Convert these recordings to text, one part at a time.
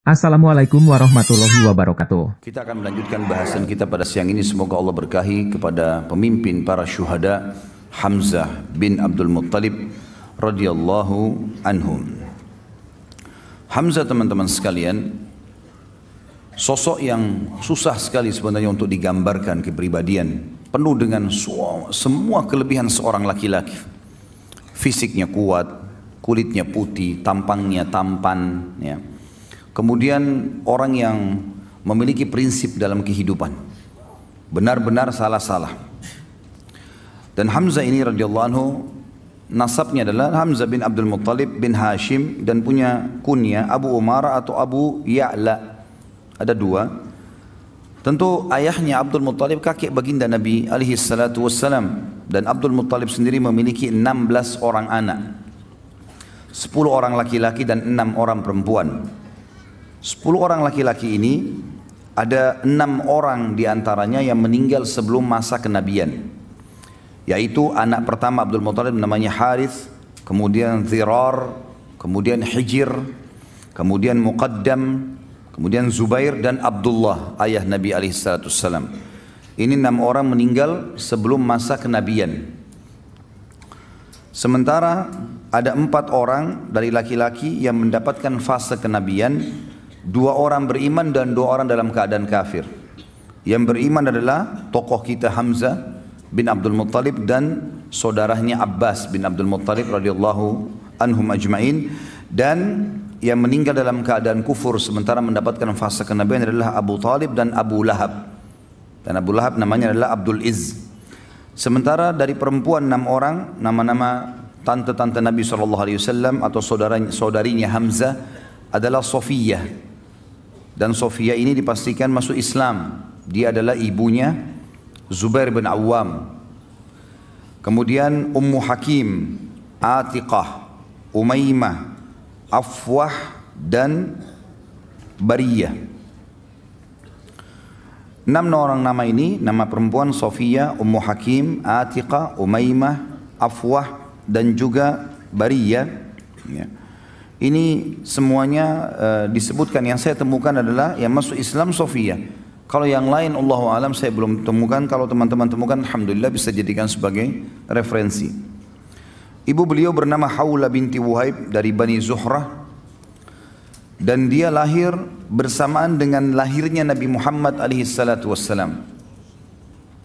Assalamualaikum warahmatullahi wabarakatuh. Kita akan melanjutkan bahasan kita pada siang ini. Semoga Allah berkahi kepada pemimpin para syuhada Hamzah bin Abdul Muttalib radhiyallahu anhum. Hamzah, teman-teman sekalian, sosok yang susah sekali sebenarnya untuk digambarkan kepribadian. Penuh dengan semua kelebihan seorang laki-laki. Fisiknya kuat, kulitnya putih, tampangnya tampan, ya. Kemudian orang yang memiliki prinsip dalam kehidupan, benar-benar salah-salah. Dan Hamzah ini radhiyallahu anhu, nasabnya adalah Hamzah bin Abdul Muttalib bin Hashim, dan punya kunyah Abu Umarah atau Abu Ya'la. Ada dua. Tentu ayahnya Abdul Muttalib kakek baginda Nabi alaihi salatu wassalam, dan Abdul Muttalib sendiri memiliki 16 orang anak, 10 orang laki-laki dan 6 orang perempuan. 10 orang laki-laki ini ada 6 orang diantaranya yang meninggal sebelum masa kenabian, yaitu anak pertama Abdul Muttalib namanya Harith, kemudian Zirar, kemudian Hijir, kemudian Muqaddam, kemudian Zubair dan Abdullah ayah Nabi alaihissalam. Ini 6 orang meninggal sebelum masa kenabian. Sementara ada 4 orang dari laki-laki yang mendapatkan fase kenabian. 2 orang beriman dan 2 orang dalam keadaan kafir. Yang beriman adalah tokoh kita Hamzah bin Abdul Muttalib dan saudaranya Abbas bin Abdul Muttalib radhiyallahu anhum ajma'in. Dan yang meninggal dalam keadaan kufur sementara mendapatkan fase kenabian adalah Abu Talib dan Abu Lahab. Dan Abu Lahab namanya adalah Abdul Izz. Sementara dari perempuan 6 orang, nama-nama tante-tante Nabi SAW atau saudarinya Hamzah adalah Sofiyah. Dan Sofiyah ini dipastikan masuk Islam. Dia adalah ibunya Zubair bin Awam. Kemudian Ummu Hakim, Atiqah, Umaymah, Afwah dan Bariyah. 6 orang nama ini, nama perempuan Sofiyah, Ummu Hakim, Atiqah, Umaymah, Afwah dan juga Bariyah, ya. Ini semuanya disebutkan. Yang saya temukan adalah yang masuk Islam Sofiyah. Kalau yang lain Allahu alam saya belum temukan. Kalau teman-teman temukan, alhamdulillah bisa jadikan sebagai referensi. Ibu beliau bernama Hawla binti Wuhaib dari Bani Zuhrah, dan dia lahir bersamaan dengan lahirnya Nabi Muhammad alaihi salatu wassalam.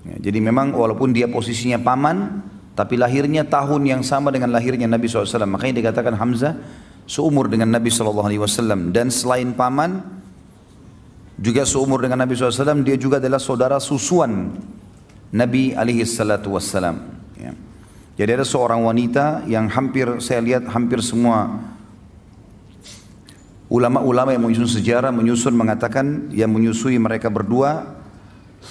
Ya, jadi memang walaupun dia posisinya paman, tapi lahirnya tahun yang sama dengan lahirnya Nabi SAW. Makanya dikatakan Hamzah seumur dengan Nabi SAW. Dan selain paman, juga seumur dengan Nabi SAW, dia juga adalah saudara susuan Nabi SAW. Ya. Jadi ada seorang wanita yang saya lihat hampir semua ulama-ulama yang menyusun sejarah mengatakan yang menyusui mereka berdua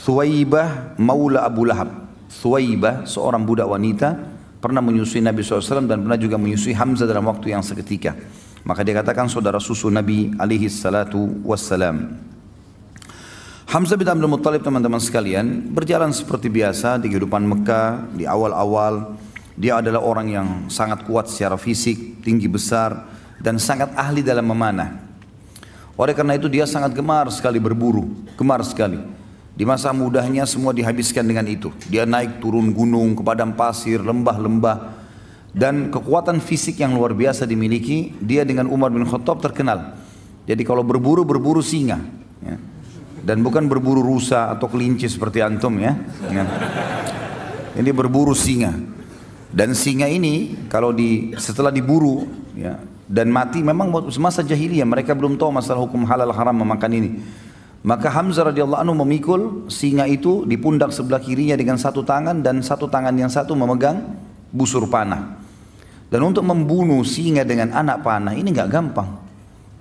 Thuwaibah maula Abu Lahab. Thuwaibah, seorang budak wanita, pernah menyusui Nabi SAW dan pernah juga menyusui Hamzah dalam waktu yang seketika. Maka dia katakan saudara susu Nabi alaihi salatu wassalam. Hamzah bin Abdul Muttalib, teman-teman sekalian, berjalan seperti biasa di kehidupan Mekah. Di awal-awal dia adalah orang yang sangat kuat secara fisik, tinggi besar, dan sangat ahli dalam memanah. Oleh karena itu dia sangat gemar sekali berburu, gemar sekali. Di masa mudanya semua dihabiskan dengan itu. Dia naik turun gunung, ke padang pasir, lembah-lembah, dan kekuatan fisik yang luar biasa dimiliki. Dia dengan Umar bin Khattab terkenal. Jadi kalau berburu singa, ya. Dan bukan berburu rusa atau kelinci seperti antum, ya. Ini berburu singa. Dan singa ini kalau setelah diburu, ya, dan mati, memang semasa jahiliyah mereka belum tahu masalah hukum halal haram memakan ini. Maka Hamzah radhiyallahu anhu memikul singa itu di pundak sebelah kirinya dengan satu tangan, dan satu tangan yang satu memegang busur panah. Dan untuk membunuh singa dengan anak panah ini nggak gampang.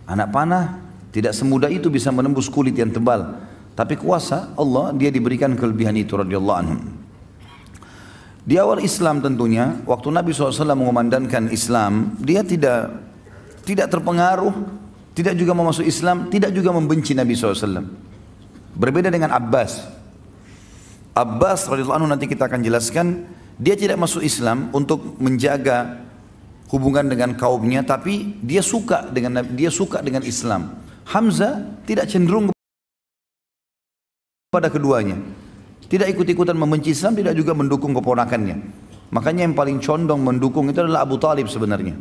Anak panah tidak semudah itu bisa menembus kulit yang tebal. Tapi kuasa Allah, dia diberikan kelebihan itu radhiyallahu anhu. Di awal Islam tentunya, waktu Nabi SAW mengumandangkan Islam, dia tidak terpengaruh, tidak juga mau masuk Islam, tidak juga membenci Nabi SAW. Berbeda dengan Abbas. Abbas radhiyallahu anhu, nanti kita akan jelaskan, dia tidak masuk Islam untuk menjaga hubungan dengan kaumnya, tapi dia suka dengan Islam. Hamzah tidak cenderung pada keduanya. Tidak ikut-ikutan membenci Islam, tidak juga mendukung keponakannya. Makanya yang paling condong mendukung itu adalah Abu Talib sebenarnya.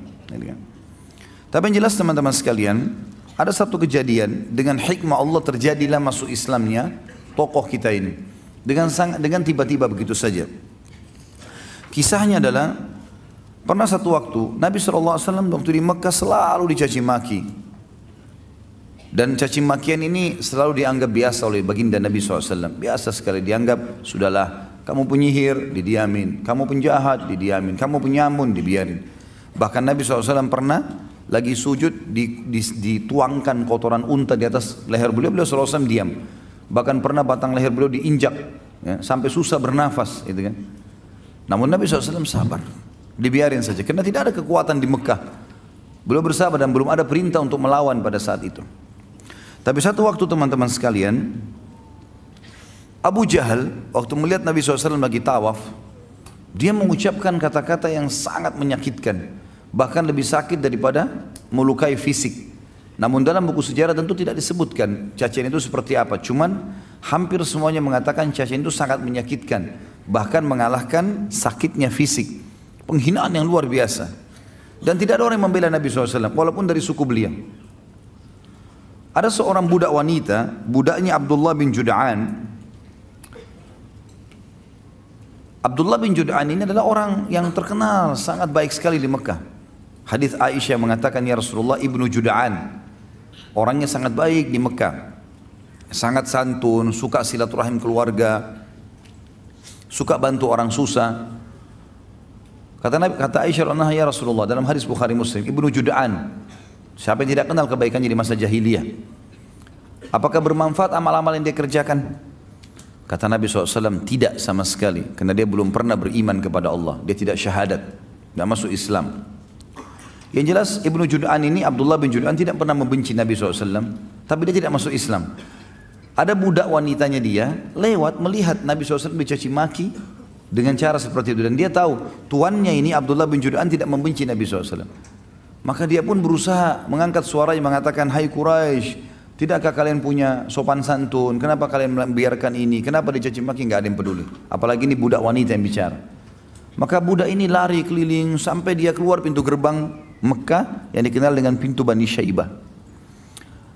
Tapi yang jelas teman-teman sekalian, ada satu kejadian dengan hikmah Allah terjadilah masuk Islamnya tokoh kita ini. Dengan tiba-tiba begitu saja. Kisahnya adalah pernah satu waktu Nabi SAW waktu di Mekah selalu dicaci maki. Dan caci makian ini selalu dianggap biasa oleh baginda Nabi SAW. Biasa sekali dianggap, sudahlah kamu penyihir, didiamin. Kamu penjahat, didiamin. Kamu penyamun, dibiarin. Bahkan Nabi SAW pernah lagi sujud dituangkan kotoran unta di atas leher beliau, beliau SAW diam. Bahkan pernah batang leher beliau diinjak ya, sampai susah bernafas gitu kan. Namun Nabi SAW sabar, dibiarin saja karena tidak ada kekuatan di Mekah. Beliau bersabar dan belum ada perintah untuk melawan pada saat itu. Tapi satu waktu teman-teman sekalian, Abu Jahal waktu melihat Nabi SAW lagi tawaf, dia mengucapkan kata-kata yang sangat menyakitkan, bahkan lebih sakit daripada melukai fisik. Namun dalam buku sejarah tentu tidak disebutkan cacian itu seperti apa. Cuman hampir semuanya mengatakan cacian itu sangat menyakitkan, bahkan mengalahkan sakitnya fisik. Penghinaan yang luar biasa. Dan tidak ada orang yang membela Nabi SAW, walaupun dari suku beliau. Ada seorang budak wanita, budaknya Abdullah bin Jud'an. Abdullah bin Jud'an ini adalah orang yang terkenal, sangat baik sekali di Mekah. Hadis Aisyah mengatakan, ya Rasulullah, Ibnu Jud'an. Orangnya sangat baik di Mekah. Sangat santun, suka silaturahim keluarga, suka bantu orang susah. Kata Aisyah, ya Rasulullah, dalam hadis Bukhari Muslim, Ibnu Jud'an. Siapa yang tidak kenal kebaikannya di masa jahiliyah? Apakah bermanfaat amal-amal yang dia kerjakan? Kata Nabi SAW, tidak sama sekali. Karena dia belum pernah beriman kepada Allah. Dia tidak syahadat, tidak masuk Islam. Yang jelas Ibnu Jud'an ini, Abdullah bin Jud'an tidak pernah membenci Nabi SAW. Tapi dia tidak masuk Islam. Ada budak wanitanya dia lewat melihat Nabi SAW dicaci maki dengan cara seperti itu. Dan dia tahu tuannya ini Abdullah bin Jud'an tidak membenci Nabi SAW. Maka dia pun berusaha mengangkat suaranya mengatakan, hai Quraisy, tidakkah kalian punya sopan santun? Kenapa kalian membiarkan ini? Kenapa dicaci maki? Nggak ada yang peduli. Apalagi ini budak wanita yang bicara. Maka budak ini lari keliling sampai dia keluar pintu gerbang Mekah yang dikenal dengan pintu Bani Syaibah.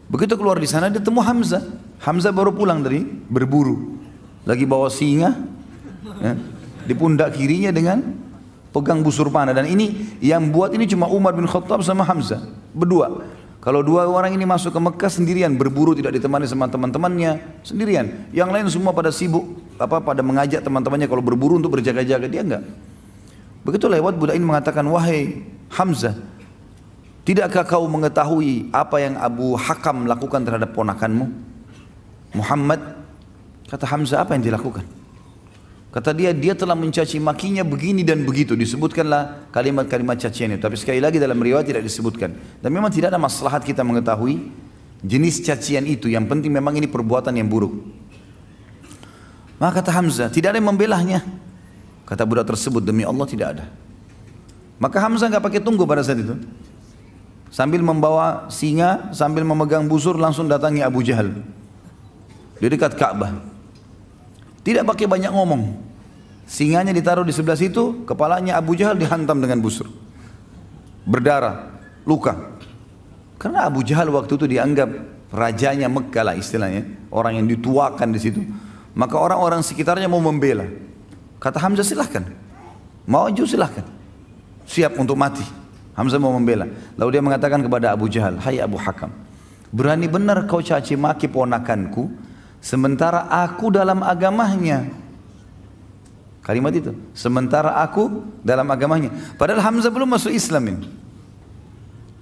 Begitu keluar di sana dia temu Hamzah. Hamzah baru pulang dari berburu, lagi bawa singa ya, di pundak kirinya dengan pegang busur panah. Dan ini yang buat ini cuma Umar bin Khattab sama Hamzah berdua. Kalau dua orang ini masuk ke Mekah sendirian, berburu tidak ditemani sama teman-temannya, sendirian. Yang lain semua pada sibuk pada mengajak teman-temannya kalau berburu untuk berjaga-jaga, dia enggak. Begitu lewat budak ini mengatakan, wahai Hamzah, tidakkah kau mengetahui apa yang Abu Hakam lakukan terhadap ponakanmu Muhammad? Kata Hamzah, apa yang dilakukan? Kata dia telah mencaci makinya begini dan begitu. Disebutkanlah kalimat-kalimat cacian itu. Tapi sekali lagi dalam riwayat tidak disebutkan. Dan memang tidak ada maslahat kita mengetahui jenis cacian itu. Yang penting memang ini perbuatan yang buruk. Maka kata Hamzah, tidak ada yang membelahnya. Kata budak tersebut, demi Allah tidak ada. Maka Hamzah nggak pakai tunggu pada saat itu. Sambil membawa singa, sambil memegang busur, langsung datangi Abu Jahal di dekat Ka'bah. Tidak pakai banyak ngomong. Singanya ditaruh di sebelah situ, kepalanya Abu Jahal dihantam dengan busur. Berdarah, luka. Karena Abu Jahal waktu itu dianggap rajanya Mekah lah istilahnya, orang yang dituakan di situ. Maka orang-orang sekitarnya mau membela. Kata Hamzah, silahkan. Maju silahkan. Siap untuk mati. Hamzah mau membela. Lalu dia mengatakan kepada Abu Jahal, hai Abu Hakam, berani benar kau caci maki ponakanku, sementara aku dalam agamanya. Kalimat itu, sementara aku dalam agamanya. Padahal Hamzah belum masuk Islam ini.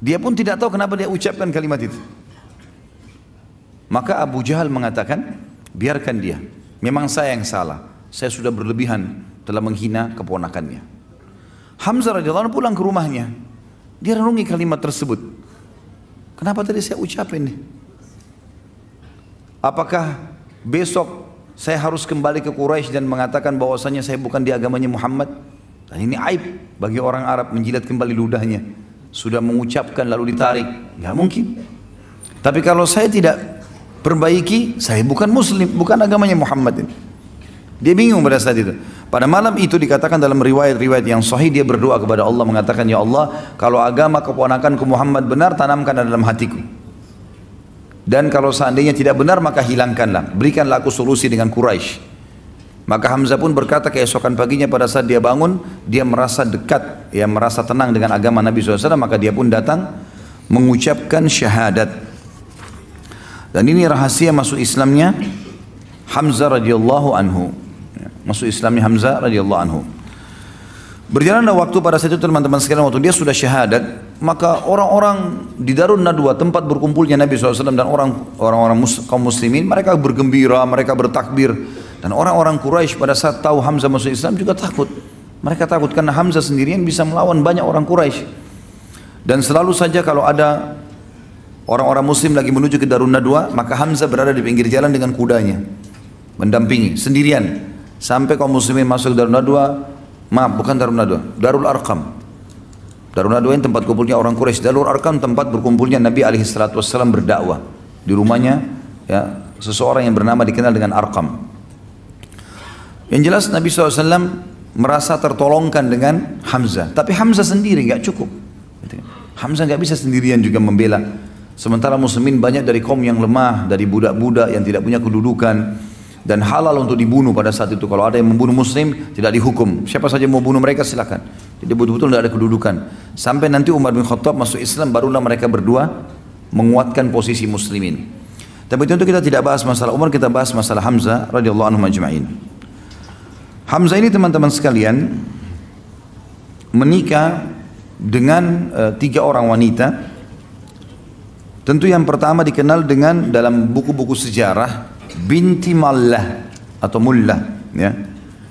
Dia pun tidak tahu kenapa dia ucapkan kalimat itu. Maka Abu Jahal mengatakan, biarkan dia. Memang saya yang salah. Saya sudah berlebihan telah menghina keponakannya. Hamzah radhiyallahu anhu pulang ke rumahnya. Dia renungi kalimat tersebut. Kenapa tadi saya ucapin nih? Apakah besok saya harus kembali ke Quraisy dan mengatakan bahwasanya saya bukan di agamanya Muhammad? Dan ini aib bagi orang Arab menjilat kembali ludahnya. Sudah mengucapkan lalu ditarik, nggak mungkin. Tapi kalau saya tidak perbaiki, saya bukan muslim, bukan agamanya Muhammad ini. Dia bingung pada saat itu. Pada malam itu dikatakan dalam riwayat-riwayat yang sahih, dia berdoa kepada Allah mengatakan, ya Allah, kalau agama keponakanku Muhammad benar, tanamkan dalam hatiku. Dan kalau seandainya tidak benar, maka hilangkanlah, berikanlah aku solusi dengan Quraisy. Maka Hamzah pun berkata keesokan paginya pada saat dia bangun, dia merasa dekat, ya merasa tenang dengan agama Nabi SAW, maka dia pun datang mengucapkan syahadat. Dan ini rahasia masuk Islamnya Hamzah radhiyallahu anhu. Masuk Islamnya Hamzah radhiyallahu anhu. Berjalanlah waktu pada saat itu teman-teman sekalian, waktu dia sudah syahadat, maka orang-orang di Darun Nadwa, tempat berkumpulnya Nabi SAW dan orang-orang kaum muslimin, mereka bergembira, mereka bertakbir. Dan orang-orang Quraisy pada saat tahu Hamzah masuk Islam juga takut. Mereka takut karena Hamzah sendirian bisa melawan banyak orang Quraisy. Dan selalu saja kalau ada orang-orang muslim lagi menuju ke Darun Nadwa, maka Hamzah berada di pinggir jalan dengan kudanya, mendampingi sendirian. Sampai kaum muslimin masuk ke Darun Nadwa, maaf bukan Darun Nadwa, Darul Arqam. Darun Nadwa ini tempat kumpulnya orang Quraisy. Darul Arqam tempat berkumpulnya Nabi SAW berdakwah. Di rumahnya ya, seseorang yang bernama dikenal dengan Arqam. Yang jelas Nabi SAW merasa tertolongkan dengan Hamzah. Tapi Hamzah sendiri nggak cukup. Hamzah nggak bisa sendirian juga membela. Sementara muslimin banyak dari kaum yang lemah, dari budak-budak yang tidak punya kedudukan. Dan halal untuk dibunuh pada saat itu. Kalau ada yang membunuh muslim, tidak dihukum. Siapa saja mau bunuh mereka silakan. Jadi betul-betul tidak ada kedudukan. Sampai nanti Umar bin Khattab masuk Islam, barulah mereka berdua menguatkan posisi muslimin. Tapi tentu kita tidak bahas masalah Umar, kita bahas masalah Hamzah radhiyallahu anhu majma'in. Hamzah ini teman-teman sekalian menikah dengan 3 orang wanita. Tentu yang pertama dikenal dengan dalam buku-buku sejarah binti Mallah atau Mullah, ya,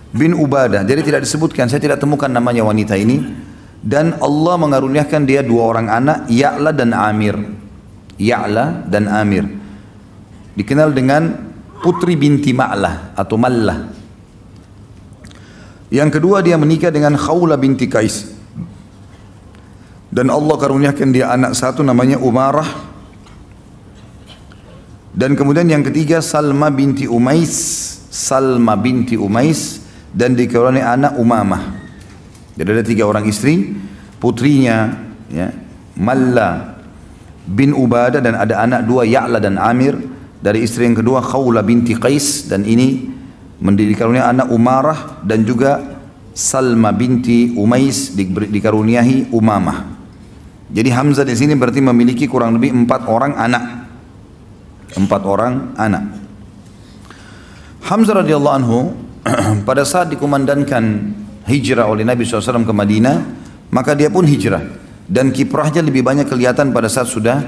bin Ubadah. Jadi tidak disebutkan, saya tidak temukan namanya wanita ini. Dan Allah mengaruniakan dia 2 orang anak, Ya'la dan Amir. Ya'la dan Amir dikenal dengan putri binti Ma'lah atau Mallah. Yang kedua dia menikah dengan Khawla binti Qais. Dan Allah karuniakan dia anak satu namanya Umarah. Dan kemudian yang ketiga Salma binti Umais. Salma binti Umais. Dan dikaruniai anak Umamah. Jadi ada 3 orang istri. Putrinya ya, Malla bin Ubadah. Dan ada anak 2 Ya'la dan Amir. Dari istri yang kedua Khawla binti Qais. Dan ini dikaruniai anak Umarah dan juga Salma binti Umais dikaruniai Umamah. Jadi Hamzah di sini berarti memiliki kurang lebih 4 orang anak. 4 orang anak. Hamzah radhiyallahu anhu pada saat dikumandangkan hijrah oleh Nabi SAW ke Madinah, maka dia pun hijrah. Dan kiprahnya lebih banyak kelihatan pada saat sudah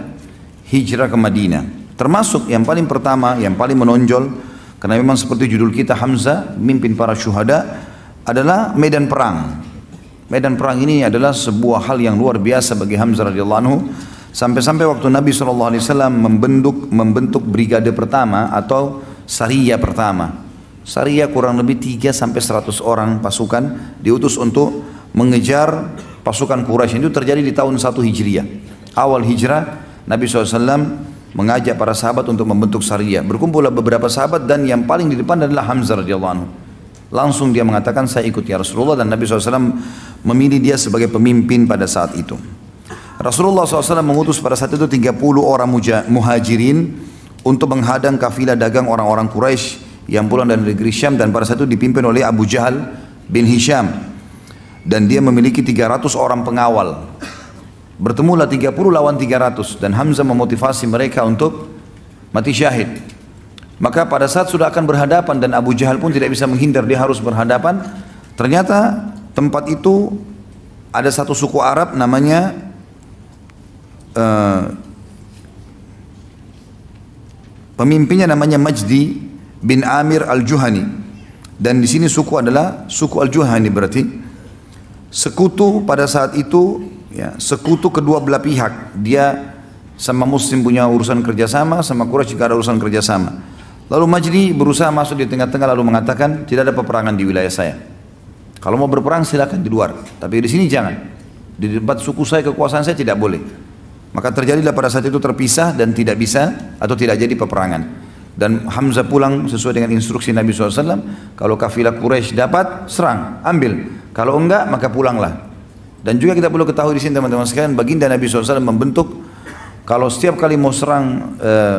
hijrah ke Madinah. Termasuk yang paling pertama, yang paling menonjol, karena memang seperti judul kita Hamzah, mimpin para syuhada, adalah medan perang. Medan perang ini adalah sebuah hal yang luar biasa bagi Hamzah radhiyallahu anhu. Sampai-sampai waktu Nabi SAW membentuk brigade pertama atau Sariyah pertama. Sariyah kurang lebih 3-100 orang pasukan diutus untuk mengejar pasukan Quraisy. Itu terjadi di tahun 1 Hijriah. Awal hijrah Nabi SAW mengajak para sahabat untuk membentuk Sariyah. Berkumpullah beberapa sahabat dan yang paling di depan adalah Hamzah radhiyallahu anhu. Langsung dia mengatakan saya ikut ya Rasulullah, dan Nabi SAW memilih dia sebagai pemimpin pada saat itu. Rasulullah SAW mengutus pada saat itu 30 orang muhajirin untuk menghadang kafilah dagang orang-orang Quraisy yang pulang dari negeri Syam, dan pada saat itu dipimpin oleh Abu Jahal bin Hisham. Dan dia memiliki 300 orang pengawal. Bertemulah 30 lawan 300 dan Hamzah memotivasi mereka untuk mati syahid. Maka pada saat sudah akan berhadapan dan Abu Jahal pun tidak bisa menghindar, dia harus berhadapan. Ternyata tempat itu ada satu suku Arab namanya pemimpinnya namanya Majdi bin Amir al-Juhani. Dan di sini suku adalah suku al-Juhani, berarti sekutu pada saat itu. Ya, sekutu kedua belah pihak. Dia sama Muslim punya urusan kerjasama, sama Quraisy juga ada urusan kerjasama. Lalu Majdi berusaha masuk di tengah-tengah lalu mengatakan tidak ada peperangan di wilayah saya. Kalau mau berperang silakan di luar, tapi di sini jangan. Di tempat suku saya, kekuasaan saya tidak boleh. Maka terjadilah pada saat itu terpisah dan tidak bisa atau tidak jadi peperangan. Dan Hamzah pulang sesuai dengan instruksi Nabi SAW. Kalau kafilah Quraisy dapat, serang, ambil. Kalau enggak, maka pulanglah. Dan juga kita perlu ketahui di sini teman-teman sekalian, baginda Nabi SAW membentuk, kalau setiap kali mau serang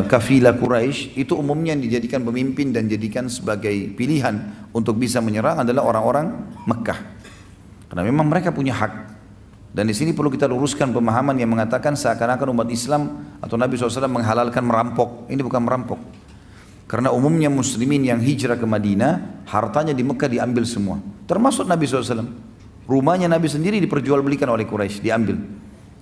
kafilah Quraisy, itu umumnya yang dijadikan pemimpin dan dijadikan sebagai pilihan untuk bisa menyerang adalah orang-orang Mekah. Karena memang mereka punya hak. Dan di sini perlu kita luruskan pemahaman yang mengatakan seakan-akan umat Islam atau Nabi SAW menghalalkan merampok. Ini bukan merampok. Karena umumnya muslimin yang hijrah ke Madinah, hartanya di Mekah diambil semua. Termasuk Nabi SAW. Rumahnya Nabi sendiri diperjualbelikan oleh Quraisy, diambil.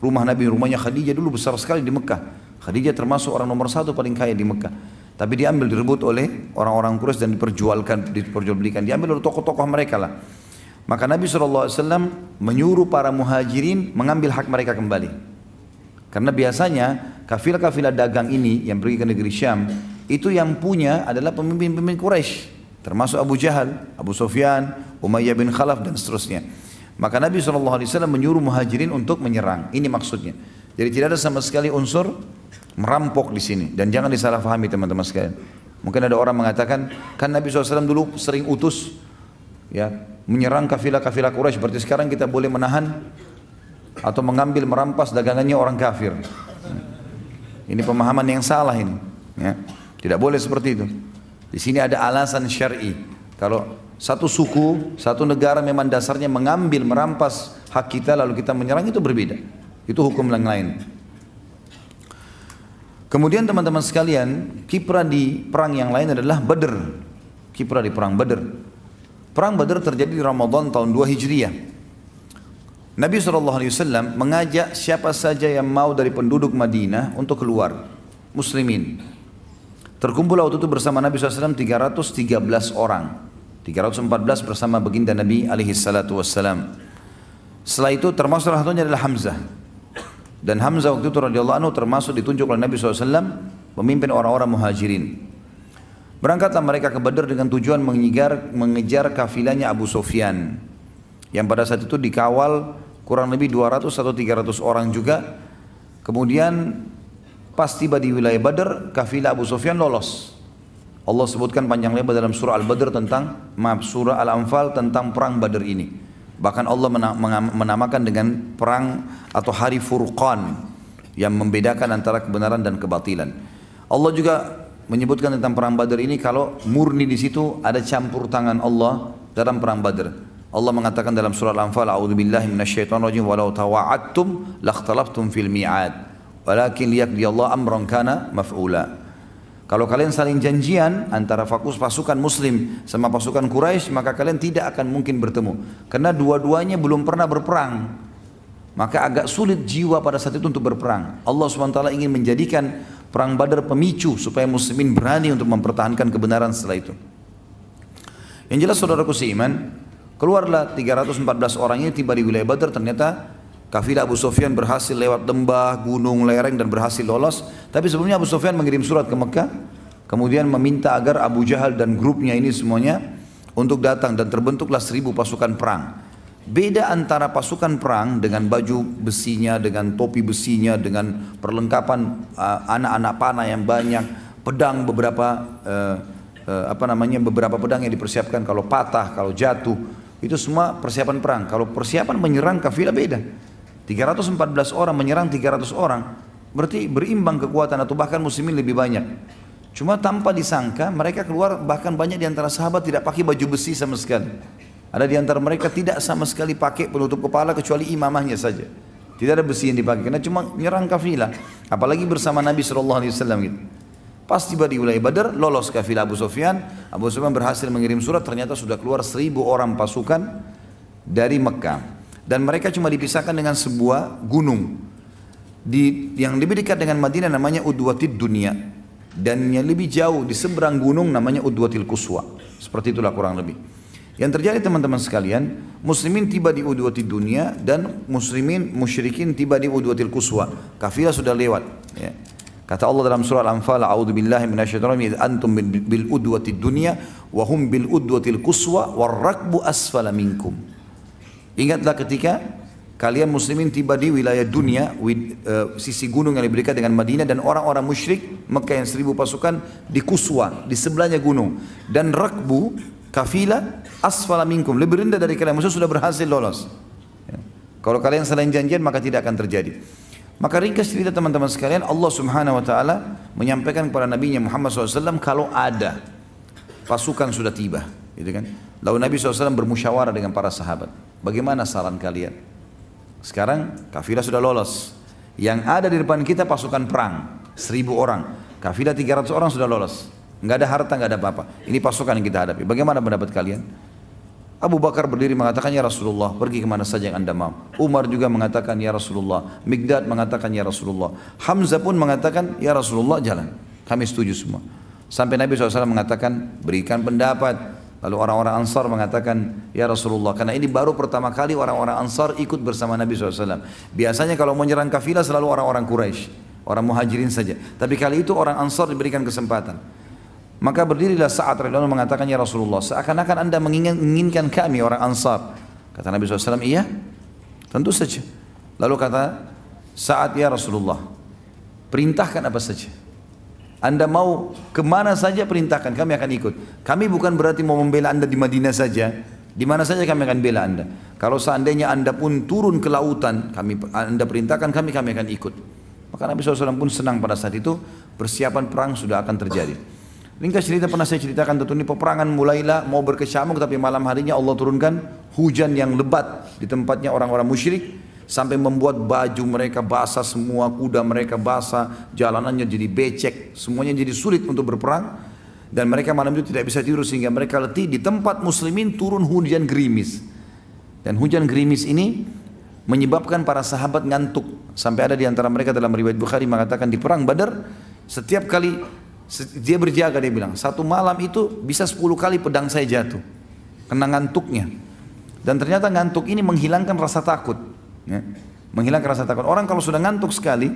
Rumah Nabi, rumahnya Khadijah dulu besar sekali di Mekah. Khadijah termasuk orang nomor 1 paling kaya di Mekah. Tapi diambil, direbut oleh orang-orang Quraisy dan diperjualbelikan. Diambil oleh tokoh-tokoh mereka lah. Maka Nabi SAW menyuruh para muhajirin mengambil hak mereka kembali. Karena biasanya kafilah-kafilah dagang ini yang pergi ke negeri Syam, itu yang punya adalah pemimpin-pemimpin Quraisy, termasuk Abu Jahal, Abu Sufyan, Umayyah bin Khalaf dan seterusnya. Maka Nabi SAW menyuruh muhajirin untuk menyerang. Ini maksudnya. Jadi tidak ada sama sekali unsur merampok di sini. Dan jangan disalahfahami teman-teman sekalian. Mungkin ada orang mengatakan, kan Nabi SAW dulu sering utus ya menyerang kafilah-kafilah Quraisy, berarti sekarang kita boleh menahan atau mengambil, merampas dagangannya orang kafir. Ini pemahaman yang salah ini. Ya. Tidak boleh seperti itu. Di sini ada alasan syar'i. Kalau satu suku, satu negara memang dasarnya mengambil, merampas hak kita lalu kita menyerang, itu berbeda. Itu hukum yang lain. Kemudian teman-teman sekalian, kiprah di perang yang lain adalah Badr. Kiprah di perang Badr. Perang Badr terjadi di Ramadan tahun 2 Hijriah. Nabi SAW mengajak siapa saja yang mau dari penduduk Madinah untuk keluar, muslimin. Terkumpul waktu itu bersama Nabi SAW 313 orang. 314 bersama baginda Nabi SAW. Setelah itu termasuk salah satunya adalah Hamzah. Dan Hamzah waktu itu radhiyallahu anhu termasuk ditunjuk oleh Nabi SAW pemimpin orang-orang muhajirin. Berangkatlah mereka ke Badr dengan tujuan mengejar kafilahnya Abu Sufyan, yang pada saat itu dikawal kurang lebih 200 atau 300 orang juga. Kemudian pas tiba di wilayah Badr, kafilah Abu Sufyan lolos. Allah sebutkan panjang lebar dalam surah Al-Badr surah Al-Anfal tentang perang Badr ini. Bahkan Allah menamakan dengan perang atau hari Furqan yang membedakan antara kebenaran dan kebatilan. Allah juga menyebutkan tentang perang Badr ini kalau murni di situ ada campur tangan Allah dalam perang Badr. Allah mengatakan dalam surah Al-Anfal, "A'udzubillahi minasyaitonirrajim walau tawa'adtum lakhtalaftum fil mi'ad, walakin liyaqdiyallahu amran kana maf'ula." Kalau kalian saling janjian antara pasukan muslim sama pasukan Quraisy, maka kalian tidak akan mungkin bertemu. Karena dua-duanya belum pernah berperang. Maka agak sulit jiwa pada saat itu untuk berperang. Allah SWT ingin menjadikan perang Badar pemicu supaya muslimin berani untuk mempertahankan kebenaran setelah itu. Yang jelas saudaraku seiman, keluarlah 314 orang ini tiba di wilayah Badar. Ternyata kafilah Abu Sufyan berhasil lewat lembah, gunung, lereng dan berhasil lolos. Tapi sebelumnya Abu Sufyan mengirim surat ke Mekah, kemudian meminta agar Abu Jahal dan grupnya ini semuanya untuk datang, dan terbentuklah 1000 pasukan perang. Beda antara pasukan perang dengan baju besinya, dengan topi besinya, dengan perlengkapan anak-anak panah yang banyak, pedang beberapa beberapa pedang yang dipersiapkan kalau patah, kalau jatuh, itu semua persiapan perang. Kalau persiapan menyerang kafilah beda. 314 orang menyerang 300 orang, berarti berimbang kekuatan atau bahkan muslimin lebih banyak. Cuma tanpa disangka mereka keluar, bahkan banyak di antara sahabat tidak pakai baju besi sama sekali. Ada di antara mereka tidak sama sekali pakai penutup kepala kecuali imamahnya saja. Tidak ada besi yang dipakai karena cuma menyerang kafilah. Apalagi bersama Nabi SAW gitu. Pas tiba di wilayah Badar, lolos kafilah Abu Sufyan. Abu Sufyan berhasil mengirim surat, ternyata sudah keluar 1000 orang pasukan dari Mekah. Dan mereka cuma dipisahkan dengan sebuah gunung. Yang lebih dekat dengan Madinah namanya Udwatid Dunia. Dan yang lebih jauh di seberang gunung namanya Udwatil Quswa. Seperti itulah kurang lebih. Yang terjadi teman-teman sekalian, muslimin tiba di Udwatil Dunia dan musyrikin tiba di Udwatil Quswa. Kafilah sudah lewat. Ya. Kata Allah dalam surah Al-Anfal, "A'udzubillahi minasyaitonir rajim, antum bil udwatid dunya wa hum bil udwatil quswa war rakbu asfala minkum." Ingatlah ketika kalian muslimin tiba di wilayah dunia, sisi gunung yang lebih dekat dengan Madinah, dan orang-orang musyrik Mekah yang 1000 pasukan di Kuswa, di sebelahnya gunung. Dan rakbu, kafilah, asfala minkum, lebih rendah dari kalian, maksudnya sudah berhasil lolos. Ya. Kalau kalian selain janjian maka tidak akan terjadi. Maka ringkas cerita teman-teman sekalian, Allah subhanahu wa ta'ala menyampaikan kepada Nabi Muhammad SAW kalau ada pasukan sudah tiba, gitu kan. Lalu Nabi SAW bermusyawarah dengan para sahabat, bagaimana saran kalian? Sekarang kafilah sudah lolos, yang ada di depan kita pasukan perang 1000 orang, kafilah 300 orang sudah lolos, nggak ada harta, nggak ada apa-apa. Ini pasukan yang kita hadapi, bagaimana pendapat kalian? Abu Bakar berdiri mengatakan, ya Rasulullah, pergi kemana saja yang anda mau. Umar juga mengatakan, ya Rasulullah. Mikdad mengatakan, ya Rasulullah. Hamzah pun mengatakan, ya Rasulullah, jalan. Kami setuju semua. Sampai Nabi SAW mengatakan, berikan pendapat. Lalu orang-orang Ansar mengatakan, ya Rasulullah, karena ini baru pertama kali orang-orang Ansar ikut bersama Nabi SAW. Biasanya kalau mau nyerang kafilah selalu orang-orang Quraisy, orang muhajirin saja. Tapi kali itu orang Ansar diberikan kesempatan. Maka berdirilah Sa'ad radhiyallahu anhu mengatakan, ya Rasulullah, seakan-akan anda menginginkan kami orang Ansar. Kata Nabi SAW, iya, tentu saja. Lalu kata Sa'ad, ya Rasulullah, perintahkan apa saja. Anda mau kemana saja perintahkan, kami akan ikut. Kami bukan berarti mau membela anda di Madinah saja, di mana saja kami akan bela anda. Kalau seandainya anda pun turun ke lautan, anda perintahkan kami akan ikut. Maka Nabi SAW pun senang pada saat itu, persiapan perang sudah akan terjadi. Ringkas cerita pernah saya ceritakan, tentu ini peperangan mulailah mau berkecamuk, tapi malam harinya Allah turunkan hujan yang lebat di tempatnya orang-orang musyrik, sampai membuat baju mereka basah semua, kuda mereka basah, jalanannya jadi becek, semuanya jadi sulit untuk berperang. Dan mereka malam itu tidak bisa tidur sehingga mereka letih. Di tempat muslimin turun hujan gerimis, dan hujan gerimis ini menyebabkan para sahabat ngantuk. Sampai ada di antara mereka dalam riwayat Bukhari mengatakan, di perang Badar setiap kali dia berjaga, dia bilang, satu malam itu bisa 10 kali pedang saya jatuh kena ngantuknya. Dan ternyata ngantuk ini menghilangkan rasa takut, ya. Menghilangkan rasa takut. Orang kalau sudah ngantuk sekali,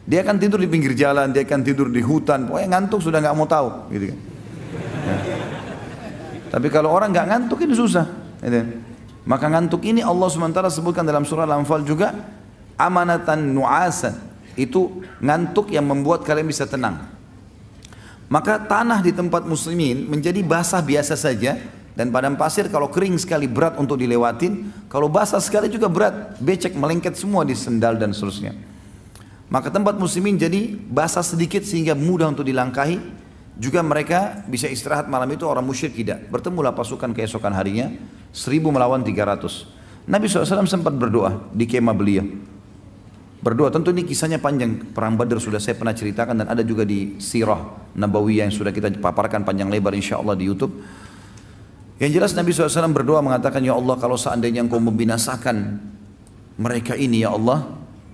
dia akan tidur di pinggir jalan, dia akan tidur di hutan, pokoknya ngantuk sudah nggak mau tahu, gitu kan. Ya. Tapi kalau orang nggak ngantuk ini susah, gitu. Maka ngantuk ini Allah SWT sebutkan dalam surah Al-Anfal juga, amanatan nu'asan, itu ngantuk yang membuat kalian bisa tenang. Maka tanah di tempat muslimin menjadi basah biasa saja, dan padang pasir kalau kering sekali berat untuk dilewatin, kalau basah sekali juga berat, becek melengket semua di sendal dan seterusnya. Maka tempat muslimin jadi basah sedikit sehingga mudah untuk dilangkahi. Juga mereka bisa istirahat malam itu, orang musyrik tidak. Bertemulah pasukan keesokan harinya, 1000 melawan 300. Nabi SAW sempat berdoa di kemah beliau. Berdoa, tentu ini kisahnya panjang, perang Badar sudah saya pernah ceritakan dan ada juga di Sirah Nabawiyah yang sudah kita paparkan panjang lebar insyaAllah di YouTube. Yang jelas Nabi SAW berdoa mengatakan, ya Allah, kalau seandainya engkau membinasakan mereka ini ya Allah,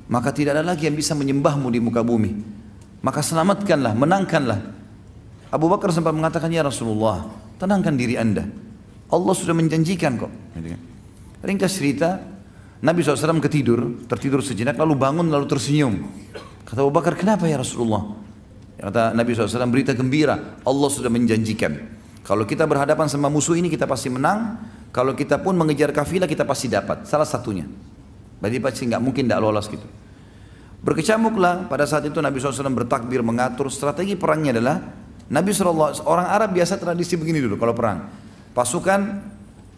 maka tidak ada lagi yang bisa menyembahmu di muka bumi. Maka selamatkanlah, menangkanlah. Abu Bakar sempat mengatakan, ya Rasulullah, tenangkan diri anda, Allah sudah menjanjikan kok. Ringkas cerita, Nabi SAW tertidur sejenak, lalu bangun, lalu tersenyum. Kata Abu Bakar, kenapa ya Rasulullah? Kata Nabi SAW, berita gembira, Allah sudah menjanjikan. Kalau kita berhadapan sama musuh ini, kita pasti menang. Kalau kita pun mengejar kafilah, kita pasti dapat. Salah satunya. Berarti pasti nggak mungkin tidak lolos gitu. Berkecamuklah, pada saat itu Nabi SAW bertakbir, mengatur strategi perangnya adalah, Nabi SAW, orang Arab biasa tradisi begini dulu kalau perang. Pasukan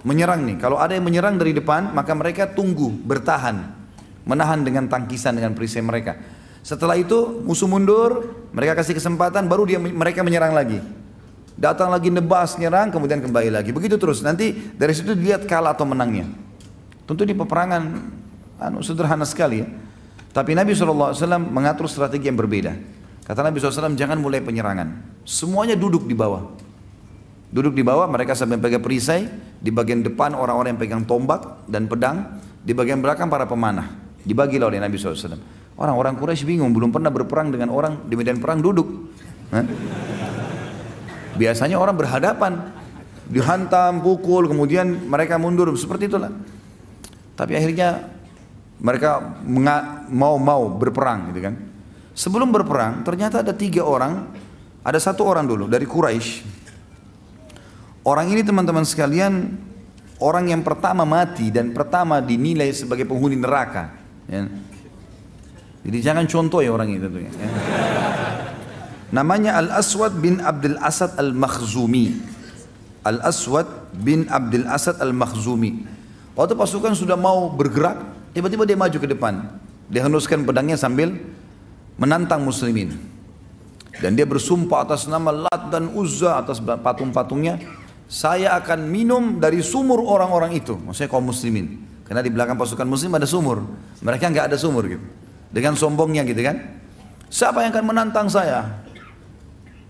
menyerang nih, kalau ada yang menyerang dari depan, maka mereka tunggu, bertahan, menahan dengan tangkisan, dengan perisai mereka. Setelah itu musuh mundur, mereka kasih kesempatan, baru mereka menyerang lagi. Datang lagi nebas, nyerang, kemudian kembali lagi. Begitu terus, nanti dari situ dilihat kalah atau menangnya. Tentu di peperangan sederhana sekali ya. Tapi Nabi SAW mengatur strategi yang berbeda. Kata Nabi SAW, jangan mulai penyerangan, semuanya duduk di bawah. Duduk di bawah, mereka sampai pegang perisai. Di bagian depan orang-orang yang pegang tombak dan pedang. Di bagian belakang para pemanah. Dibagilah oleh Nabi SAW. Orang-orang Quraisy bingung, belum pernah berperang dengan orang di medan perang duduk. Biasanya orang berhadapan, dihantam, pukul, kemudian mereka mundur, seperti itulah. Tapi akhirnya mereka mau berperang, gitu kan. Sebelum berperang, ternyata ada 3 orang, ada 1 orang dulu dari Quraisy. Orang ini teman-teman sekalian orang yang pertama mati dan pertama dinilai sebagai penghuni neraka. Ya. Jadi jangan contoh ya orang itu tentunya. Ya. Namanya Al-Aswad bin Abdul Asad Al-Makhzumi. Al-Aswad bin Abdul Asad Al-Makhzumi. Waktu pasukan sudah mau bergerak, tiba-tiba dia maju ke depan. Dia henuskan pedangnya sambil menantang muslimin. Dan dia bersumpah atas nama Lat dan Uzza, atas patung-patungnya, saya akan minum dari sumur orang-orang itu. Maksudnya kaum muslimin. Karena di belakang pasukan muslim ada sumur. Mereka nggak ada sumur gitu. Dengan sombongnya gitu kan. Siapa yang akan menantang saya?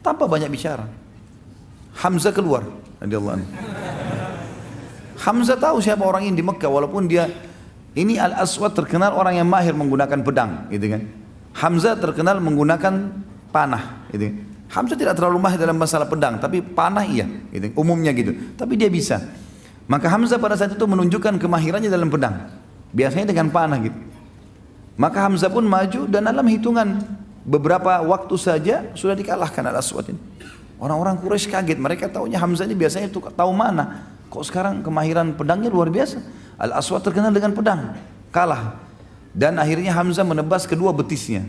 Tanpa banyak bicara. Hamzah keluar. Hamzah tahu siapa orang ini di Mekah, walaupun dia ini Al-Aswad terkenal orang yang mahir menggunakan pedang, gitu kan. Hamzah terkenal menggunakan panah, gitu. Hamzah tidak terlalu mahir dalam masalah pedang, tapi panah iya, gitu. Umumnya gitu. Tapi dia bisa. Maka Hamzah pada saat itu menunjukkan kemahirannya dalam pedang. Biasanya dengan panah gitu. Maka Hamzah pun maju dan dalam hitungan beberapa waktu saja sudah dikalahkan Al-Aswad ini. Orang-orang Quraisy kaget, mereka taunya Hamzah ini biasanya tahu mana. Kok sekarang kemahiran pedangnya luar biasa. Al-Aswad terkenal dengan pedang, kalah. Dan akhirnya Hamzah menebas kedua betisnya.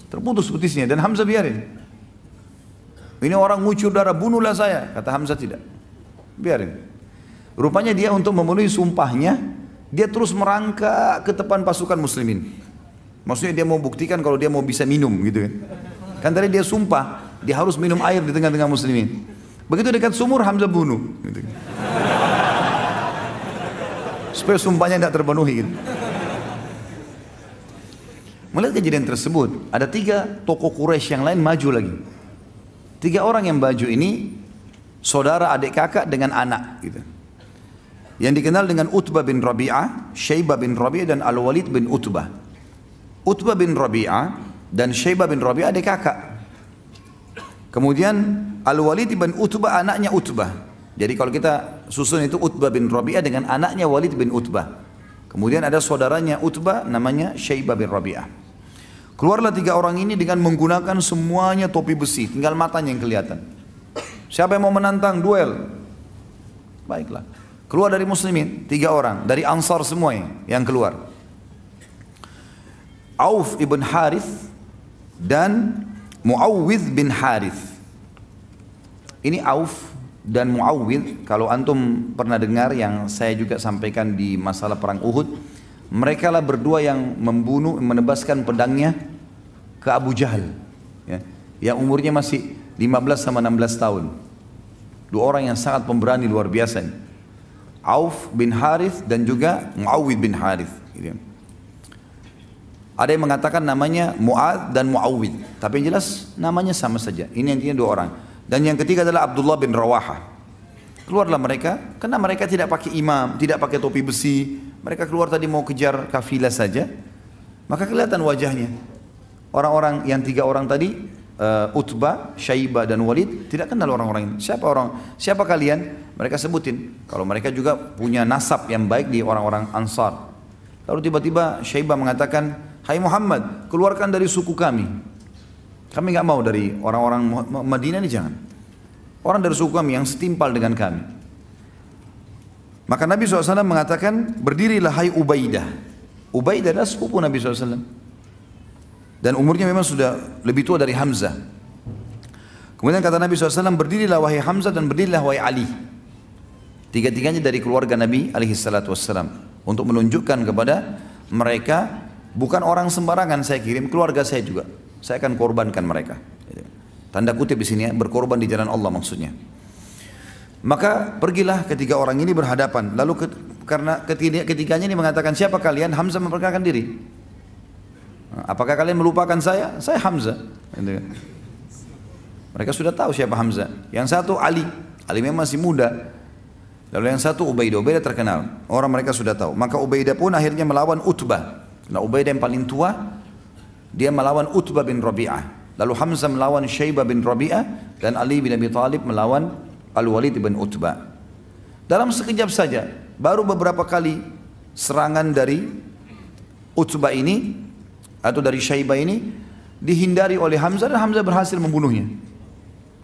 Terputus betisnya dan Hamzah biarin. Ini orang ngucur darah, bunuhlah saya. Kata Hamzah tidak, biarin. Rupanya dia untuk memenuhi sumpahnya, dia terus merangkak ke depan pasukan muslimin. Maksudnya dia mau buktikan kalau dia mau bisa minum gitu kan. Kan tadi dia sumpah, dia harus minum air di tengah-tengah muslimin. Begitu dekat sumur, Hamzah bunuh. Gitu. Supaya sumpahnya tidak terpenuhi. Gitu. Melihat kejadian tersebut, ada 3 tokoh Quraisy yang lain maju lagi. 3 orang yang maju ini, saudara adik kakak dengan anak. Gitu. Yang dikenal dengan Utbah bin Rabi'ah, Syaibah bin Rabi'ah dan Al-Walid bin Utbah. Utbah bin Rabi'ah dan Syaibah bin Rabi'ah adik kakak. Kemudian Al-Walid bin Utbah anaknya Utbah. Jadi kalau kita susun itu Utbah bin Rabi'ah dengan anaknya Walid bin Utbah. Kemudian ada saudaranya Utbah namanya Syaibah bin Rabi'ah. Keluarlah 3 orang ini dengan menggunakan semuanya topi besi, tinggal matanya yang kelihatan. Siapa yang mau menantang duel? Baiklah. Keluar dari muslimin 3 orang, dari Ansar semua yang keluar. Auf ibn Harith dan Muawwidh bin Harith. Ini Auf dan Muawwidh, kalau antum pernah dengar yang saya juga sampaikan di masalah perang Uhud, mereka lah berdua yang menebaskan pedangnya ke Abu Jahal, ya, yang umurnya masih 15 sama 16 tahun. 2 orang yang sangat pemberani luar biasa. Auf bin Harith dan juga Muawwidh bin Harith. Gitu. Ada yang mengatakan namanya Mu'ad dan Muawwidh, tapi yang jelas namanya sama saja. Ini intinya 2 orang. Dan yang ketiga adalah Abdullah bin Rawahah. Keluarlah mereka, karena mereka tidak pakai imam, tidak pakai topi besi. Mereka keluar tadi mau kejar kafilah saja. Maka kelihatan wajahnya. Orang-orang yang 3 orang tadi, Utbah, Syaibah dan Walid, tidak kenal orang-orang ini. Siapa kalian? Mereka sebutin. Kalau mereka juga punya nasab yang baik di orang-orang Ansar. Lalu tiba-tiba Syaibah mengatakan, hai Muhammad, keluarkan dari suku kami. Kami nggak mau dari orang-orang Madinah ini, jangan. Orang dari suku kami yang setimpal dengan kami. Maka Nabi SAW mengatakan, berdirilah hai Ubaidah. Ubaidah adalah sepupu Nabi SAW. Dan umurnya memang sudah lebih tua dari Hamzah. Kemudian kata Nabi SAW, berdirilah wahai Hamzah dan berdirilah wahai Ali. 3-tiganya dari keluarga Nabi SAW. Untuk menunjukkan kepada mereka, bukan orang sembarangan saya kirim, keluarga saya juga. Saya akan korbankan mereka. Tanda kutip di sini ya, berkorban di jalan Allah maksudnya. Maka pergilah 3 orang ini berhadapan. Lalu karena ketiganya ini mengatakan, siapa kalian? Hamzah memperkenalkan diri. Apakah kalian melupakan saya? Saya Hamzah. Mereka sudah tahu siapa Hamzah. Yang satu Ali. Ali memang masih muda. Lalu yang satu Ubaidah. Ubaidah terkenal. Orang mereka sudah tahu. Maka Ubaidah pun akhirnya melawan Utbah. Nah Ubaidah yang paling tua, dia melawan Utbah bin Rabi'ah. Lalu Hamzah melawan Syaibah bin Rabi'ah. Dan Ali bin Abi Thalib melawan Al-Walid bin Utbah. Dalam sekejap saja, baru beberapa kali serangan dari Utbah ini, atau dari Syaibah ini, dihindari oleh Hamzah dan Hamzah berhasil membunuhnya.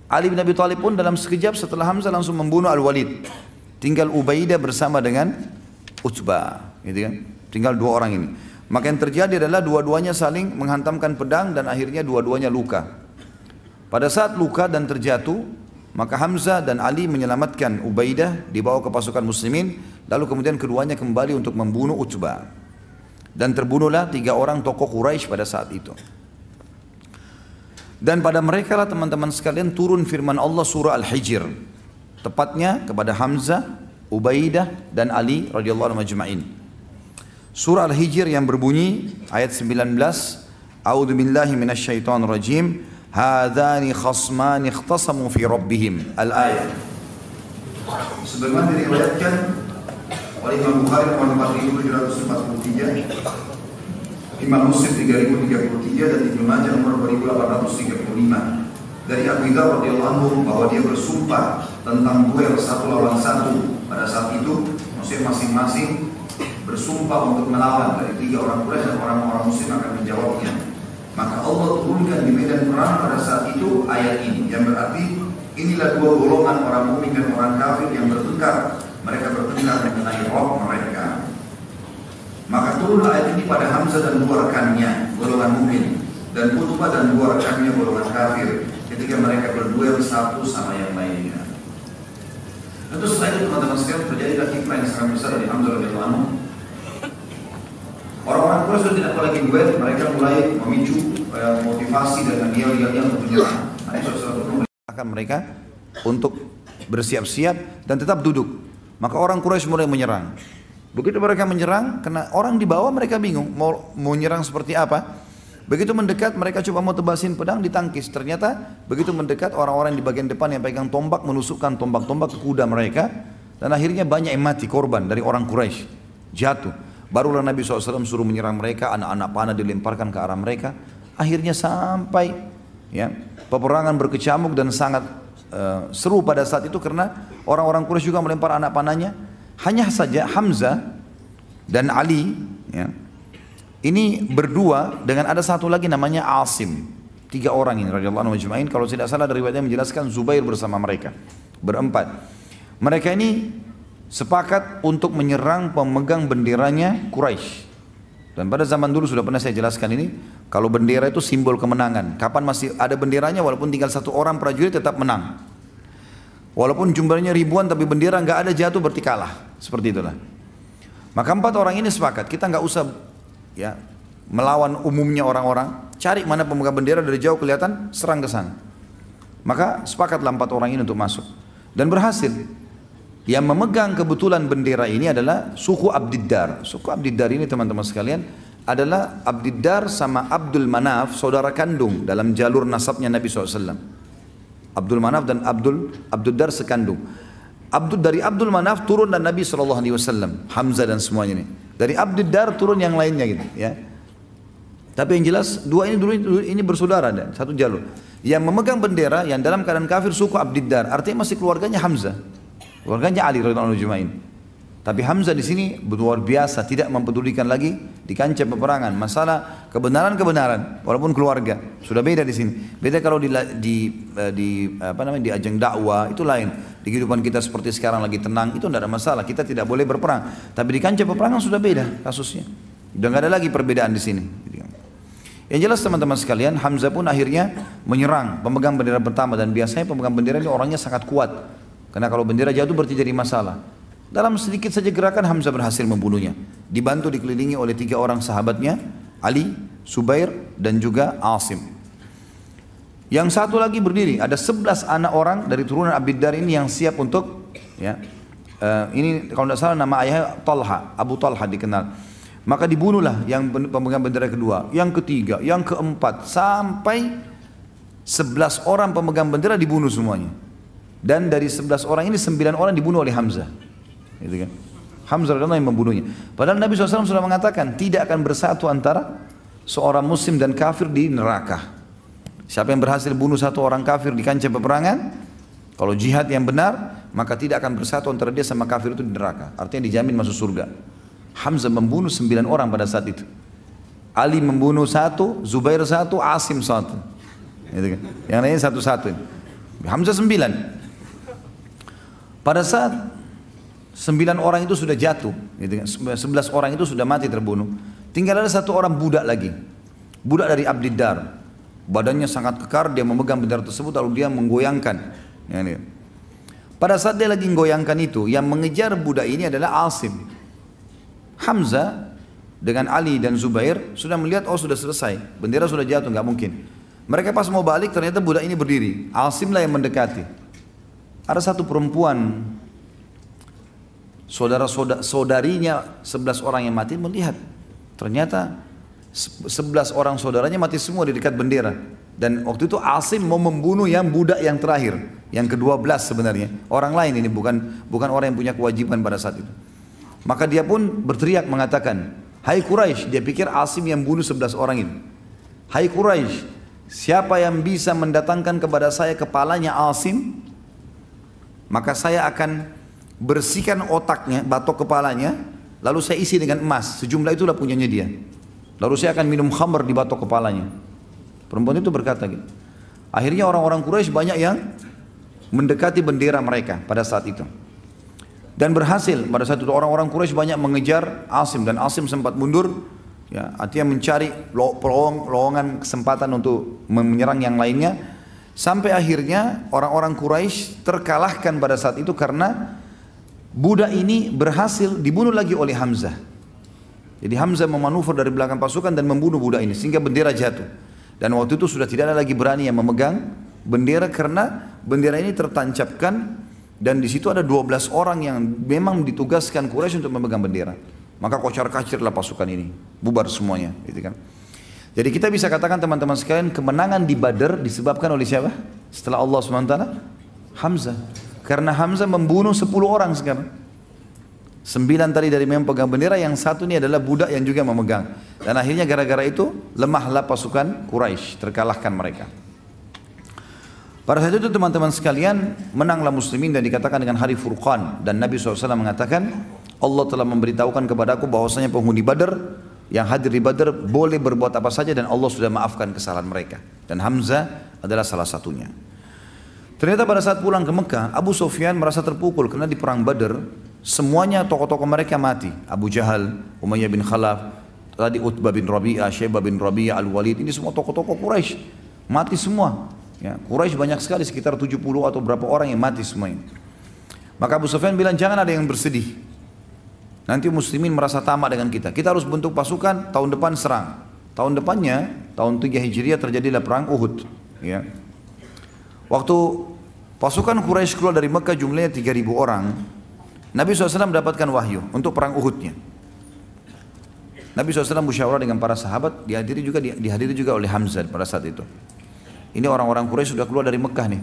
Ali bin Abi Thalib pun dalam sekejap setelah Hamzah langsung membunuh Al-Walid. Tinggal Ubaidah bersama dengan Utbah, gitu kan? Tinggal dua orang ini. Maka yang terjadi adalah dua-duanya saling menghantamkan pedang dan akhirnya dua-duanya luka. Pada saat luka dan terjatuh, maka Hamzah dan Ali menyelamatkan Ubaidah, dibawa ke pasukan muslimin, lalu kemudian keduanya kembali untuk membunuh Utbah. Dan terbunuhlah 3 orang tokoh Quraisy pada saat itu. Dan pada mereka lah teman-teman sekalian turun firman Allah surah Al-Hijr. Tepatnya kepada Hamzah, Ubaidah dan Ali radhiyallahu anhum ajma'in. Surah Al-Hijr yang berbunyi ayat 19, A'udzu billahi minasyaitonir rajim. Hadzani khasmani ikhtasamu fi rabbihim. Al-ayat. Sebagaimana diriwayatkan oleh Imam Bukhari nomor 4743, Imam Muslim 3033 dan Ibnu Majah nomor 2835 dari Abu Dzar radhiyallahu anhu bahwa dia bersumpah tentang duel 1 lawan 1 pada saat itu, maksudnya masing-masing bersumpah untuk melawan dari 3 orang Quraisy dan orang-orang muslim akan menjawabnya. Maka Allah turunkan di medan perang pada saat itu ayat ini, yang berarti inilah 2 golongan orang mukmin dan orang kafir yang bertengkar. Mereka bertengkar mengenai Rabb mereka. Maka turunlah ayat ini pada Hamzah dan 2 rekannya, golongan mukmin, dan Utbah dan 2 rekannya, golongan kafir, ketika mereka berduel satu sama yang lainnya. Tentu setelah itu teman-teman sekalian terjadilah hikmah yang sangat besar dari Hamzah radhiyallahu anhu. Orang-orang Quraisy sudah tidak lagi duel, mereka mulai memicu motivasi dan yel-yelnya untuk menyerang. Akan mereka untuk bersiap-siap dan tetap duduk. Maka orang Quraisy mulai menyerang. Begitu mereka menyerang, karena orang di bawah mereka bingung mau menyerang seperti apa. Begitu mendekat, mereka coba mau tebasin pedang, ditangkis. Ternyata begitu mendekat, orang-orang di bagian depan yang pegang tombak menusukkan tombak-tombak ke kuda mereka, dan akhirnya banyak yang mati, korban dari orang Quraisy, jatuh. Barulah Nabi SAW suruh menyerang mereka, anak-anak panah dilemparkan ke arah mereka. Akhirnya sampai ya, peperangan berkecamuk dan sangat seru pada saat itu, karena orang-orang Quraisy juga melempar anak panahnya. Hanya saja Hamzah dan Ali ya, ini berdua dengan ada satu lagi namanya Asim. 3 orang ini radhiyallahu anhu ajma'in. Kalau tidak salah dari riwayatnya menjelaskan Zubair bersama mereka berempat. Mereka ini sepakat untuk menyerang pemegang benderanya Quraisy. Dan pada zaman dulu sudah pernah saya jelaskan ini, kalau bendera itu simbol kemenangan. Kapan masih ada benderanya, walaupun tinggal 1 orang prajurit tetap menang. Walaupun jumlahnya ribuan tapi bendera nggak ada, jatuh berarti kalah. Seperti itulah. Maka 4 orang ini sepakat, kita nggak usah ya melawan umumnya orang-orang, cari mana pemegang bendera dari jauh kelihatan, serang ke sana. Maka sepakatlah 4 orang ini untuk masuk dan berhasil. Yang memegang kebetulan bendera ini adalah suku Abdiddar. Suku Abdiddar ini teman-teman sekalian adalah Abdiddar sama Abdul Manaf, saudara kandung dalam jalur nasabnya Nabi SAW. Abdul Manaf dan Abdiddar sekandung. Dari Abdul Manaf turun dan Nabi SAW, Hamzah dan semuanya ini. Dari Abdiddar turun yang lainnya gitu ya. Tapi yang jelas 2 ini dulu ini bersaudara dan satu jalur. Yang memegang bendera yang dalam keadaan kafir suku Abdiddar, artinya masih keluarganya Hamzah. Keluarganya Ali radhiyallahu anhu ajma'in. Tapi Hamzah di sini luar biasa, tidak mempedulikan lagi di kancah peperangan masalah kebenaran walaupun keluarga. Sudah beda di sini. Beda kalau di ajang dakwah itu lain. Di kehidupan kita seperti sekarang lagi tenang, itu tidak ada masalah. Kita tidak boleh berperang. Tapi di kancah peperangan sudah beda kasusnya. Sudah nggak ada lagi perbedaan di sini. Yang jelas teman-teman sekalian, Hamzah pun akhirnya menyerang pemegang bendera pertama, dan biasanya pemegang bendera ini orangnya sangat kuat. Karena kalau bendera jatuh berarti jadi masalah. Dalam sedikit saja gerakan Hamzah berhasil membunuhnya. Dibantu dikelilingi oleh 3 orang sahabatnya, Ali, Zubair dan juga Asim. Yang satu lagi berdiri, ada 11 anak orang dari turunan Abdiddar ini yang siap untuk ya. Ini kalau tidak salah nama ayahnya Talha, Abu Talha dikenal. Maka dibunuhlah yang pemegang bendera kedua, yang ketiga, yang keempat, sampai 11 orang pemegang bendera dibunuh semuanya. Dan dari 11 orang ini 9 orang dibunuh oleh Hamzah. Gitu kan? Hamzah adalah yang membunuhnya. Padahal Nabi SAW sudah mengatakan tidak akan bersatu antara seorang muslim dan kafir di neraka. Siapa yang berhasil bunuh 1 orang kafir di kancah peperangan, kalau jihad yang benar, maka tidak akan bersatu antara dia sama kafir itu di neraka. Artinya dijamin masuk surga. Hamzah membunuh 9 orang pada saat itu. Ali membunuh 1, Zubair 1, Asim 1. Gitu kan? Yang lainnya 1-1. Hamzah 9. Pada saat 9 orang itu sudah jatuh, gitu kan. 11 orang itu sudah mati terbunuh. Tinggal ada 1 orang budak lagi. Budak dari Abdiddar. Badannya sangat kekar, dia memegang bendera tersebut lalu dia menggoyangkan. Ya, ini. Pada saat dia lagi menggoyangkan itu, yang mengejar budak ini adalah Asim. Hamzah dengan Ali dan Zubair sudah melihat, oh sudah selesai, bendera sudah jatuh, nggak mungkin. Mereka pas mau balik ternyata budak ini berdiri. Asim lah yang mendekati. Ada satu perempuan, saudarinya 11 orang yang mati melihat. Ternyata 11 orang saudaranya mati semua di dekat bendera. Dan waktu itu Asim mau membunuh yang budak yang terakhir, yang ke-12 sebenarnya. Orang lain ini, bukan orang yang punya kewajiban pada saat itu. Maka dia pun berteriak mengatakan, hai Quraisy, dia pikir Asim yang bunuh 11 orang itu. Hai Quraisy, siapa yang bisa mendatangkan kepada saya kepalanya Asim, maka saya akan bersihkan otaknya, batok kepalanya, lalu saya isi dengan emas, sejumlah itulah punyanya dia. Lalu saya akan minum khamr di batok kepalanya. Perempuan itu berkata gitu. Akhirnya orang-orang Quraisy banyak yang mendekati bendera mereka pada saat itu. Dan berhasil, pada saat itu orang-orang Quraisy banyak mengejar Asim, dan Asim sempat mundur, ya, artinya mencari lowongan kesempatan untuk menyerang yang lainnya. Sampai akhirnya orang-orang Quraisy terkalahkan pada saat itu karena budak ini berhasil dibunuh lagi oleh Hamzah. Jadi Hamzah memanuver dari belakang pasukan dan membunuh budak ini sehingga bendera jatuh. Dan waktu itu sudah tidak ada lagi berani yang memegang bendera karena bendera ini tertancapkan dan di situ ada 12 orang yang memang ditugaskan Quraisy untuk memegang bendera. Maka kocar-kacirlah pasukan ini, bubar semuanya, gitu kan. Jadi kita bisa katakan teman-teman sekalian, kemenangan di Badar disebabkan oleh siapa? Setelah Allah SWT, Hamzah. Karena Hamzah membunuh 10 orang sekarang. 9 tadi dari memang pegang bendera, yang 1 ini adalah budak yang juga memegang. Dan akhirnya gara-gara itu lemahlah pasukan Quraisy, terkalahkan mereka. Pada saat itu teman-teman sekalian, menanglah muslimin dan dikatakan dengan hari Furqan. Dan Nabi SAW mengatakan, Allah telah memberitahukan kepadaku bahwasanya penghuni Badar yang hadir di Badar boleh berbuat apa saja dan Allah sudah maafkan kesalahan mereka. Dan Hamzah adalah salah satunya. Ternyata pada saat pulang ke Mekah, Abu Sufyan merasa terpukul karena di perang Badar semuanya tokoh-tokoh mereka mati. Abu Jahal, Umayyah bin Khalaf, tadi Utbah bin Rabi'ah, Syaibah bin Rabi'ah, Al-Walid, ini semua tokoh-tokoh Quraisy mati semua. Ya, Quraisy banyak sekali, sekitar 70 atau berapa orang yang mati semuanya. Maka Abu Sufyan bilang, jangan ada yang bersedih. Nanti muslimin merasa tamak dengan kita. Kita harus bentuk pasukan, tahun depan serang. Tahun depannya, tahun 3 Hijriah terjadilah perang Uhud. Ya. Waktu pasukan Quraisy keluar dari Mekah jumlahnya 3.000 orang, Nabi SAW mendapatkan wahyu untuk perang Uhudnya. Nabi SAW musyawarah dengan para sahabat, dihadiri juga oleh Hamzah pada saat itu. Ini orang-orang Quraisy sudah keluar dari Mekah nih.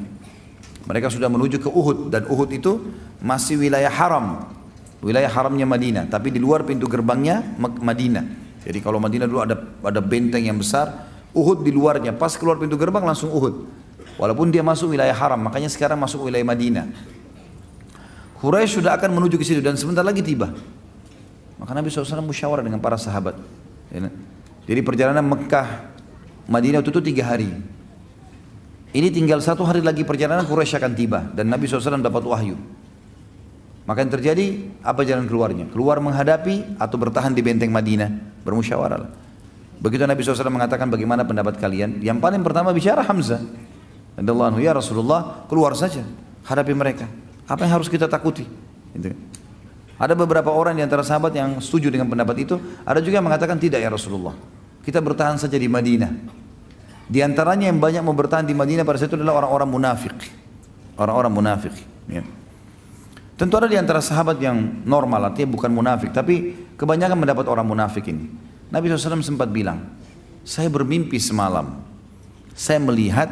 Mereka sudah menuju ke Uhud, dan Uhud itu masih wilayah haram. Wilayah haramnya Madinah, tapi di luar pintu gerbangnya Madinah. Jadi kalau Madinah dulu ada benteng yang besar, Uhud di luarnya, pas keluar pintu gerbang langsung Uhud. Walaupun dia masuk wilayah haram, makanya sekarang masuk wilayah Madinah. Quraisy sudah akan menuju ke situ dan sebentar lagi tiba. Maka Nabi SAW musyawarah dengan para sahabat. Jadi perjalanan Mekah Madinah itu 3 hari. Ini tinggal 1 hari lagi perjalanan Quraisy akan tiba dan Nabi SAW dapat wahyu. Maka yang terjadi, apa jalan keluarnya? Keluar menghadapi atau bertahan di benteng Madinah? Bermusyawarah. Begitu Nabi SAW mengatakan bagaimana pendapat kalian? Yang paling pertama bicara Hamzah. Radhiyallahu anhu, ya Rasulullah, keluar saja, hadapi mereka. Apa yang harus kita takuti? Gitu. Ada beberapa orang di antara sahabat yang setuju dengan pendapat itu. Ada juga yang mengatakan tidak ya Rasulullah, kita bertahan saja di Madinah. Di antaranya yang banyak mau bertahan di Madinah pada saat itu adalah orang-orang munafik. Orang-orang munafik. Ya. Tentu ada di antara sahabat yang normal, artinya bukan munafik, tapi kebanyakan mendapat orang munafik ini. Nabi SAW sempat bilang, saya bermimpi semalam, saya melihat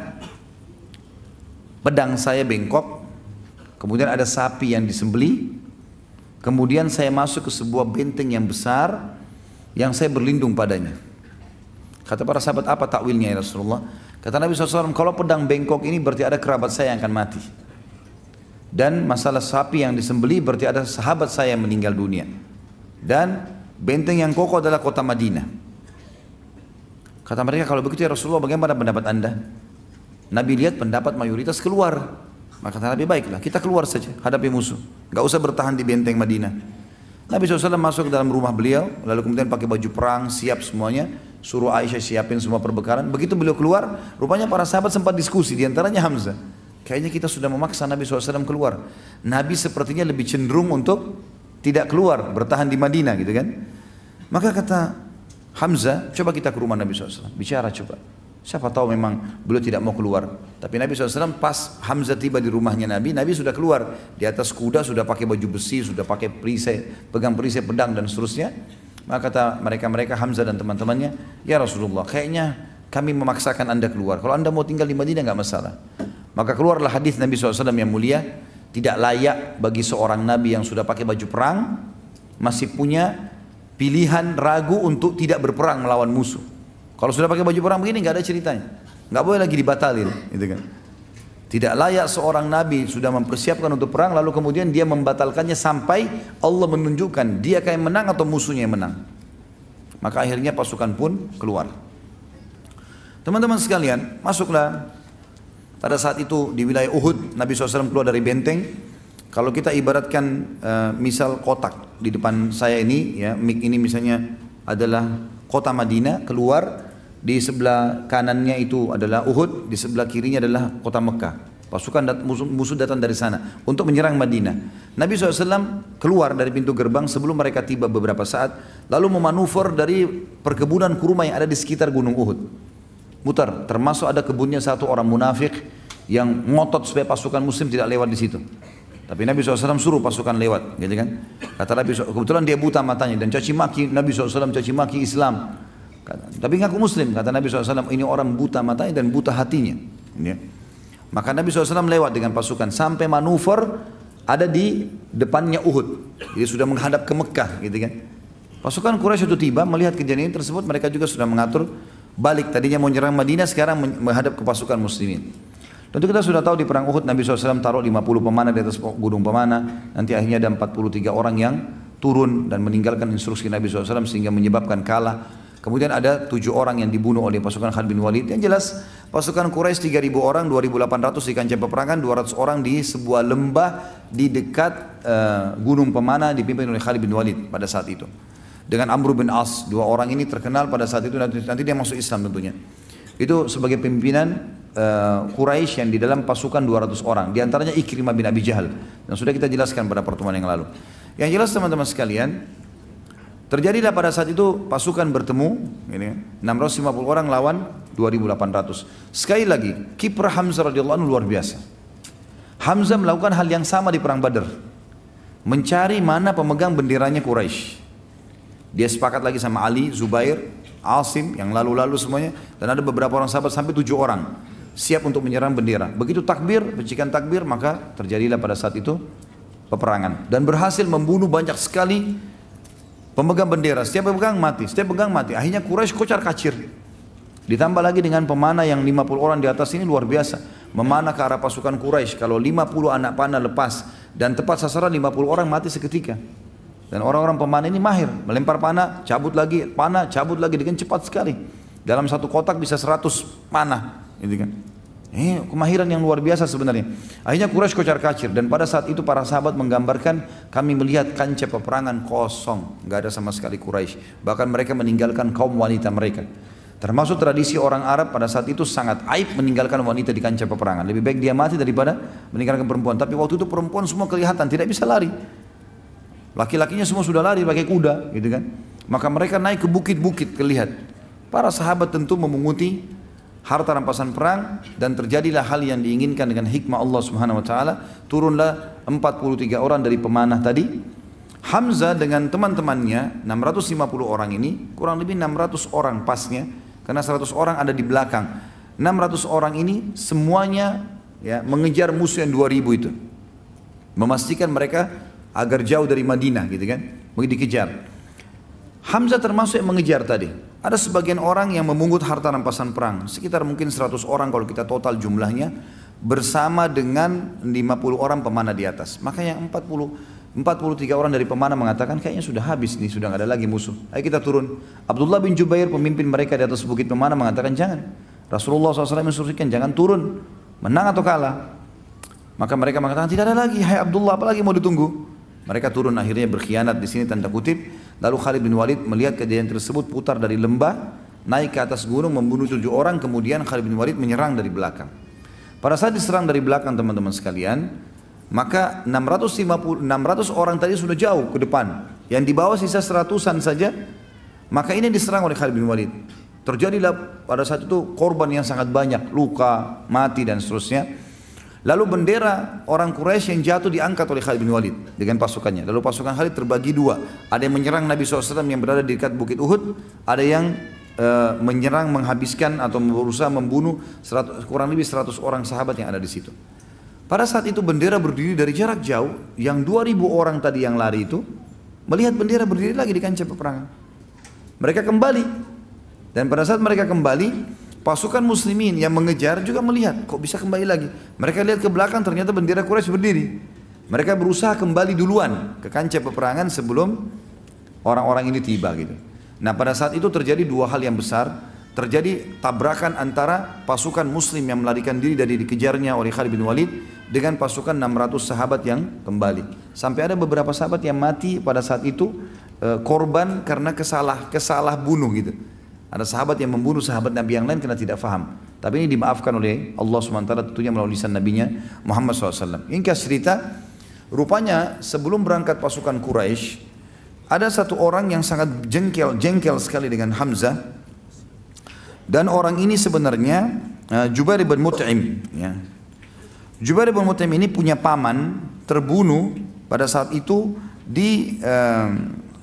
pedang saya bengkok, kemudian ada sapi yang disembelih, kemudian saya masuk ke sebuah benteng yang besar yang saya berlindung padanya. Kata para sahabat, apa takwilnya ya Rasulullah? Kata Nabi SAW, kalau pedang bengkok ini berarti ada kerabat saya yang akan mati. Dan masalah sapi yang disembelih berarti ada sahabat saya yang meninggal dunia. Dan benteng yang kokoh adalah kota Madinah. Kata mereka, kalau begitu ya Rasulullah, bagaimana pendapat anda? Nabi lihat pendapat mayoritas keluar. Maka kata Nabi, baiklah kita keluar saja hadapi musuh, nggak usah bertahan di benteng Madinah. Nabi SAW masuk ke dalam rumah beliau, lalu kemudian pakai baju perang, siap semuanya, suruh Aisyah siapin semua perbekalan. Begitu beliau keluar, rupanya para sahabat sempat diskusi, diantaranya Hamzah. Kayaknya kita sudah memaksa Nabi SAW keluar. Nabi sepertinya lebih cenderung untuk tidak keluar, bertahan di Madinah gitu kan. Maka kata Hamzah, coba kita ke rumah Nabi SAW, bicara coba. Siapa tahu memang beliau tidak mau keluar. Tapi Nabi SAW pas Hamzah tiba di rumahnya Nabi sudah keluar. Di atas kuda, sudah pakai baju besi, sudah pakai perisai, pegang perisai pedang dan seterusnya. Maka kata mereka Hamzah dan teman-temannya, ya Rasulullah, kayaknya kami memaksakan anda keluar. Kalau anda mau tinggal di Madinah nggak masalah. Maka keluarlah hadis Nabi SAW yang mulia, tidak layak bagi seorang Nabi yang sudah pakai baju perang, masih punya pilihan ragu untuk tidak berperang melawan musuh. Kalau sudah pakai baju perang begini nggak ada ceritanya, nggak boleh lagi dibatalin, gitu kan? Tidak layak seorang nabi sudah mempersiapkan untuk perang lalu kemudian dia membatalkannya sampai Allah menunjukkan dia kayak menang atau musuhnya yang menang. Maka akhirnya pasukan pun keluar. Teman-teman sekalian, masuklah. Pada saat itu di wilayah Uhud, Nabi SAW keluar dari benteng. Kalau kita ibaratkan misal kotak di depan saya ini, ya, mik ini misalnya adalah kota Madinah, keluar di sebelah kanannya itu adalah Uhud, di sebelah kirinya adalah kota Mekah. Pasukan musuh datang dari sana untuk menyerang Madinah. Nabi SAW keluar dari pintu gerbang sebelum mereka tiba beberapa saat, lalu memanuver dari perkebunan kurma yang ada di sekitar gunung Uhud. Mutar, termasuk ada kebunnya satu orang munafik yang ngotot supaya pasukan muslim tidak lewat di situ. Tapi Nabi SAW suruh pasukan lewat, gitu kan? Kata Nabi SAW, kebetulan dia buta matanya dan caci maki Nabi SAW, caci maki Islam. Tapi ngaku Muslim, kata Nabi SAW, ini orang buta matanya dan buta hatinya. Ya. Maka Nabi SAW lewat dengan pasukan sampai manuver ada di depannya Uhud. Dia sudah menghadap ke Mekah, gitu kan? Pasukan Quraisy itu tiba melihat kejadian tersebut, mereka juga sudah mengatur balik. Tadinya mau menyerang Madinah, sekarang menghadap ke pasukan Muslimin. Tentu kita sudah tahu di perang Uhud Nabi SAW taruh 50 pemanah di atas gunung pemanah. Nanti akhirnya ada 43 orang yang turun dan meninggalkan instruksi Nabi SAW sehingga menyebabkan kalah. Kemudian ada 7 orang yang dibunuh oleh pasukan Khalid bin Walid. Yang jelas pasukan Quraisy 3.000 orang, 2.800 di kancah peperangan, 200 orang di sebuah lembah di dekat gunung pemanah dipimpin oleh Khalid bin Walid pada saat itu. Dengan Amr bin As, 2 orang ini terkenal pada saat itu, nanti dia masuk Islam tentunya. Itu sebagai pimpinan Quraisy yang di dalam pasukan 200 orang, di antaranya Ikrimah bin Abi Jahal, dan sudah kita jelaskan pada pertemuan yang lalu. Yang jelas teman-teman sekalian, terjadilah pada saat itu pasukan bertemu, ini 650 orang lawan 2.800. Sekali lagi, kiprah Hamzah radhiyallahu anhu luar biasa. Hamzah melakukan hal yang sama di perang Badar, mencari mana pemegang benderanya Quraisy. Dia sepakat lagi sama Ali, Zubair, Asim yang lalu-lalu semuanya, dan ada beberapa orang sahabat sampai 7 orang siap untuk menyerang bendera. Begitu takbir, percikan takbir, maka terjadilah pada saat itu peperangan dan berhasil membunuh banyak sekali pemegang bendera. Setiap pemegang mati, setiap pemegang mati. Akhirnya Quraisy kocar-kacir. Ditambah lagi dengan pemanah yang 50 orang di atas ini luar biasa. Memanah ke arah pasukan Quraisy. Kalau 50 anak panah lepas dan tepat sasaran, 50 orang mati seketika. Dan orang-orang pemanah ini mahir, melempar panah, cabut lagi dengan cepat sekali. Dalam satu kotak bisa 100 panah, gitu kan? Kemahiran yang luar biasa sebenarnya. Akhirnya Quraisy kocar-kacir, dan pada saat itu para sahabat menggambarkan, kami melihat kancah peperangan kosong, nggak ada sama sekali Quraisy. Bahkan mereka meninggalkan kaum wanita mereka. Termasuk tradisi orang Arab pada saat itu sangat aib meninggalkan wanita di kancah peperangan. Lebih baik dia mati daripada meninggalkan perempuan. Tapi waktu itu perempuan semua kelihatan tidak bisa lari. Laki-lakinya semua sudah lari pakai kuda, gitu kan? Maka mereka naik ke bukit-bukit terlihat. Para sahabat tentu memunguti harta rampasan perang dan terjadilah hal yang diinginkan dengan hikmah Allah Subhanahu wa taala. Turunlah 43 orang dari pemanah tadi. Hamzah dengan teman-temannya 650 orang ini, kurang lebih 600 orang pasnya, karena 100 orang ada di belakang. 600 orang ini semuanya ya mengejar musuh yang 2000 itu. Memastikan mereka agar jauh dari Madinah, gitu kan, begitu dikejar. Hamzah termasuk yang mengejar tadi. Ada sebagian orang yang memungut harta rampasan perang, sekitar mungkin 100 orang kalau kita total jumlahnya, bersama dengan 50 orang pemanah di atas. Maka yang 43 orang dari pemanah mengatakan kayaknya sudah habis nih, sudah nggak ada lagi musuh. Ayo kita turun. Abdullah bin Jubair pemimpin mereka di atas bukit pemanah mengatakan jangan. Rasulullah SAW menginstruksikan jangan turun, menang atau kalah. Maka mereka mengatakan, tidak ada lagi, hai Abdullah, apa lagi mau ditunggu? Mereka turun akhirnya berkhianat di sini tanda kutip. Lalu Khalid bin Walid melihat kejadian tersebut, putar dari lembah, naik ke atas gunung, membunuh 7 orang, kemudian Khalid bin Walid menyerang dari belakang. Pada saat diserang dari belakang teman-teman sekalian, maka 600 orang tadi sudah jauh ke depan, yang di bawah sisa 100-an saja. Maka ini diserang oleh Khalid bin Walid. Terjadilah pada saat itu korban yang sangat banyak, luka, mati dan seterusnya. Lalu bendera orang Quraisy yang jatuh diangkat oleh Khalid bin Walid dengan pasukannya. Lalu pasukan Khalid terbagi 2. Ada yang menyerang Nabi SAW yang berada di dekat Bukit Uhud. Ada yang menyerang, menghabiskan atau berusaha membunuh kurang lebih 100 orang sahabat yang ada di situ. Pada saat itu bendera berdiri dari jarak jauh. Yang 2000 orang tadi yang lari itu melihat bendera berdiri lagi di kancah peperangan. Mereka kembali. Dan pada saat mereka kembali, pasukan muslimin yang mengejar juga melihat, kok bisa kembali lagi. Mereka lihat ke belakang, ternyata bendera Quraisy berdiri. Mereka berusaha kembali duluan ke kancah peperangan sebelum orang-orang ini tiba gitu. Nah pada saat itu terjadi 2 hal yang besar. Terjadi tabrakan antara pasukan muslim yang melarikan diri dari dikejarnya oleh Khalid bin Walid dengan pasukan 600 sahabat yang kembali. Sampai ada beberapa sahabat yang mati pada saat itu, korban karena kesalah bunuh gitu. Ada sahabat yang membunuh sahabat Nabi yang lain karena tidak faham. Tapi ini dimaafkan oleh Allah SWT tentunya melalui lisan Nabinya Muhammad SAW. Ringkas cerita, rupanya sebelum berangkat pasukan Quraisy, ada satu orang yang sangat jengkel sekali dengan Hamzah. Dan orang ini sebenarnya Jubair bin Mut'im. Ya. Jubair bin Mut'im ini punya paman terbunuh pada saat itu di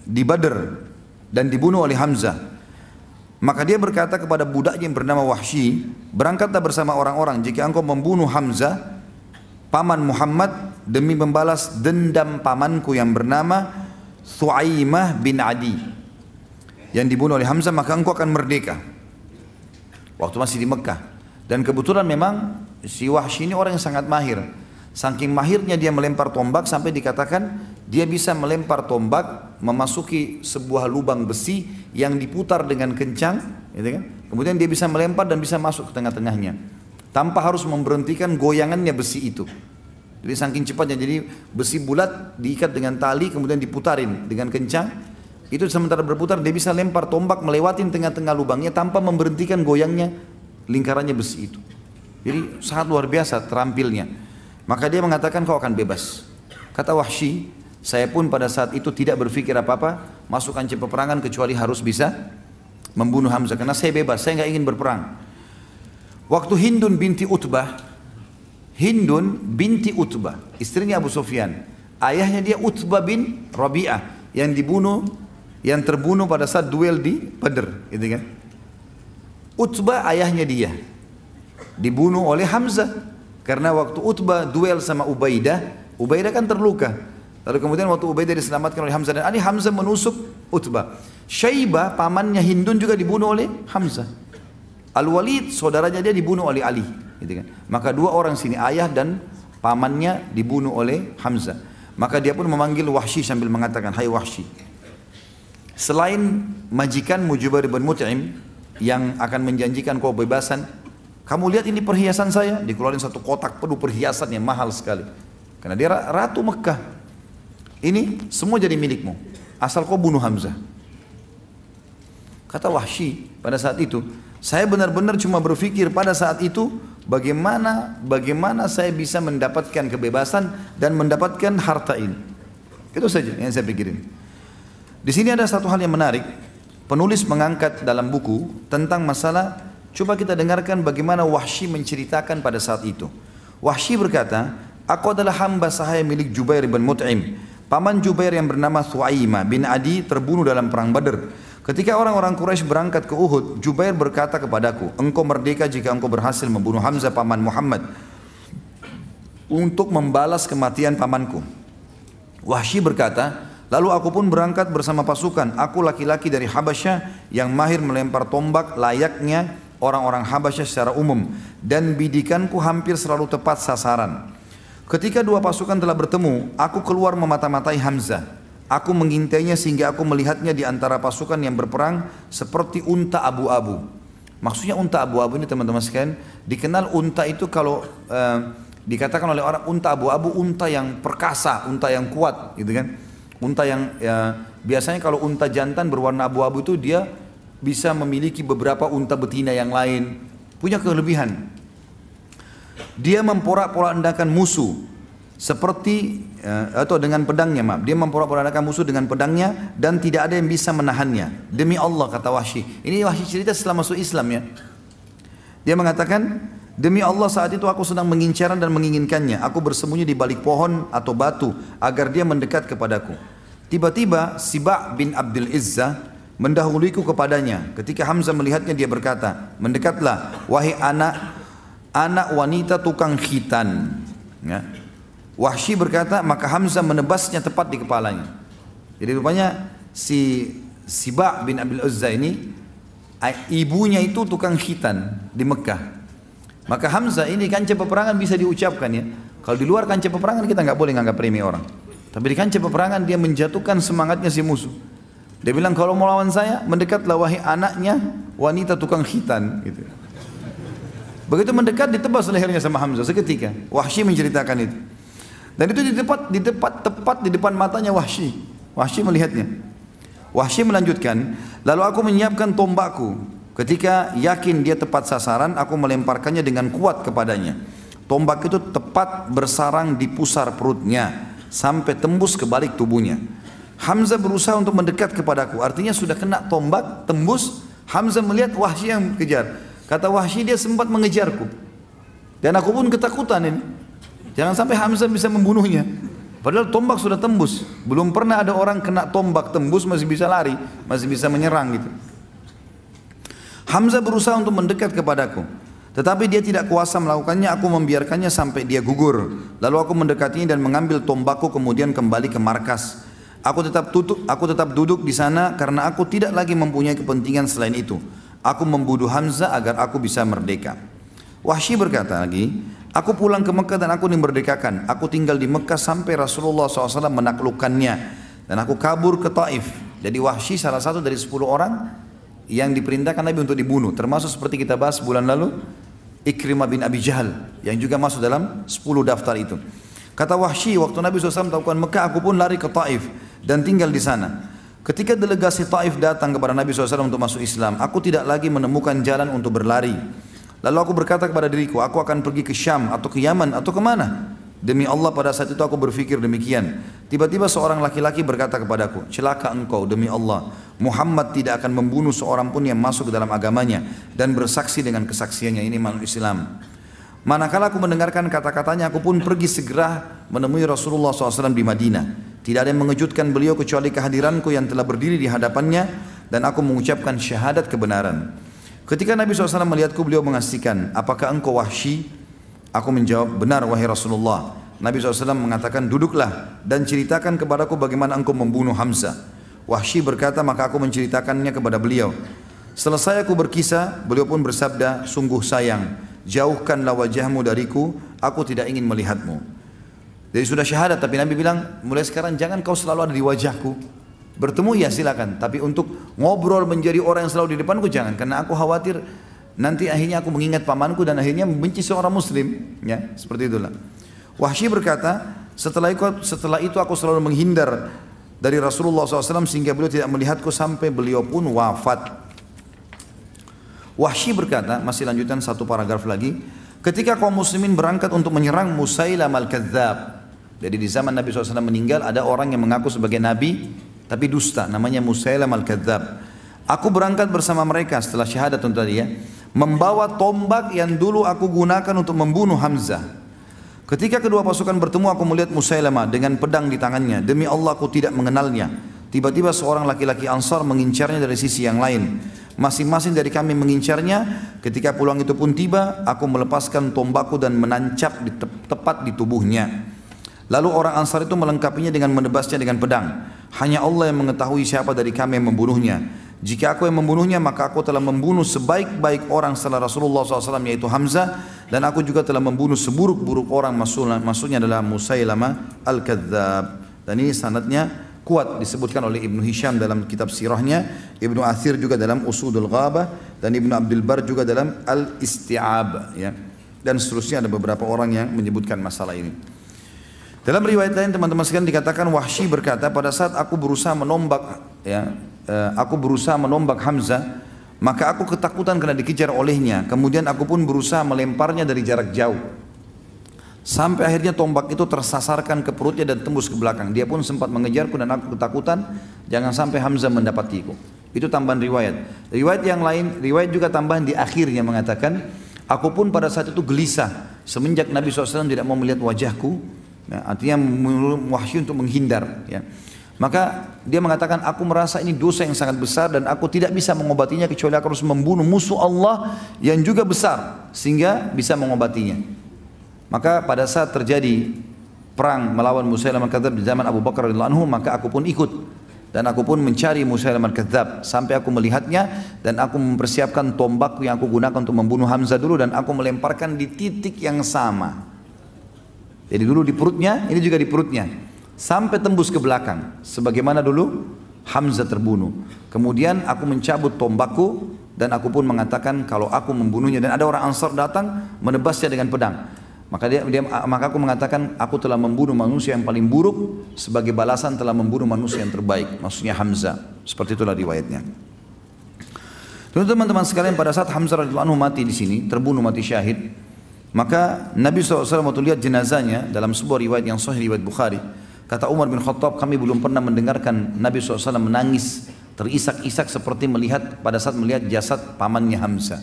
Badr dan dibunuh oleh Hamzah. Maka dia berkata kepada budaknya yang bernama Wahsy, berangkatlah bersama orang-orang jika engkau membunuh Hamzah, paman Muhammad, demi membalas dendam pamanku yang bernama Thuaimah bin Adi yang dibunuh oleh Hamzah, maka engkau akan merdeka. Waktu masih di Mekah. Dan kebetulan memang si Wahsy ini orang yang sangat mahir. Saking mahirnya dia melempar tombak sampai dikatakan dia bisa melempar tombak memasuki sebuah lubang besi yang diputar dengan kencang, gitu kan? Kemudian dia bisa melempar dan bisa masuk ke tengah-tengahnya tanpa harus memberhentikan goyangannya besi itu. Jadi saking cepatnya, jadi besi bulat diikat dengan tali kemudian diputarin dengan kencang. Itu sementara berputar dia bisa lempar tombak melewati tengah-tengah lubangnya tanpa memberhentikan goyangnya lingkarannya besi itu. Jadi sangat luar biasa terampilnya. Maka dia mengatakan kau akan bebas. Kata Wahsy, saya pun pada saat itu tidak berpikir apa-apa masuk kancah peperangan kecuali harus bisa membunuh Hamzah. Karena saya bebas, saya nggak ingin berperang. Waktu Hindun binti Utbah, istrinya Abu Sufyan, ayahnya dia Utbah bin Rabi'ah yang terbunuh pada saat duel di Badr, gitu kan? Utbah ayahnya dia dibunuh oleh Hamzah. Karena waktu Utbah duel sama Ubaidah kan terluka. Lalu kemudian waktu Ubaidah diselamatkan oleh Hamzah dan Ali, Hamzah menusuk Utbah. Syaibah pamannya Hindun juga dibunuh oleh Hamzah. Al-Walid saudaranya dia dibunuh oleh Ali, gitu kan. Maka 2 orang sini, ayah dan pamannya dibunuh oleh Hamzah. Maka dia pun memanggil Wahsy sambil mengatakan, hai Wahsy, selain majikan Jubair bin Mut'im yang akan menjanjikan kau bebasan, kamu lihat ini perhiasan saya, dikeluarin satu kotak penuh perhiasan yang mahal sekali. Karena dia ratu Mekah. Ini semua jadi milikmu, asal kau bunuh Hamzah. Kata Wahsy pada saat itu, saya benar-benar cuma berpikir pada saat itu bagaimana saya bisa mendapatkan kebebasan dan mendapatkan harta ini. Itu saja yang saya pikirin. Di sini ada satu hal yang menarik. Penulis mengangkat dalam buku tentang masalah. Coba kita dengarkan bagaimana Wahsy menceritakan pada saat itu. Wahsy berkata, aku adalah hamba sahaya milik Jubair bin Mut'im. Paman Jubair yang bernama Thuaimah bin Adi terbunuh dalam perang Badr. Ketika orang-orang Quraisy berangkat ke Uhud, Jubair berkata kepadaku, engkau merdeka jika engkau berhasil membunuh Hamzah paman Muhammad untuk membalas kematian pamanku. Wahsy berkata, lalu aku pun berangkat bersama pasukan. Aku laki-laki dari Habasyah yang mahir melempar tombak layaknya orang-orang Habasyah secara umum, dan bidikanku hampir selalu tepat sasaran. Ketika 2 pasukan telah bertemu, aku keluar memata-matai Hamzah. Aku mengintainya sehingga aku melihatnya di antara pasukan yang berperang seperti unta abu-abu. Maksudnya unta abu-abu ini teman-teman sekalian, dikenal unta itu kalau Dikatakan oleh orang unta abu-abu, unta yang perkasa, unta yang kuat, gitu kan? Unta yang biasanya kalau unta jantan berwarna abu-abu itu dia bisa memiliki beberapa unta betina yang lain, punya kelebihan. Dia memporak-porandakan musuh seperti atau dengan pedangnya, maaf. Dia memporak-porandakan musuh dengan pedangnya dan tidak ada yang bisa menahannya. Demi Allah, kata Wahsy. Ini Wahsy cerita setelah masuk Islam ya. Dia mengatakan, demi Allah saat itu aku sedang mengincarnya dan menginginkannya. Aku bersembunyi di balik pohon atau batu agar dia mendekat kepadaku. Tiba-tiba Siba' bin Abdul Izzah mendahuluiku kepadanya. Ketika Hamzah melihatnya dia berkata, mendekatlah wahai anak wanita tukang khitan. Ya. Wahsy berkata, maka Hamzah menebasnya tepat di kepalanya. Jadi rupanya si Siba' bin Abdul Izzah ini ibunya itu tukang khitan di Mekah. Maka Hamzah ini kancah peperangan bisa diucapkan ya. Kalau di luar kancah peperangan kita nggak boleh nganggap remeh orang. Tapi di kancah peperangan dia menjatuhkan semangatnya si musuh. Dia bilang kalau mau lawan saya mendekatlah wahai anaknya wanita tukang khitan. Gitu. Begitu mendekat ditebas lehernya sama Hamzah seketika. Wahsy menceritakan itu. Dan itu tepat di depan matanya Wahsy. Wahsy melihatnya. Wahsy melanjutkan, lalu aku menyiapkan tombakku. Ketika yakin dia tepat sasaran, aku melemparkannya dengan kuat kepadanya. Tombak itu tepat bersarang di pusar perutnya sampai tembus ke balik tubuhnya. Hamzah berusaha untuk mendekat kepadaku, artinya sudah kena tombak, tembus. Hamzah melihat Wahsy yang kejar. Kata Wahsy, dia sempat mengejarku. Dan aku pun ketakutan ini. Jangan sampai Hamzah bisa membunuhnya. Padahal tombak sudah tembus. Belum pernah ada orang kena tombak tembus masih bisa lari, masih bisa menyerang gitu. Hamzah berusaha untuk mendekat kepadaku. Tetapi dia tidak kuasa melakukannya, aku membiarkannya sampai dia gugur. Lalu aku mendekatinya dan mengambil tombakku kemudian kembali ke markas. Aku tetap duduk di sana karena aku tidak lagi mempunyai kepentingan selain itu. Aku membunuh Hamzah agar aku bisa merdeka. Wahsy berkata lagi, aku pulang ke Mekah dan aku dimerdekakan. Aku tinggal di Mekah sampai Rasulullah SAW menaklukkannya. Dan aku kabur ke Taif. Jadi Wahsy salah satu dari 10 orang yang diperintahkan Nabi untuk dibunuh. Termasuk seperti kita bahas bulan lalu, Ikrimah bin Abi Jahal yang juga masuk dalam 10 daftar itu. Kata Wahsy, waktu Nabi SAW melakukan Mekah, aku pun lari ke Taif dan tinggal di sana. Ketika delegasi Taif datang kepada Nabi SAW untuk masuk Islam, aku tidak lagi menemukan jalan untuk berlari. Lalu aku berkata kepada diriku, aku akan pergi ke Syam atau ke Yaman atau kemana? Demi Allah pada saat itu aku berpikir demikian. Tiba-tiba seorang laki-laki berkata kepadaku, celaka engkau demi Allah. Muhammad tidak akan membunuh seorang pun yang masuk ke dalam agamanya dan bersaksi dengan kesaksiannya. Ini makhluk Islam. Manakala aku mendengarkan kata-katanya, aku pun pergi segera menemui Rasulullah SAW di Madinah. Tidak ada yang mengejutkan beliau kecuali kehadiranku yang telah berdiri di hadapannya dan aku mengucapkan syahadat kebenaran. Ketika Nabi SAW melihatku, beliau mengasihkan, apakah engkau Wahsy? Aku menjawab, benar wahai Rasulullah. Nabi SAW mengatakan, duduklah dan ceritakan kepadaku bagaimana engkau membunuh Hamzah. Wahsy berkata, maka aku menceritakannya kepada beliau. Selesai aku berkisah, beliau pun bersabda, sungguh sayang, jauhkanlah wajahmu dariku, aku tidak ingin melihatmu. Jadi sudah syahadat, tapi Nabi bilang, mulai sekarang jangan kau selalu ada di wajahku. Bertemu ya silakan, tapi untuk ngobrol menjadi orang yang selalu di depanku jangan, karena aku khawatir nanti akhirnya aku mengingat pamanku dan akhirnya membenci seorang muslim, ya seperti itulah. Wahsy berkata, setelah itu aku selalu menghindar dari Rasulullah SAW sehingga beliau tidak melihatku sampai beliau pun wafat. Wahsy berkata, masih lanjutan satu paragraf lagi, ketika kaum muslimin berangkat untuk menyerang Musailamah al-Kadzab. Jadi di zaman Nabi SAW meninggal ada orang yang mengaku sebagai nabi tapi dusta, namanya Musailamah al-Kadzab. Aku berangkat bersama mereka setelah syahadat tadi ya, membawa tombak yang dulu aku gunakan untuk membunuh Hamzah. Ketika kedua pasukan bertemu, aku melihat Musailamah dengan pedang di tangannya. Demi Allah aku tidak mengenalnya. Tiba-tiba seorang laki-laki Ansar mengincarnya dari sisi yang lain. Masing-masing dari kami mengincarnya. Ketika pulang itu pun tiba, aku melepaskan tombakku dan menancap tepat di tubuhnya. Lalu orang Ansar itu melengkapinya dengan menebasnya dengan pedang. Hanya Allah yang mengetahui siapa dari kami yang membunuhnya. Jika aku yang membunuhnya, maka aku telah membunuh sebaik-baik orang setelah Rasulullah SAW, yaitu Hamzah. Dan aku juga telah membunuh seburuk-buruk orang, maksudnya adalah Musailamah al-Kadzab. Dan ini sanadnya kuat, disebutkan oleh Ibnu Hisham dalam kitab sirahnya, Ibnu Athir juga dalam Usudul Ghabah, dan Ibnu Abdul Bar juga dalam Al-Isti'ab. Ya. dan seterusnya ada beberapa orang yang menyebutkan masalah ini. Dalam riwayat lain teman-teman sekalian dikatakan Wahsy berkata, pada saat aku berusaha menombak Hamzah, maka aku ketakutan karena dikejar olehnya. Kemudian aku pun berusaha melemparnya dari jarak jauh. Sampai akhirnya tombak itu tersasarkan ke perutnya dan tembus ke belakang. Dia pun sempat mengejarku dan aku ketakutan jangan sampai Hamzah mendapatiku. Itu tambahan riwayat. Riwayat yang lain, riwayat juga tambahan di akhirnya mengatakan, aku pun pada saat itu gelisah semenjak Nabi SAW tidak mau melihat wajahku. Ya, artinya Wahsy untuk menghindar. Ya. Maka dia mengatakan, aku merasa ini dosa yang sangat besar dan aku tidak bisa mengobatinya kecuali aku harus membunuh musuh Allah yang juga besar sehingga bisa mengobatinya. Maka pada saat terjadi perang melawan Musailamah al-Kadzdzab di zaman Abu Bakar radhiyallahu anhu, maka aku pun ikut dan aku pun mencari Musailamah al-Kadzdzab sampai aku melihatnya dan aku mempersiapkan tombakku yang aku gunakan untuk membunuh Hamzah dulu dan aku melemparkan di titik yang sama. Jadi dulu di perutnya, ini juga di perutnya, sampai tembus ke belakang sebagaimana dulu Hamzah terbunuh. Kemudian aku mencabut tombakku dan aku pun mengatakan kalau aku membunuhnya, dan ada orang Ansar datang menebasnya dengan pedang. Maka aku mengatakan aku telah membunuh manusia yang paling buruk sebagai balasan telah membunuh manusia yang terbaik, maksudnya Hamzah. Seperti itulah riwayatnya. Teman-teman sekalian, pada saat Hamzah radhiyallahu anhu mati di sini, terbunuh mati syahid, maka Nabi SAW waktu lihat jenazahnya dalam sebuah riwayat yang sahih, riwayat Bukhari, kata Umar bin Khattab, kami belum pernah mendengarkan Nabi SAW menangis terisak-isak seperti pada saat melihat jasad pamannya Hamzah.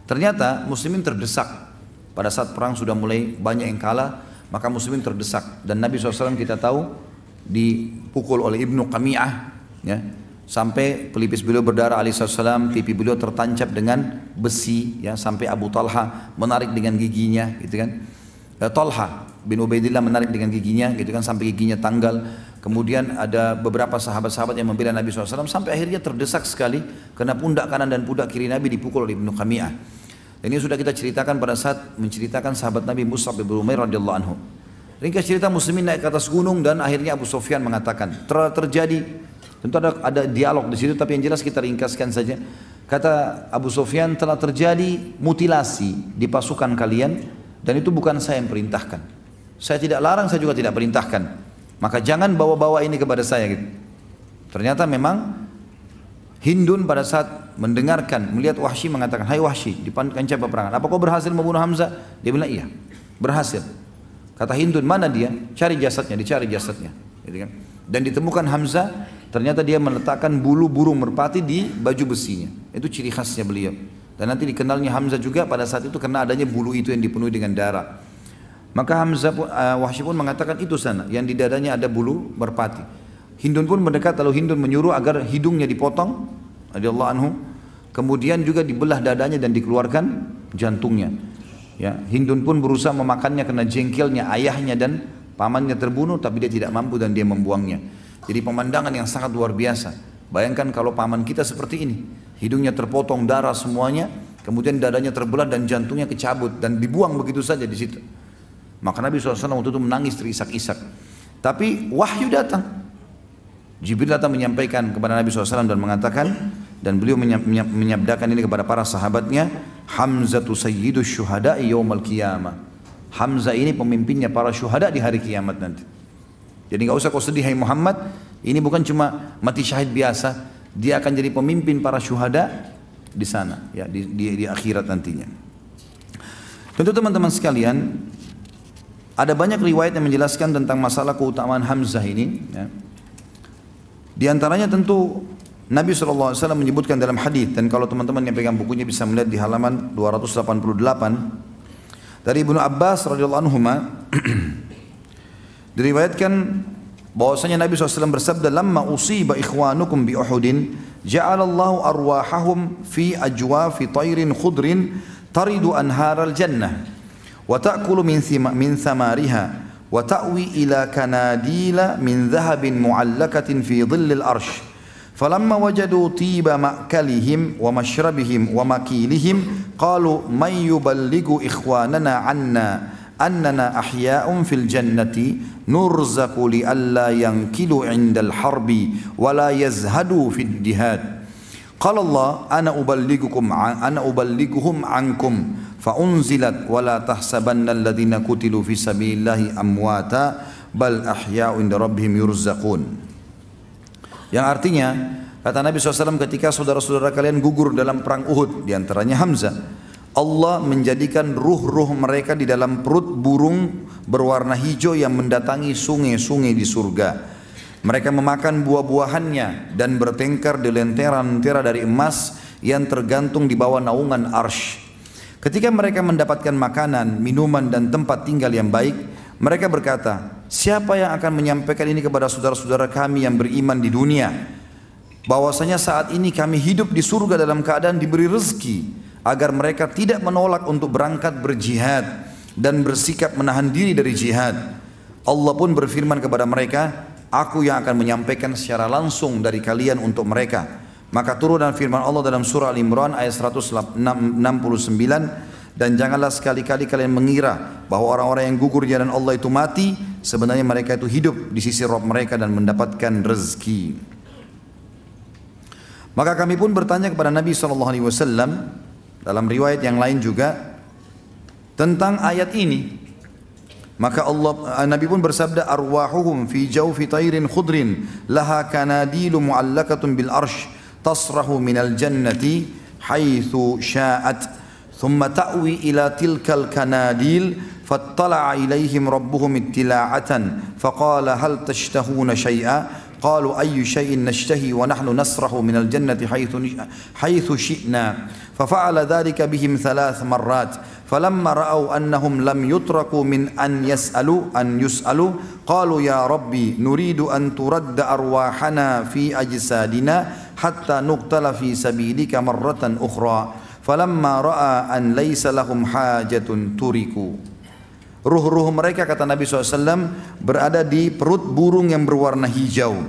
Ternyata muslimin terdesak. Pada saat perang sudah mulai banyak yang kalah, maka muslimin terdesak. Dan Nabi SAW kita tahu dipukul oleh Ibnu Qami'ah, ya, sampai pelipis beliau berdarah alaihissalam, pipi beliau tertancap dengan besi, ya, sampai Abu Talha menarik dengan giginya, gitu kan. Talha bin Ubaidillah menarik dengan giginya, gitu kan, sampai giginya tanggal. Kemudian ada beberapa sahabat-sahabat yang membela Nabi SAW sampai akhirnya terdesak sekali karena pundak kanan dan pundak kiri Nabi dipukul oleh Ibnu Qami'ah. Dan ini sudah kita ceritakan pada saat menceritakan sahabat Nabi Mus'ab bin Umair radhiyallahu anhu. Ringkas cerita muslimin naik ke atas gunung dan akhirnya Abu Sufyan mengatakan terjadi, tentu ada dialog di situ tapi yang jelas kita ringkaskan saja. Kata Abu Sufyan, telah terjadi mutilasi di pasukan kalian dan itu bukan saya yang perintahkan. Saya tidak larang, saya juga tidak perintahkan. Maka jangan bawa-bawa ini kepada saya gitu. Ternyata memang Hindun pada saat mendengarkan, melihat Wahsy mengatakan, hai Wahsy, di kancah peperangan, apa kau berhasil membunuh Hamzah? Dia bilang, iya, berhasil. Kata Hindun, mana dia? Cari jasadnya, dicari jasadnya. Gitu kan? Dan ditemukan Hamzah, ternyata dia meletakkan bulu burung merpati di baju besinya. Itu ciri khasnya beliau. Dan nanti dikenalnya Hamzah juga pada saat itu karena adanya bulu itu yang dipenuhi dengan darah. Maka Wahsy pun mengatakan itu sana, yang di dadanya ada bulu merpati. Hindun pun mendekat, lalu Hindun menyuruh agar hidungnya dipotong, radhiyallahu anhu. Kemudian juga dibelah dadanya dan dikeluarkan jantungnya. Ya, Hindun pun berusaha memakannya karena jengkelnya ayahnya dan pamannya terbunuh, tapi dia tidak mampu dan dia membuangnya. Jadi pemandangan yang sangat luar biasa. Bayangkan kalau paman kita seperti ini, hidungnya terpotong, darah semuanya, kemudian dadanya terbelah dan jantungnya kecabut dan dibuang begitu saja di situ. Maka Nabi SAW waktu itu menangis terisak-isak. Tapi wahyu datang. Jibril datang menyampaikan kepada Nabi SAW dan mengatakan, dan beliau menyabdakan ini kepada para sahabatnya, Hamzatu sayyidus syuhada'i yawmal qiyamah. Hamzah ini pemimpinnya para syuhada di hari kiamat nanti. Jadi nggak usah kau sedih hai Muhammad, ini bukan cuma mati syahid biasa, dia akan jadi pemimpin para syuhada di sana, ya, di akhirat nantinya. Tentu teman-teman sekalian, ada banyak riwayat yang menjelaskan tentang masalah keutamaan Hamzah ini, ya. Di antaranya tentu Nabi SAW menyebutkan dalam hadis, dan kalau teman-teman yang pegang bukunya bisa melihat di halaman 288 dari Ibnu Abbas radhiyallahu anhu diriwayatkan bahwasanya Nabi SAW bersabda, lamma usiba ikhwanukum bi Uhudin ja'alallahu arwahahum fi ajwafi tayrin khudrin taridu anharal jannah wa ta'kulu min thamariha wa ta'wi ila kanadila min dhahabin mu'allakatin fi dhillil arsh. Falamma wajadu tiba ma'kalihim wa mashrabihim wa makilihim qalu man yuballighu ikhwanana anna annana ahya'un fil jannati nurzaqu li alla yankilu 'indal harbi wa la yazhadu fid jihad. Qala Allah ana uballighuhum ankum فأنزلت ولا تحسبن الذين قتلوا في سبيل الله أمواتا بل أحياء عند ربهم يرزقون. Yang artinya, kata Nabi SAW, ketika saudara-saudara kalian gugur dalam perang Uhud, diantaranya Hamzah, Allah menjadikan ruh-ruh mereka di dalam perut burung berwarna hijau yang mendatangi sungai-sungai di surga. Mereka memakan buah-buahannya dan bertengkar di lentera-lentera dari emas yang tergantung di bawah naungan arsy. Ketika mereka mendapatkan makanan, minuman dan tempat tinggal yang baik, mereka berkata, siapa yang akan menyampaikan ini kepada saudara-saudara kami yang beriman di dunia? Bahwasanya saat ini kami hidup di surga dalam keadaan diberi rezeki, agar mereka tidak menolak untuk berangkat berjihad dan bersikap menahan diri dari jihad. Allah pun berfirman kepada mereka, aku yang akan menyampaikan secara langsung dari kalian untuk mereka. Maka turun dan firman Allah dalam surah Al-Imran ayat 169, dan janganlah sekali-kali kalian mengira bahwa orang-orang yang gugur di jalan Allah itu mati, sebenarnya mereka itu hidup di sisi Rabb mereka dan mendapatkan rezeki. Maka kami pun bertanya kepada Nabi SAW dalam riwayat yang lain juga tentang ayat ini. Maka Nabi pun bersabda, arwahuhum fi jawfi tayrin khudrin laha kanadilu muallakatun bil arsh tasrahu minal jannati haitsu sya'at ثم تأوي إلى تلك الكناديل فاطلع إليهم ربهم اطلاعة فقال هل تشتهون شيئا قالوا أي شيء نشتهي ونحن نسرح من الجنة حيث شئنا ففعل ذلك بهم 3 مرات فلما رأوا أنهم لم يتركوا من أن يسألوا قالوا يا ربي نريد أن ترد أرواحنا في أجسادنا حتى نقتل في سبيلك مرة أخرى falamma ra'a an laisa lahum hajatun turiku. Ruh-ruh mereka, kata Nabi SAW, berada di perut burung yang berwarna hijau.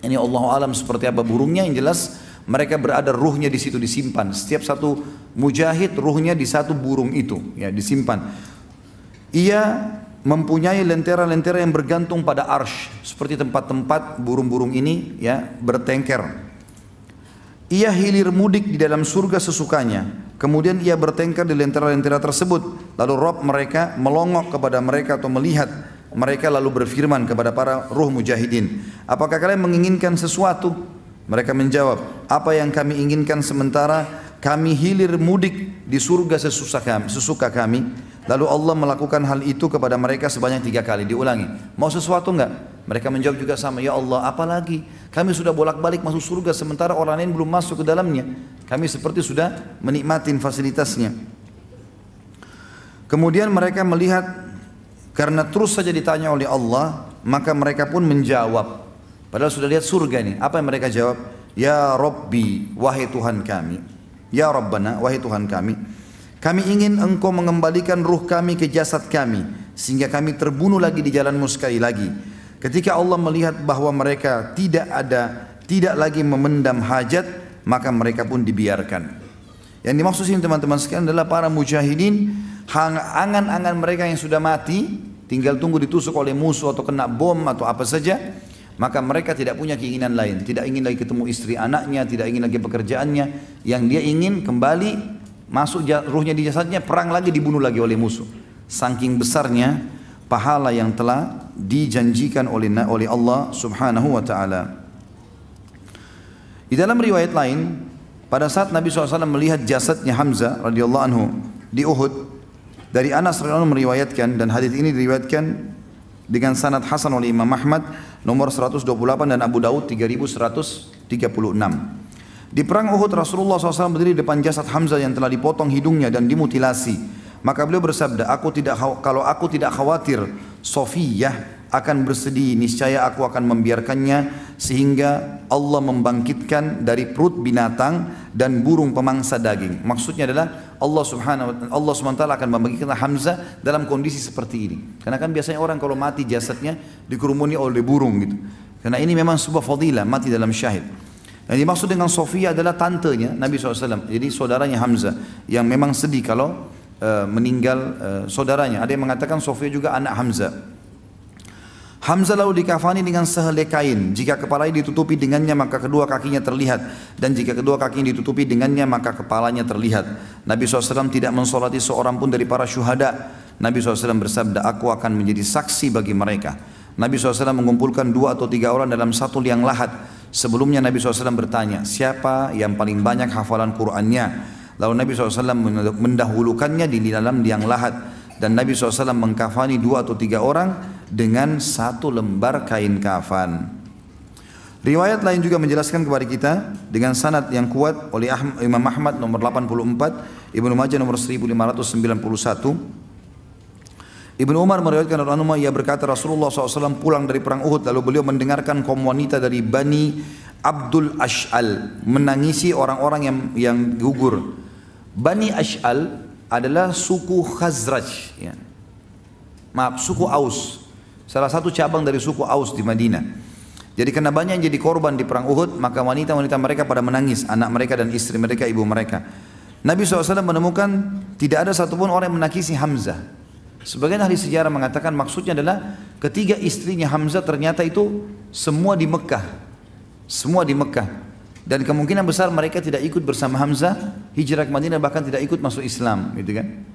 Ini Allah alam seperti apa burungnya, yang jelas mereka berada ruhnya di situ disimpan. Setiap satu mujahid ruhnya di satu burung itu, ya, disimpan. Ia mempunyai lentera-lentera yang bergantung pada arsy, seperti tempat-tempat burung-burung ini, ya, bertengker. Ia hilir mudik di dalam surga sesukanya. Kemudian ia bertengkar di lentera-lentera tersebut. Lalu Rabb mereka melongok kepada mereka atau melihat mereka, lalu berfirman kepada para ruh mujahidin, apakah kalian menginginkan sesuatu? Mereka menjawab, apa yang kami inginkan sementara kami hilir mudik di surga sesuka kami. Lalu Allah melakukan hal itu kepada mereka sebanyak 3 kali. Diulangi, mau sesuatu enggak? Mereka menjawab juga sama, ya Allah apalagi, kami sudah bolak-balik masuk surga sementara orang lain belum masuk ke dalamnya. Kami seperti sudah menikmati fasilitasnya. Kemudian mereka melihat, karena terus saja ditanya oleh Allah, maka mereka pun menjawab, padahal sudah lihat surga ini. Apa yang mereka jawab? Ya Rabbi, wahai Tuhan kami. Ya Rabbana, wahai Tuhan kami, kami ingin engkau mengembalikan ruh kami ke jasad kami, sehingga kami terbunuh lagi di jalanmu sekali lagi. Ketika Allah melihat bahwa mereka tidak lagi memendam hajat, maka mereka pun dibiarkan. Yang dimaksud sini teman-teman sekalian adalah para mujahidin, angan-angan mereka yang sudah mati, tinggal tunggu ditusuk oleh musuh atau kena bom atau apa saja, maka mereka tidak punya keinginan lain, tidak ingin lagi ketemu istri anaknya, tidak ingin lagi pekerjaannya. Yang dia ingin kembali masuk ruhnya di jasadnya, perang lagi, dibunuh lagi oleh musuh. Saking besarnya pahala yang telah dijanjikan oleh Allah Subhanahu wa taala. Di dalam riwayat lain, pada saat Nabi SAW melihat jasadnya Hamzah radhiyallahu anhu di Uhud, dari Anas radhiyallahu anhu meriwayatkan, dan hadis ini diriwayatkan dengan sanad hasan oleh Imam Ahmad nomor 128 dan Abu Daud 3136. Di perang Uhud Rasulullah SAW berdiri di depan jasad Hamzah yang telah dipotong hidungnya dan dimutilasi. Maka beliau bersabda, kalau aku tidak khawatir Sofiyah akan bersedih, niscaya aku akan membiarkannya sehingga Allah membangkitkan dari perut binatang dan burung pemangsa daging. Maksudnya adalah Allah SWT akan membangkitkan Hamzah dalam kondisi seperti ini. Karena kan biasanya orang kalau mati jasadnya dikerumuni oleh burung gitu. Karena ini memang sebuah fadilah, mati dalam syahid. Yang dimaksud dengan Sofiyah adalah tantenya Nabi SAW, jadi saudaranya Hamzah yang memang sedih kalau meninggal saudaranya. Ada yang mengatakan Sofiyah juga anak Hamzah. Hamzah lalu dikafani dengan sehelai kain. Jika kepalanya ditutupi dengannya maka kedua kakinya terlihat. Dan jika kedua kakinya ditutupi dengannya maka kepalanya terlihat. Nabi SAW tidak mensolati seorang pun dari para syuhada. Nabi SAW bersabda, aku akan menjadi saksi bagi mereka. Nabi SAW mengumpulkan 2 atau 3 orang dalam satu liang lahat. Sebelumnya Nabi SAW bertanya, siapa yang paling banyak hafalan Qur'annya? Lalu Nabi SAW mendahulukannya di dalam liang lahat. Dan Nabi SAW mengkafani 2 atau 3 orang dengan 1 lembar kain kafan. Riwayat lain juga menjelaskan kepada kita dengan sanad yang kuat oleh Imam Ahmad nomor 84, Ibnu Majah nomor 1591. Ibnu Umar meriwayatkan dari Anumah, ia berkata Rasulullah SAW pulang dari perang Uhud, lalu beliau mendengarkan kaum wanita dari Bani Abdul Ash'al menangisi orang-orang yang gugur. Bani Ash'al adalah suku Khazraj, ya. Maaf, suku Aus, salah satu cabang dari suku Aus di Madinah. Jadi karena banyak yang jadi korban di perang Uhud, maka wanita-wanita mereka pada menangis, anak mereka dan istri mereka, ibu mereka. Nabi SAW menemukan tidak ada satupun orang yang menangisi Hamzah. Sebagian ahli sejarah mengatakan maksudnya adalah ketiga istrinya Hamzah ternyata itu semua di Mekah. Semua di Mekah. Dan kemungkinan besar mereka tidak ikut bersama Hamzah hijrah ke Madinah, bahkan tidak ikut masuk Islam, gitu kan.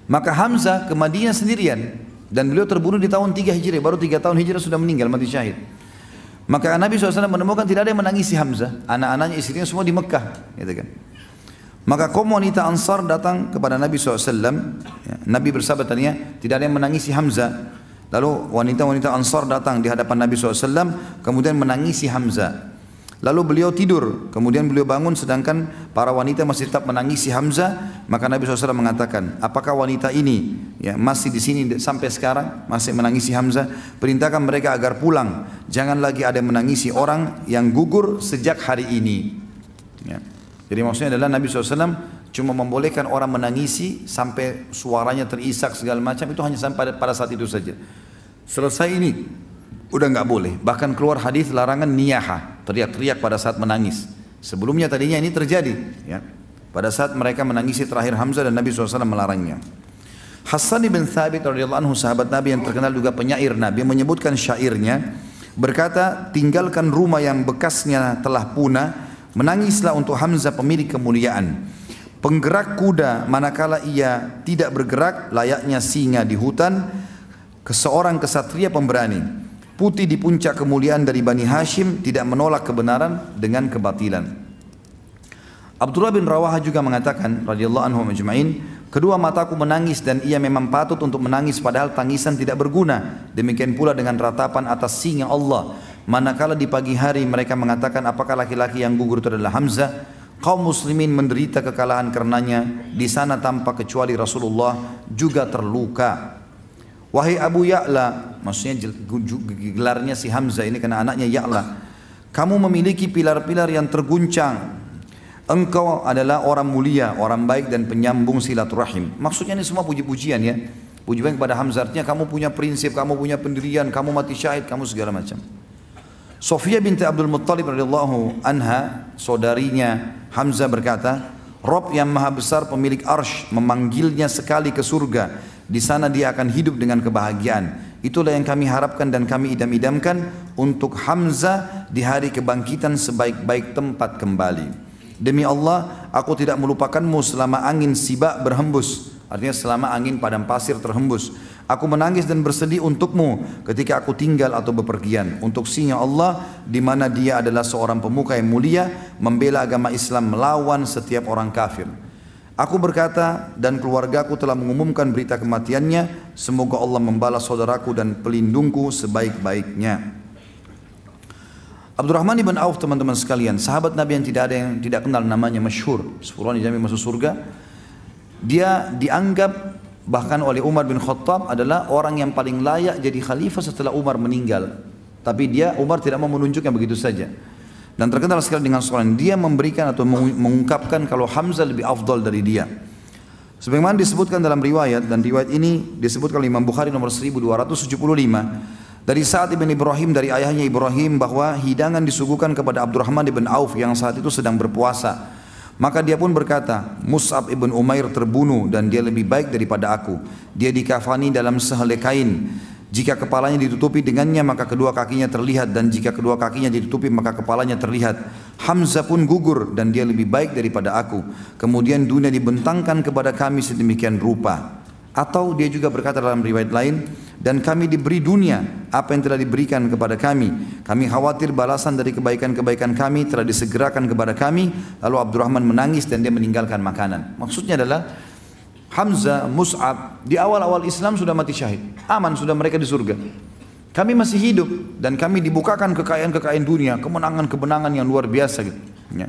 Maka Hamzah ke Madinah sendirian dan beliau terbunuh di tahun 3 Hijriah, baru 3 tahun Hijrah sudah meninggal, mati syahid. Maka Nabi SAW menemukan tidak ada yang menangisi Hamzah, anak-anaknya, istrinya semua di Mekah, gitu kan. Maka kaum wanita Ansar datang kepada Nabi SAW. Nabi bersabda tadinya tidak ada yang menangisi Hamzah. Lalu wanita-wanita Ansar datang di hadapan Nabi SAW, kemudian menangisi Hamzah. Lalu beliau tidur, kemudian beliau bangun sedangkan para wanita masih tetap menangisi Hamzah. Maka Nabi SAW mengatakan, apakah wanita ini masih di sini sampai sekarang masih menangisi Hamzah? Perintahkan mereka agar pulang. Jangan lagi ada yang menangisi orang yang gugur sejak hari ini. Ya. Jadi maksudnya adalah Nabi SAW cuma membolehkan orang menangisi sampai suaranya terisak segala macam, itu hanya sampai pada saat itu saja. Selesai ini udah nggak boleh. Bahkan keluar hadis larangan niyaha, teriak-teriak pada saat menangis. Sebelumnya tadinya ini terjadi, ya. Pada saat mereka menangisi terakhir Hamzah dan Nabi SAW melarangnya. Hassan bin Thabit radhiyallahu anhu, sahabat Nabi yang terkenal juga penyair Nabi, menyebutkan syairnya, berkata, tinggalkan rumah yang bekasnya telah punah, menangislah untuk Hamzah pemilik kemuliaan. Penggerak kuda manakala ia tidak bergerak, layaknya singa di hutan. Seorang kesatria pemberani, putih di puncak kemuliaan dari Bani Hashim, tidak menolak kebenaran dengan kebatilan. Abdullah bin Rawaha juga mengatakan radhiyallahu anhu majma'in, kedua mataku menangis dan ia memang patut untuk menangis padahal tangisan tidak berguna. Demikian pula dengan ratapan atas singa Allah. Manakala di pagi hari mereka mengatakan apakah laki-laki yang gugur itu adalah Hamzah, kaum muslimin menderita kekalahan karenanya. Di sana tanpa kecuali Rasulullah juga terluka. Wahai Abu Ya'la, maksudnya gelarnya si Hamzah ini karena anaknya Ya'la, kamu memiliki pilar-pilar yang terguncang. Engkau adalah orang mulia, orang baik dan penyambung silaturahim. Maksudnya ini semua puji-pujian, ya. Pujian kepada Hamzah, artinya kamu punya prinsip, kamu punya pendirian, kamu mati syahid, kamu segala macam. Sofia binti Abdul Muttalib radhiyallahu anha, saudarinya Hamzah berkata, Rob yang maha besar pemilik arsh memanggilnya sekali ke surga. Di sana dia akan hidup dengan kebahagiaan. Itulah yang kami harapkan dan kami idam-idamkan untuk Hamzah di hari kebangkitan sebaik-baik tempat kembali. Demi Allah, aku tidak melupakanmu selama angin sibak berhembus. Artinya selama angin padang pasir terhembus. Aku menangis dan bersedih untukmu ketika aku tinggal atau bepergian. Untuk singa Allah, di mana dia adalah seorang pemuka yang mulia, membela agama Islam melawan setiap orang kafir. Aku berkata dan keluargaku telah mengumumkan berita kematiannya. Semoga Allah membalas saudaraku dan pelindungku sebaik-baiknya. Abdurrahman ibn Auf, teman-teman sekalian, sahabat Nabi yang tidak kenal namanya, masyhur, 10 orang dijamin masuk surga. Dia dianggap bahkan oleh Umar bin Khattab adalah orang yang paling layak jadi khalifah setelah Umar meninggal. Tapi Umar tidak mau menunjuknya begitu saja. Dan terkenal sekali dengan soalan, dia memberikan atau mengungkapkan kalau Hamzah lebih afdal dari dia. Sebagaimana disebutkan dalam riwayat, dan riwayat ini disebutkan oleh Imam Bukhari nomor 1275. Dari Sa'ad ibn Ibrahim dari ayahnya Ibrahim bahwa hidangan disuguhkan kepada Abdurrahman ibn Auf yang saat itu sedang berpuasa. Maka dia pun berkata, Mus'ab ibn Umair terbunuh dan dia lebih baik daripada aku. Dia dikafani dalam sehelai kain. Jika kepalanya ditutupi dengannya maka kedua kakinya terlihat, dan jika kedua kakinya ditutupi maka kepalanya terlihat. Hamzah pun gugur dan dia lebih baik daripada aku. Kemudian dunia dibentangkan kepada kami sedemikian rupa. Atau dia juga berkata dalam riwayat lain, dan kami diberi dunia apa yang telah diberikan kepada kami. Kami khawatir balasan dari kebaikan-kebaikan kami telah disegerakan kepada kami. Lalu Abdurrahman menangis dan dia meninggalkan makanan. Maksudnya adalah Hamzah, Mus'ab di awal-awal Islam sudah mati syahid, aman sudah mereka di surga. Kami masih hidup dan kami dibukakan kekayaan-kekayaan dunia, kemenangan-kemenangan yang luar biasa gitu. Ya.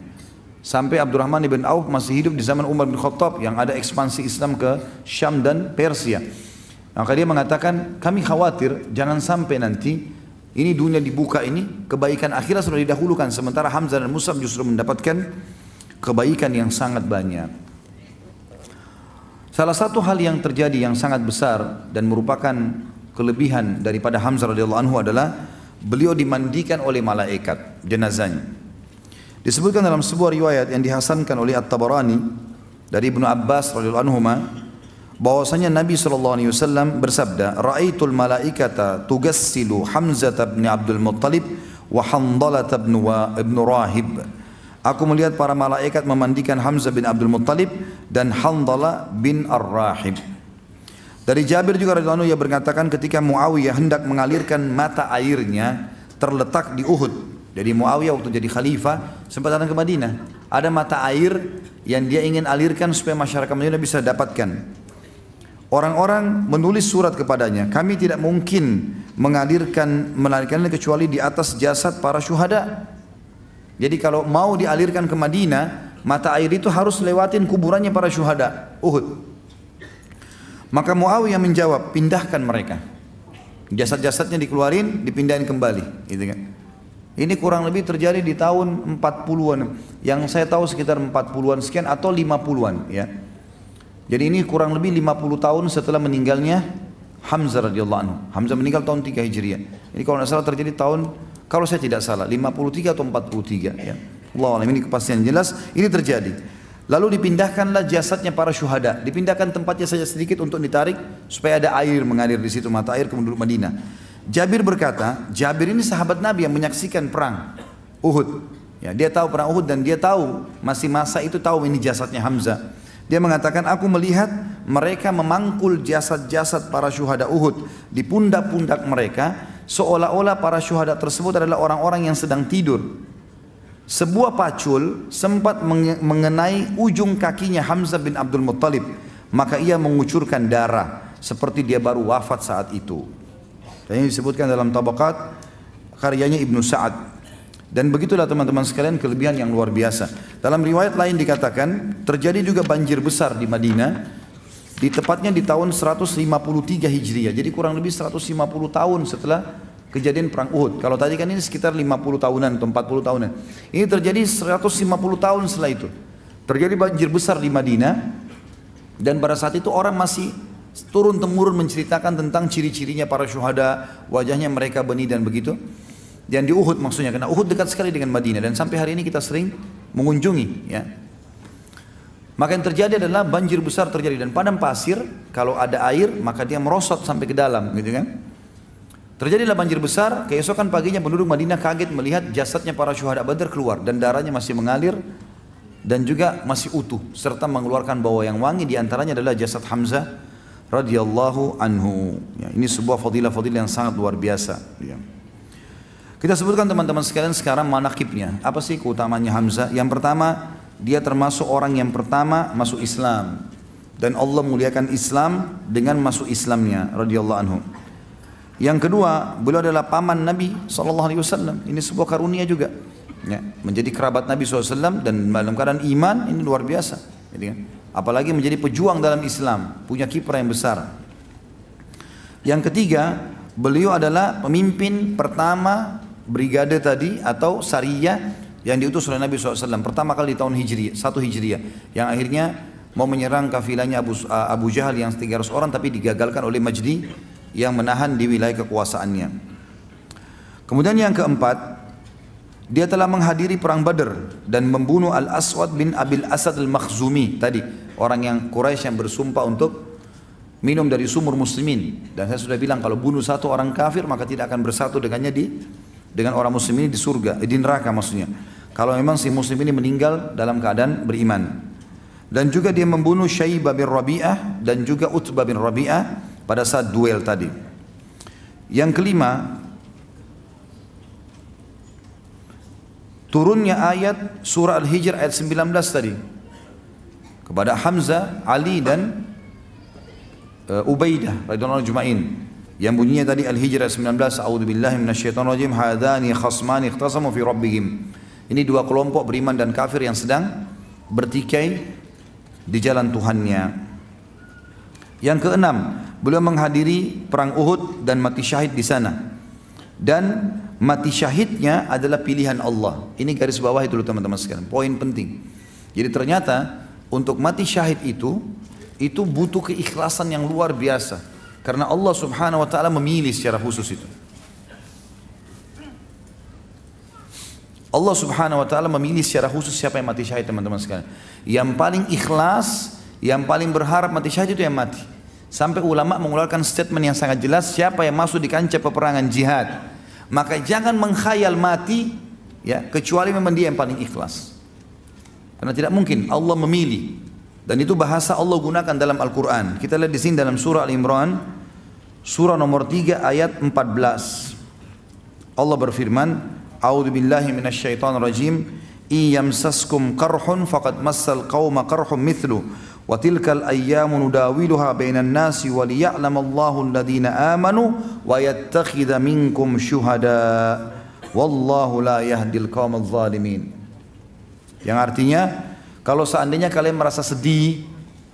Sampai Abdurrahman ibn Auf masih hidup di zaman Umar bin Khattab yang ada ekspansi Islam ke Syam dan Persia. Maka dia mengatakan, kami khawatir jangan sampai nanti ini dunia dibuka ini, kebaikan akhirat sudah didahulukan, sementara Hamzah dan Mus'ab justru mendapatkan kebaikan yang sangat banyak. Salah satu hal yang terjadi yang sangat besar dan merupakan kelebihan daripada Hamzah radhiyallahu anhu adalah beliau dimandikan oleh malaikat jenazahnya. Disebutkan dalam sebuah riwayat yang dihasankan oleh At-Tabarani dari Ibnu Abbas radhiyallahu anhuma bahwasanya Nabi SAW bersabda, "Ra'aitul malaikata tugassilu Hamzah bin Abdul Muttalib wa Handalah ibn Rahib." Aku melihat para malaikat memandikan Hamzah bin Abdul Muttalib dan Handalah bin Ar-Rahib. Dari Jabir juga radhiyallahu anhu ia berkatakan ketika Muawiyah hendak mengalirkan mata airnya terletak di Uhud. Jadi Muawiyah waktu jadi khalifah sempat datang ke Madinah. Ada mata air yang dia ingin alirkan supaya masyarakat Madinah bisa dapatkan. Orang-orang menulis surat kepadanya, kami tidak mungkin mengalirkannya kecuali di atas jasad para syuhada. Jadi kalau mau dialirkan ke Madinah, mata air itu harus lewatin kuburannya para syuhada Uhud. Maka Muawiyah menjawab, pindahkan mereka. Jasad-jasadnya dikeluarin, dipindahin kembali, gitu kan. Ini kurang lebih terjadi di tahun 40-an. Yang saya tahu sekitar 40-an sekian atau 50-an, ya. Jadi ini kurang lebih 50 tahun setelah meninggalnya Hamzah radhiyallahu anhu. Hamzah meninggal tahun 3 Hijriah. Ini kalau tidak salah terjadi tahun, kalau saya tidak salah 53 atau 43, ya. Allah alam, ini kepastian jelas ini terjadi. Lalu dipindahkanlah jasadnya para syuhada, dipindahkan tempatnya saja sedikit untuk ditarik supaya ada air mengalir di situ, mata air ke penduduk Madinah. Jabir berkata, Jabir ini sahabat Nabi yang menyaksikan perang Uhud. Ya, dia tahu perang Uhud dan dia tahu masih masa itu tahu ini jasadnya Hamzah. Dia mengatakan, aku melihat mereka memangkul jasad-jasad para syuhada Uhud di pundak-pundak mereka, seolah-olah para syuhada tersebut adalah orang-orang yang sedang tidur. Sebuah pacul sempat mengenai ujung kakinya Hamzah bin Abdul Muttalib, maka ia mengucurkan darah seperti dia baru wafat saat itu. Dan ini disebutkan dalam Tabaqat karyanya Ibnu Sa'ad. Dan begitulah teman-teman sekalian kelebihan yang luar biasa. Dalam riwayat lain dikatakan terjadi juga banjir besar di Madinah, di tepatnya di tahun 153 Hijriah. Jadi kurang lebih 150 tahun setelah kejadian perang Uhud. Kalau tadi kan ini sekitar 50 tahunan atau 40 tahunan. Ini terjadi 150 tahun setelah itu. Terjadi banjir besar di Madinah dan pada saat itu orang masih turun-temurun menceritakan tentang ciri-cirinya para syuhada, wajahnya mereka benih dan begitu. Dan di Uhud maksudnya, karena Uhud dekat sekali dengan Madinah dan sampai hari ini kita sering mengunjungi, ya. Maka yang terjadi adalah banjir besar terjadi dan padang pasir kalau ada air maka dia merosot sampai ke dalam, gitu kan. Terjadilah banjir besar, keesokan paginya penduduk Madinah kaget melihat jasadnya para syuhada Badar keluar dan darahnya masih mengalir dan juga masih utuh serta mengeluarkan bau yang wangi, di antaranya adalah jasad Hamzah radhiyallahu anhu. Ya, ini sebuah fadilah-fadilah yang sangat luar biasa, ya. Kita sebutkan teman-teman sekalian sekarang manaqibnya. Apa sih keutamanya Hamzah? Yang pertama, dia termasuk orang yang pertama masuk Islam dan Allah muliakan Islam dengan masuk Islamnya radhiyallahu anhu. Yang kedua, beliau adalah paman Nabi SAW. Ini sebuah karunia juga, ya, menjadi kerabat Nabi SAW dan dalam keadaan iman, ini luar biasa, gitu kan? Apalagi menjadi pejuang dalam Islam, punya kiprah yang besar. Yang ketiga, beliau adalah pemimpin pertama brigade tadi atau sariyah yang diutus oleh Nabi SAW pertama kali di tahun Hijriah, 1 Hijriah, yang akhirnya mau menyerang kafilahnya Abu Jahal yang 300 orang tapi digagalkan oleh Majdi yang menahan di wilayah kekuasaannya. Kemudian yang keempat, dia telah menghadiri perang Badr dan membunuh Al-Aswad bin Abil Asad Al-Makhzumi tadi, orang yang Quraisy yang bersumpah untuk minum dari sumur muslimin. Dan saya sudah bilang kalau bunuh satu orang kafir maka tidak akan bersatu dengannya dengan orang muslim ini di surga, di neraka maksudnya. Kalau memang si muslim ini meninggal dalam keadaan beriman. Dan juga dia membunuh Syaibah bin Rabi'ah dan juga Utbah bin Rabi'ah pada saat duel tadi. Yang kelima, turunnya ayat surah Al-Hijr ayat 19 tadi kepada Hamzah, Ali dan Ubaidah radhiyallahu ajma'in, yang bunyinya tadi Al-Hijr ayat 19, a'udzubillahi minasyaitonir rajim, hadani khasmani ikhtasamu fi rabbihim. Ini dua kelompok beriman dan kafir yang sedang bertikai di jalan Tuhannya. Yang keenam, beliau menghadiri perang Uhud dan mati syahid di sana. Dan mati syahidnya adalah pilihan Allah. Ini garis bawah itu teman-teman sekalian, poin penting. Jadi ternyata untuk mati syahid itu butuh keikhlasan yang luar biasa. Karena Allah subhanahu wa ta'ala memilih secara khusus itu. Allah subhanahu wa ta'ala memilih secara khusus siapa yang mati syahid teman-teman sekalian. Yang paling ikhlas, yang paling berharap mati syahid itu yang mati. Sampai ulama mengeluarkan statement yang sangat jelas, siapa yang masuk di kancah peperangan jihad, maka jangan mengkhayal mati ya, kecuali memang dia yang paling ikhlas. Karena tidak mungkin, Allah memilih. Dan itu bahasa Allah gunakan dalam Al-Quran. Kita lihat di sini dalam surah Al-Imran, surah nomor 3 ayat 14. Allah berfirman, A'udzu billahi minasyaitonir rajim. Iyamsaskum qarhun faqad massal qauma qarhum mithlu wa tilkal ayyamu nudawiluha bainan nasi wa liya'lamallahu alladhina amanu wa yattakhidha minkum syuhada wallahu la yahdil qaumadh zalimin. Yang artinya, kalau seandainya kalian merasa sedih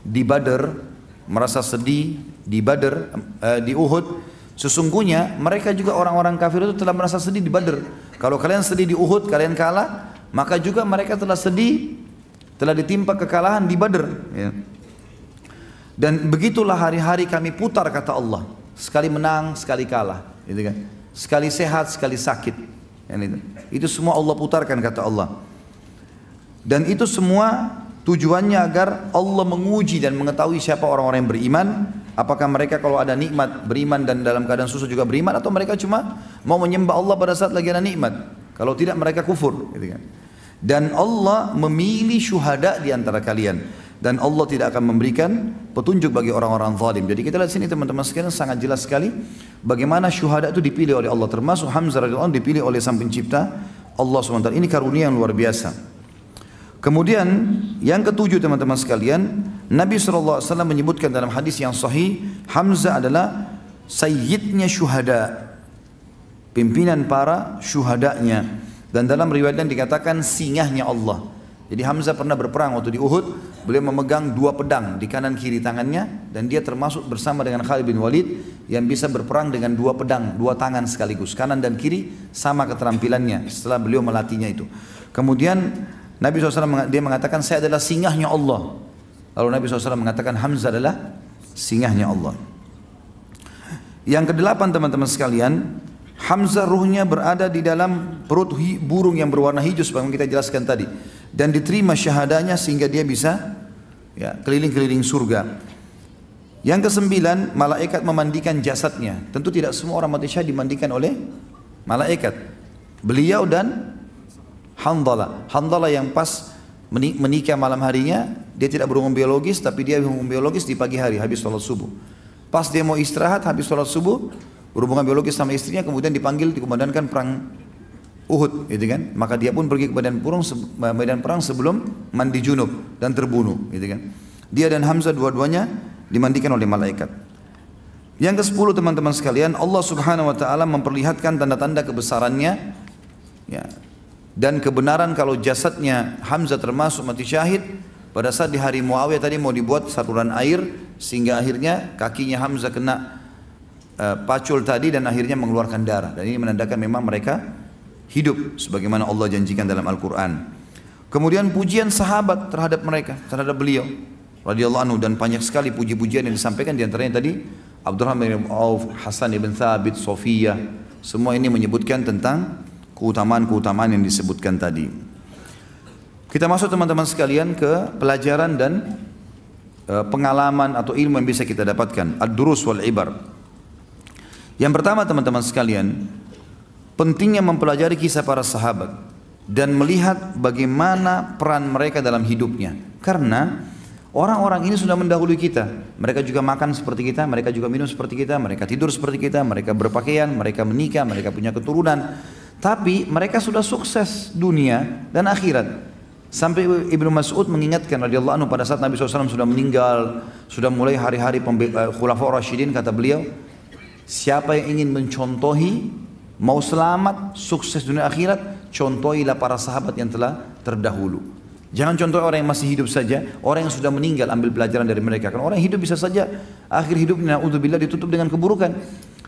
di Badar, merasa sedih di Badar, di Uhud, sesungguhnya mereka juga orang-orang kafir itu telah merasa sedih di Badar. Kalau kalian sedih di Uhud, kalian kalah, maka juga mereka telah sedih, telah ditimpa kekalahan di Badar. Ya. Dan begitulah hari-hari kami putar, kata Allah. Sekali menang, sekali kalah. Gitu kan? Sekali sehat, sekali sakit. Itu semua Allah putarkan, kata Allah. Dan itu semua tujuannya agar Allah menguji dan mengetahui siapa orang-orang yang beriman. Apakah mereka kalau ada nikmat beriman dan dalam keadaan susah juga beriman, atau mereka cuma mau menyembah Allah pada saat lagi ada nikmat. Kalau tidak mereka kufur, gitu kan. Dan Allah memilih syuhada di antara kalian, dan Allah tidak akan memberikan petunjuk bagi orang-orang zalim. Jadi kita lihat sini teman-teman sekalian, sangat jelas sekali bagaimana syuhada itu dipilih oleh Allah, termasuk Hamzah radhiyallahu anhu dipilih oleh Sang Pencipta Allah SWT. Ini karunia yang luar biasa. Kemudian yang ketujuh teman-teman sekalian, Nabi SAW menyebutkan dalam hadis yang sahih, Hamzah adalah sayyidnya syuhada, pimpinan para syuhadanya. Dan dalam riwayat yang dikatakan singahnya Allah. Jadi Hamzah pernah berperang waktu di Uhud, beliau memegang dua pedang di kanan kiri tangannya, dan dia termasuk bersama dengan Khalid bin Walid yang bisa berperang dengan dua pedang, dua tangan sekaligus, kanan dan kiri sama keterampilannya setelah beliau melatihnya itu. Kemudian Nabi SAW dia mengatakan, saya adalah singahnya Allah. Lalu Nabi SAW mengatakan Hamzah adalah singahnya Allah. Yang kedelapan teman-teman sekalian, Hamzah ruhnya berada di dalam perut burung yang berwarna hijau seperti kita jelaskan tadi, dan diterima syahadanya sehingga dia bisa ya, keliling-keliling surga. Yang kesembilan, malaikat memandikan jasadnya. Tentu tidak semua orang mati syahid dimandikan oleh malaikat. Beliau dan Handalah yang pas menikah malam harinya, dia tidak berhubungan biologis, tapi dia berhubungan biologis di pagi hari habis sholat subuh. Pas dia mau istirahat habis sholat subuh, berhubungan biologis sama istrinya, kemudian dipanggil dikomandankan perang Uhud, gitu kan? Maka dia pun pergi ke medan perang sebelum mandi junub dan terbunuh, gitu kan? Dia dan Hamzah dua-duanya dimandikan oleh malaikat. Yang ke-10 teman-teman sekalian, Allah Subhanahu wa taala memperlihatkan tanda-tanda kebesarannya, ya, dan kebenaran kalau jasadnya Hamzah termasuk mati syahid pada saat di hari Muawiyah tadi mau dibuat saluran air sehingga akhirnya kakinya Hamzah kena pacul tadi dan akhirnya mengeluarkan darah, dan ini menandakan memang mereka hidup sebagaimana Allah janjikan dalam Al-Quran. Kemudian pujian sahabat terhadap mereka, terhadap beliau radhiyallahu anhu, dan banyak sekali puji-pujian yang disampaikan, diantaranya tadi Abdurrahman bin Auf, Hasan ibn Thabit, Sofiyah, semua ini menyebutkan tentang keutamaan-keutamaan yang disebutkan tadi. Kita masuk teman-teman sekalian ke pelajaran dan pengalaman atau ilmu yang bisa kita dapatkan. Ad-durus wal ibar. Yang pertama teman-teman sekalian, pentingnya mempelajari kisah para sahabat dan melihat bagaimana peran mereka dalam hidupnya. Karena orang-orang ini sudah mendahului kita. Mereka juga makan seperti kita, mereka juga minum seperti kita, mereka tidur seperti kita, mereka berpakaian, mereka menikah, mereka punya keturunan. Tapi mereka sudah sukses dunia dan akhirat. Sampai Ibnu Mas'ud mengingatkan radhiyallahu anhu pada saat Nabi SAW sudah meninggal, sudah mulai hari-hari Khulafaur Rasyidin, kata beliau, siapa yang ingin mencontohi, mau selamat, sukses dunia akhirat, contohilah para sahabat yang telah terdahulu. Jangan contoh orang yang masih hidup saja, orang yang sudah meninggal ambil pelajaran dari mereka. Karena orang yang hidup bisa saja akhir hidupnya na'udzubillah ditutup dengan keburukan.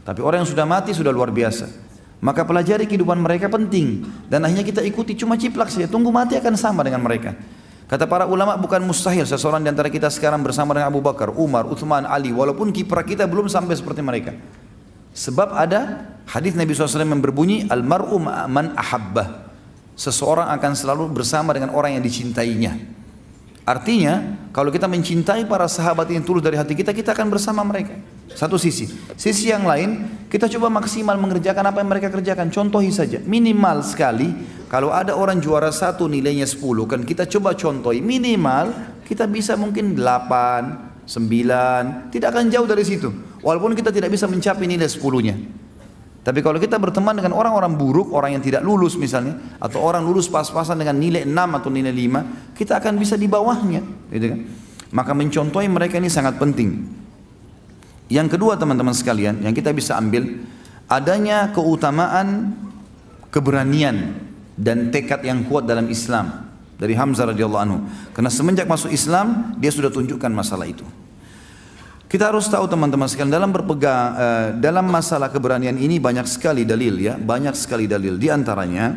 Tapi orang yang sudah mati sudah luar biasa. Maka pelajari kehidupan mereka penting. Dan akhirnya kita ikuti cuma ciplak saja, tunggu mati akan sama dengan mereka. Kata para ulama, bukan mustahil seseorang di antara kita sekarang bersama dengan Abu Bakar, Umar, Uthman, Ali, walaupun kiprah kita belum sampai seperti mereka. Sebab ada hadis Nabi SAW yang berbunyi, Al-mar'u man ahabbah. Seseorang akan selalu bersama dengan orang yang dicintainya. Artinya, kalau kita mencintai para sahabat yang tulus dari hati kita, kita akan bersama mereka. Satu sisi. Sisi yang lain, kita coba maksimal mengerjakan apa yang mereka kerjakan. Contohi saja, minimal sekali, kalau ada orang juara 1 nilainya 10, kan kita coba contohi, minimal kita bisa mungkin 8, 9, tidak akan jauh dari situ. Walaupun kita tidak bisa mencapai nilai 10-nya. Tapi kalau kita berteman dengan orang-orang buruk, orang yang tidak lulus misalnya, atau orang lulus pas-pasan dengan nilai 6 atau nilai 5, kita akan bisa di bawahnya, gitu kan? Maka mencontohi mereka ini sangat penting. Yang kedua teman-teman sekalian, yang kita bisa ambil, adanya keutamaan keberanian dan tekad yang kuat dalam Islam dari Hamzah radhiyallahu anhu. Karena semenjak masuk Islam, dia sudah tunjukkan masalah itu. Kita harus tahu teman-teman sekalian, dalam masalah keberanian ini banyak sekali dalil ya, banyak sekali dalil. Di antaranya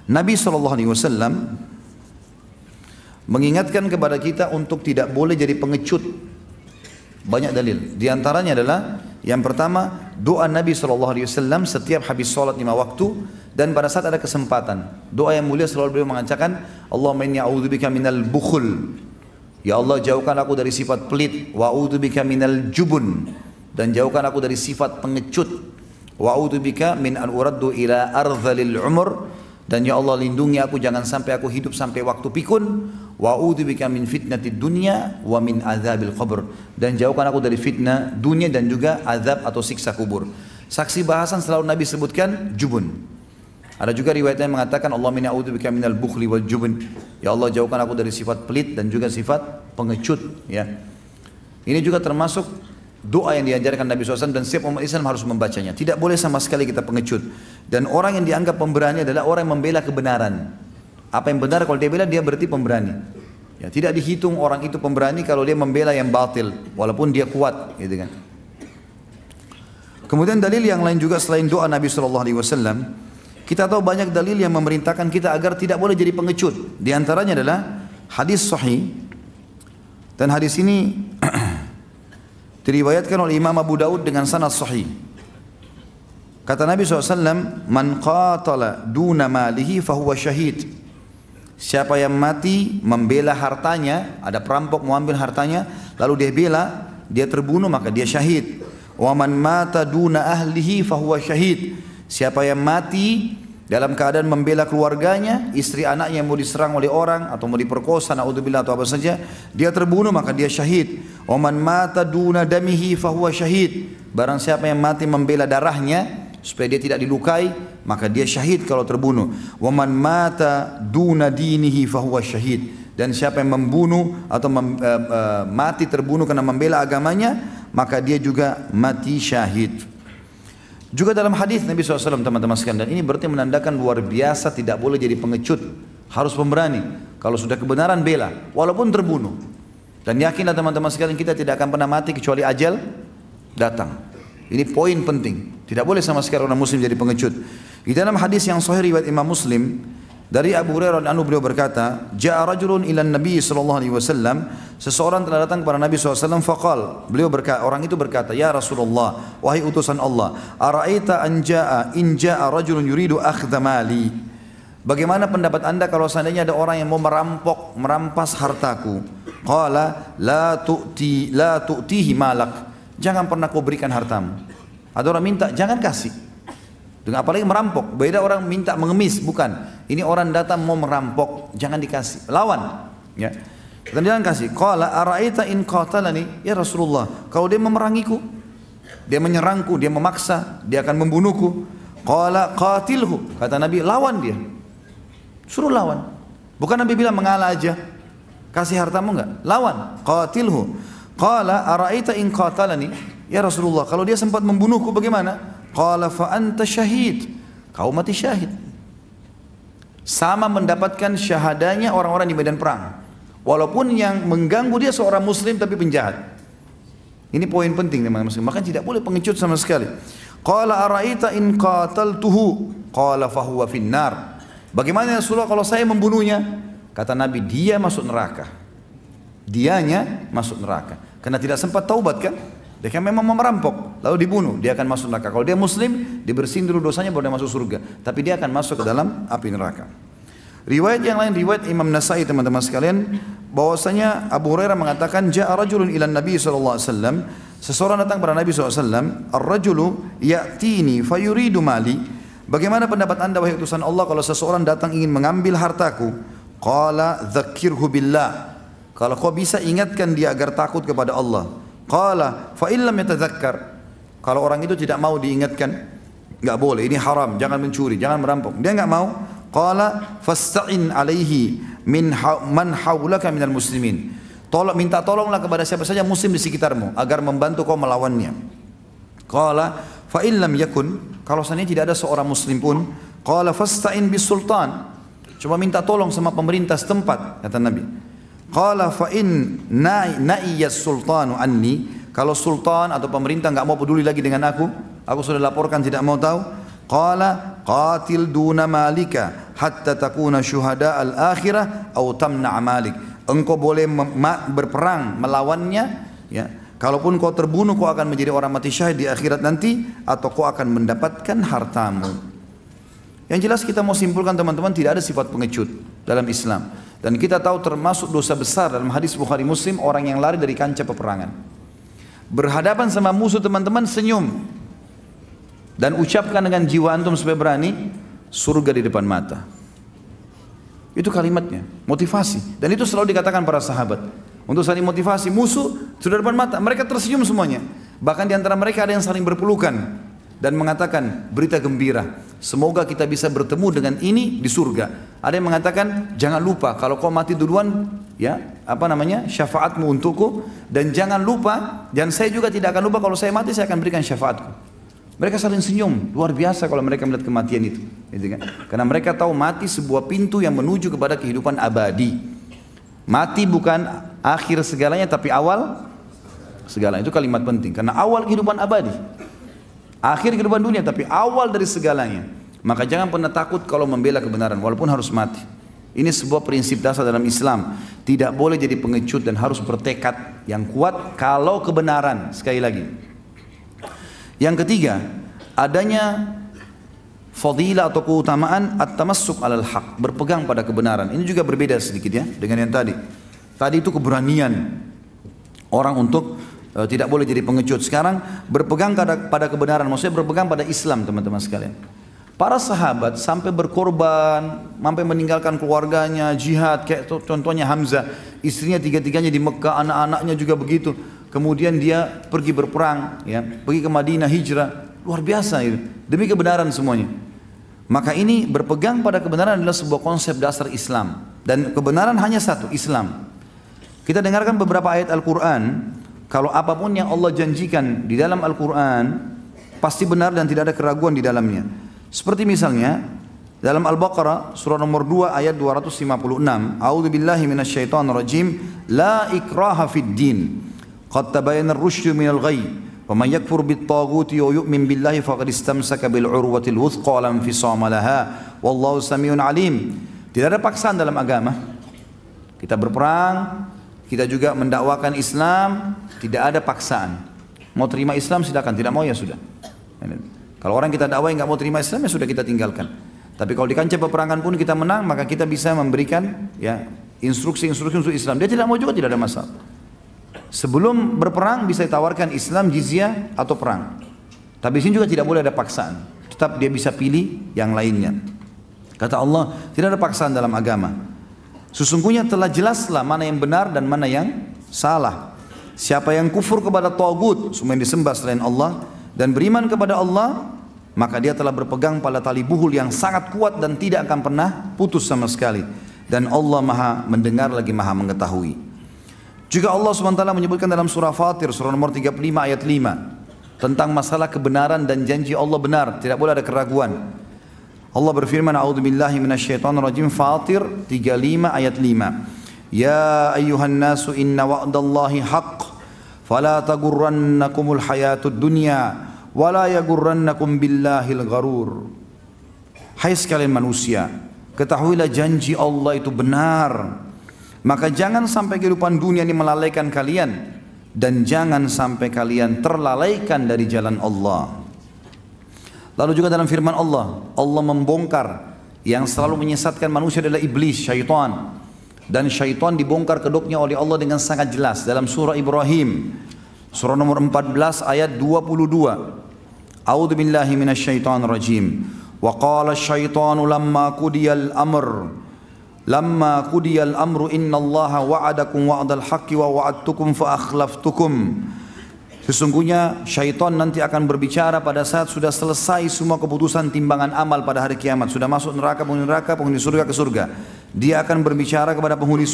Nabi SAW mengingatkan kepada kita untuk tidak boleh jadi pengecut. Banyak dalil. Di antaranya adalah yang pertama, doa Nabi SAW setiap habis sholat 5 waktu dan pada saat ada kesempatan. Doa yang mulia selalu beliau mengatakan, Allahumma inni a'udzubika minal bukhul. Ya Allah, jauhkan aku dari sifat pelit, wa a'udzubika minal jubun, dan jauhkan aku dari sifat pengecut, wa a'udzubika min an uraddu ila ardhalil umur, dan ya Allah lindungi aku jangan sampai aku hidup sampai waktu pikun, wa a'udzubika min fitnatid dunya wa min adzabil qabr, dan jauhkan aku dari fitnah dunia dan juga azab atau siksa kubur. Saksi bahasan selalu Nabi sebutkan jubun. Ada juga riwayatnya yang mengatakan Allah minna a'udzubika minal bukhli wal jubn. Ya Allah jauhkan aku dari sifat pelit dan juga sifat pengecut ya. Ini juga termasuk doa yang diajarkan Nabi SAW dan setiap umat Islam harus membacanya. Tidak boleh sama sekali kita pengecut. Dan orang yang dianggap pemberani adalah orang yang membela kebenaran. Apa yang benar kalau dia bela, dia berarti pemberani. Ya, tidak dihitung orang itu pemberani kalau dia membela yang batil walaupun dia kuat gitu kan. Kemudian dalil yang lain juga selain doa Nabi SAW, kita tahu banyak dalil yang memerintahkan kita agar tidak boleh jadi pengecut. Di antaranya adalah hadis sahih. Dan hadis ini diriwayatkan oleh Imam Abu Daud dengan sanad sahih. Kata Nabi SAW, Man qatala duna malihi fahuwa syahid. Siapa yang mati membela hartanya, ada perampok mau ambil hartanya, lalu dia bela, dia terbunuh maka dia syahid. Wa man mata duna ahlihi fahuwa syahid. Siapa yang mati dalam keadaan membela keluarganya, istri anaknya yang mau diserang oleh orang atau mau diperkosa, naudzubillah atau apa saja, dia terbunuh maka dia syahid. Wa man mata duna damihi fahuwa syahid. Barang siapa yang mati membela darahnya supaya dia tidak dilukai, maka dia syahid kalau terbunuh. Wa man mata duna dinihi fahuwa syahid. Dan siapa yang membunuh atau mati terbunuh karena membela agamanya, maka dia juga mati syahid. Juga dalam hadis Nabi SAW teman-teman sekalian, dan ini berarti menandakan luar biasa tidak boleh jadi pengecut, harus pemberani. Kalau sudah kebenaran bela, walaupun terbunuh. Dan yakinlah teman-teman sekalian, kita tidak akan pernah mati kecuali ajal datang. Ini poin penting. Tidak boleh sama sekali orang muslim jadi pengecut. Di dalam hadis yang sahih riwayat Imam Muslim dari Abu Hurairah radhiyallahu anhu, beliau berkata, Ja'a rajulun ila Nabi sallallahu alaihi wasallam, seseorang telah datang kepada Nabi SAW, faqal, beliau berkata, orang itu berkata, ya Rasulullah, wahai utusan Allah, ara'aita in ja'a rajulun yuridu akhdha mali. Bagaimana pendapat anda kalau seandainya ada orang yang mau merampas hartaku? Qala la tu'tihi malak. Jangan pernah kau berikan hartamu. Ada orang minta, jangan kasih. Dengan apalagi merampok. Beda orang minta mengemis, bukan. Ini orang datang mau merampok, jangan dikasih. Lawan. Ya. Dan jangan kasih. Qala ara'aita in qatalani, ya Rasulullah, kalau dia memerangiku, dia menyerangku, dia memaksa, dia akan membunuhku. Qala qatilhu, kata Nabi, lawan dia. Suruh lawan. Bukan Nabi bilang mengalah aja. Kasih hartamu enggak? Lawan. Qatilhu. Qala ara'aita in qatalani, ya Rasulullah, kalau dia sempat membunuhku bagaimana? Qala fa anta syahid. Kau mati syahid. Sama mendapatkan syahadanya orang-orang di medan perang. Walaupun yang mengganggu dia seorang muslim tapi penjahat. Ini poin penting teman-teman muslim. Maka tidak boleh pengecut sama sekali. Qala ara'aita in qataltuhu. Qala fahuwa finnar. Bagaimana ya Rasulullah kalau saya membunuhnya? Kata Nabi, dia masuk neraka. Dianya masuk neraka. Karena tidak sempat taubat kan? Dia kan memang merampok, lalu dibunuh, dia akan masuk neraka. Kalau dia muslim, dibersihin dulu dosanya baru dia masuk surga. Tapi dia akan masuk ke dalam api neraka. Riwayat yang lain, riwayat Imam Nasai teman-teman sekalian, bahwasanya Abu Hurairah mengatakan, Ja'a rajulun ila Nabi SAW, seseorang datang kepada Nabi SAW, Ar-rajulu ya'tini fayuridu mali. Bagaimana pendapat anda wahai utusan Allah kalau seseorang datang ingin mengambil hartaku? Qala dzakirhu billah. Kalau kau bisa ingatkan dia agar takut kepada Allah. Qala fa illam yatadzakkar. Kalau orang itu tidak mau diingatkan, enggak boleh, ini haram, jangan mencuri, jangan merampok. Dia enggak mau. Qala fasta'in alaihi man haulaka minal muslimin. Minta tolonglah kepada siapa saja muslim di sekitarmu agar membantu kau melawannya. Qala fa illam yakun, kalau seandainya tidak ada seorang muslim pun, qala fasta'in bis sultan. Coba minta tolong sama pemerintah setempat, kata Nabi. Qala fa in na'iyas sultanu anni, kalau sultan atau pemerintah enggak mau peduli lagi dengan aku sudah laporkan tidak mau tahu. Qala qatil duna malika hatta takuna syuhada al-akhirah atau tamna' malik. Engkau boleh berperang melawannya, ya. Kalaupun kau terbunuh, kau akan menjadi orang mati syahid di akhirat nanti, atau kau akan mendapatkan hartamu. Yang jelas kita mau simpulkan teman-teman, tidak ada sifat pengecut dalam Islam. Dan kita tahu termasuk dosa besar dalam hadis Bukhari Muslim, orang yang lari dari kancah peperangan. Berhadapan sama musuh teman-teman, senyum. Dan ucapkan dengan jiwa antum supaya berani, surga di depan mata. Itu kalimatnya, motivasi. Dan itu selalu dikatakan para sahabat. Untuk saling motivasi, musuh sudah depan mata, mereka tersenyum semuanya. Bahkan di antara mereka ada yang saling berpelukan dan mengatakan berita gembira, semoga kita bisa bertemu dengan ini di surga. Ada yang mengatakan jangan lupa kalau kau mati duluan, ya syafaatmu untukku, dan jangan lupa, dan saya juga tidak akan lupa kalau saya mati saya akan berikan syafaatku. Mereka saling senyum, luar biasa kalau mereka melihat kematian itu, gitu kan? Karena mereka tahu mati sebuah pintu yang menuju kepada kehidupan abadi. Mati bukan akhir segalanya tapi awal segalanya. Itu kalimat penting, karena awal kehidupan abadi. Akhir kehidupan dunia tapi awal dari segalanya. Maka jangan pernah takut kalau membela kebenaran walaupun harus mati. Ini sebuah prinsip dasar dalam Islam. Tidak boleh jadi pengecut dan harus bertekad yang kuat kalau kebenaran. Sekali lagi. Yang ketiga, adanya fadilah atau keutamaan at-tamassuk alal haq, berpegang pada kebenaran. Ini juga berbeda sedikit ya dengan yang tadi. Tadi itu keberanian orang untuk tidak boleh jadi pengecut. Sekarang berpegang pada kebenaran, maksudnya berpegang pada Islam teman-teman sekalian. Para sahabat sampai berkorban, sampai meninggalkan keluarganya, jihad, kayak contohnya Hamzah, istrinya tiga-tiganya di Mekah, anak-anaknya juga begitu. Kemudian dia pergi berperang, ya, pergi ke Madinah, hijrah, luar biasa itu, demi kebenaran semuanya. Maka ini berpegang pada kebenaran adalah sebuah konsep dasar Islam, dan kebenaran hanya satu, Islam. Kita dengarkan beberapa ayat Al-Quran. Kalau apapun yang Allah janjikan di dalam Al-Quran pasti benar dan tidak ada keraguan di dalamnya. Seperti misalnya dalam Al-Baqarah surah nomor 2 ayat 256, A'udzubillahi minasyaitonirrajim, la ikraha fid din. Qad tabayyana ar-rusydu minal ghayy. Wa may yakfur bit-taghuti wa yu'min billahi faqad istamsaka bil 'urwatil wuthqa la infisama laha. Wallahu samiun alim. Tidak ada paksaan dalam agama. Kita berperang, kita juga mendakwakan Islam, tidak ada paksaan. Mau terima Islam silakan, tidak mau ya sudah. Kalau orang kita dakwai nggak mau terima Islam ya sudah kita tinggalkan. Tapi kalau di kancah peperangan pun kita menang, maka kita bisa memberikan ya instruksi-instruksi untuk Islam. Dia tidak mau juga tidak ada masalah. Sebelum berperang bisa ditawarkan Islam, jizyah atau perang. Tapi di sini juga tidak boleh ada paksaan. Tetap dia bisa pilih yang lainnya. Kata Allah, tidak ada paksaan dalam agama. Sesungguhnya telah jelaslah mana yang benar dan mana yang salah. Siapa yang kufur kepada tagut, semua yang disembah selain Allah, dan beriman kepada Allah, maka dia telah berpegang pada tali buhul yang sangat kuat dan tidak akan pernah putus sama sekali. Dan Allah maha mendengar lagi maha mengetahui. Juga Allah SWT menyebutkan dalam surah Fatir, surah nomor 35 ayat 5, tentang masalah kebenaran dan janji Allah benar, tidak boleh ada keraguan. Allah berfirman, a'udzubillahi minasyaitonirrajim, Fatir 35 ayat 5. Ya ayyuhan nasu inna wa'dallahi haqq, fala tagurrannakumul hayatud dunya, wala yagurrannakum billahil gharur. Hai sekalian manusia, ketahuilah janji Allah itu benar. Maka jangan sampai kehidupan dunia ini melalaikan kalian, dan jangan sampai kalian terlalaikan dari jalan Allah. Lalu juga dalam firman Allah, Allah membongkar yang selalu menyesatkan manusia adalah iblis, syaitan. Dan syaitan dibongkar kedoknya oleh Allah dengan sangat jelas dalam surah Ibrahim, surah nomor 14 ayat 22. A'udzu billahi minasyaitonir rajim. Wa qala asy-syaitanu lamma qudiyal amru innallaha wa'adakum wa'dal haqqi wa wa'adtukum fa akhlaftukum. Sesungguhnya syaitan nanti akan berbicara pada saat sudah selesai semua keputusan timbangan amal pada hari kiamat. Sudah masuk neraka, penghuni surga ke surga. Dia akan berbicara kepada penghuni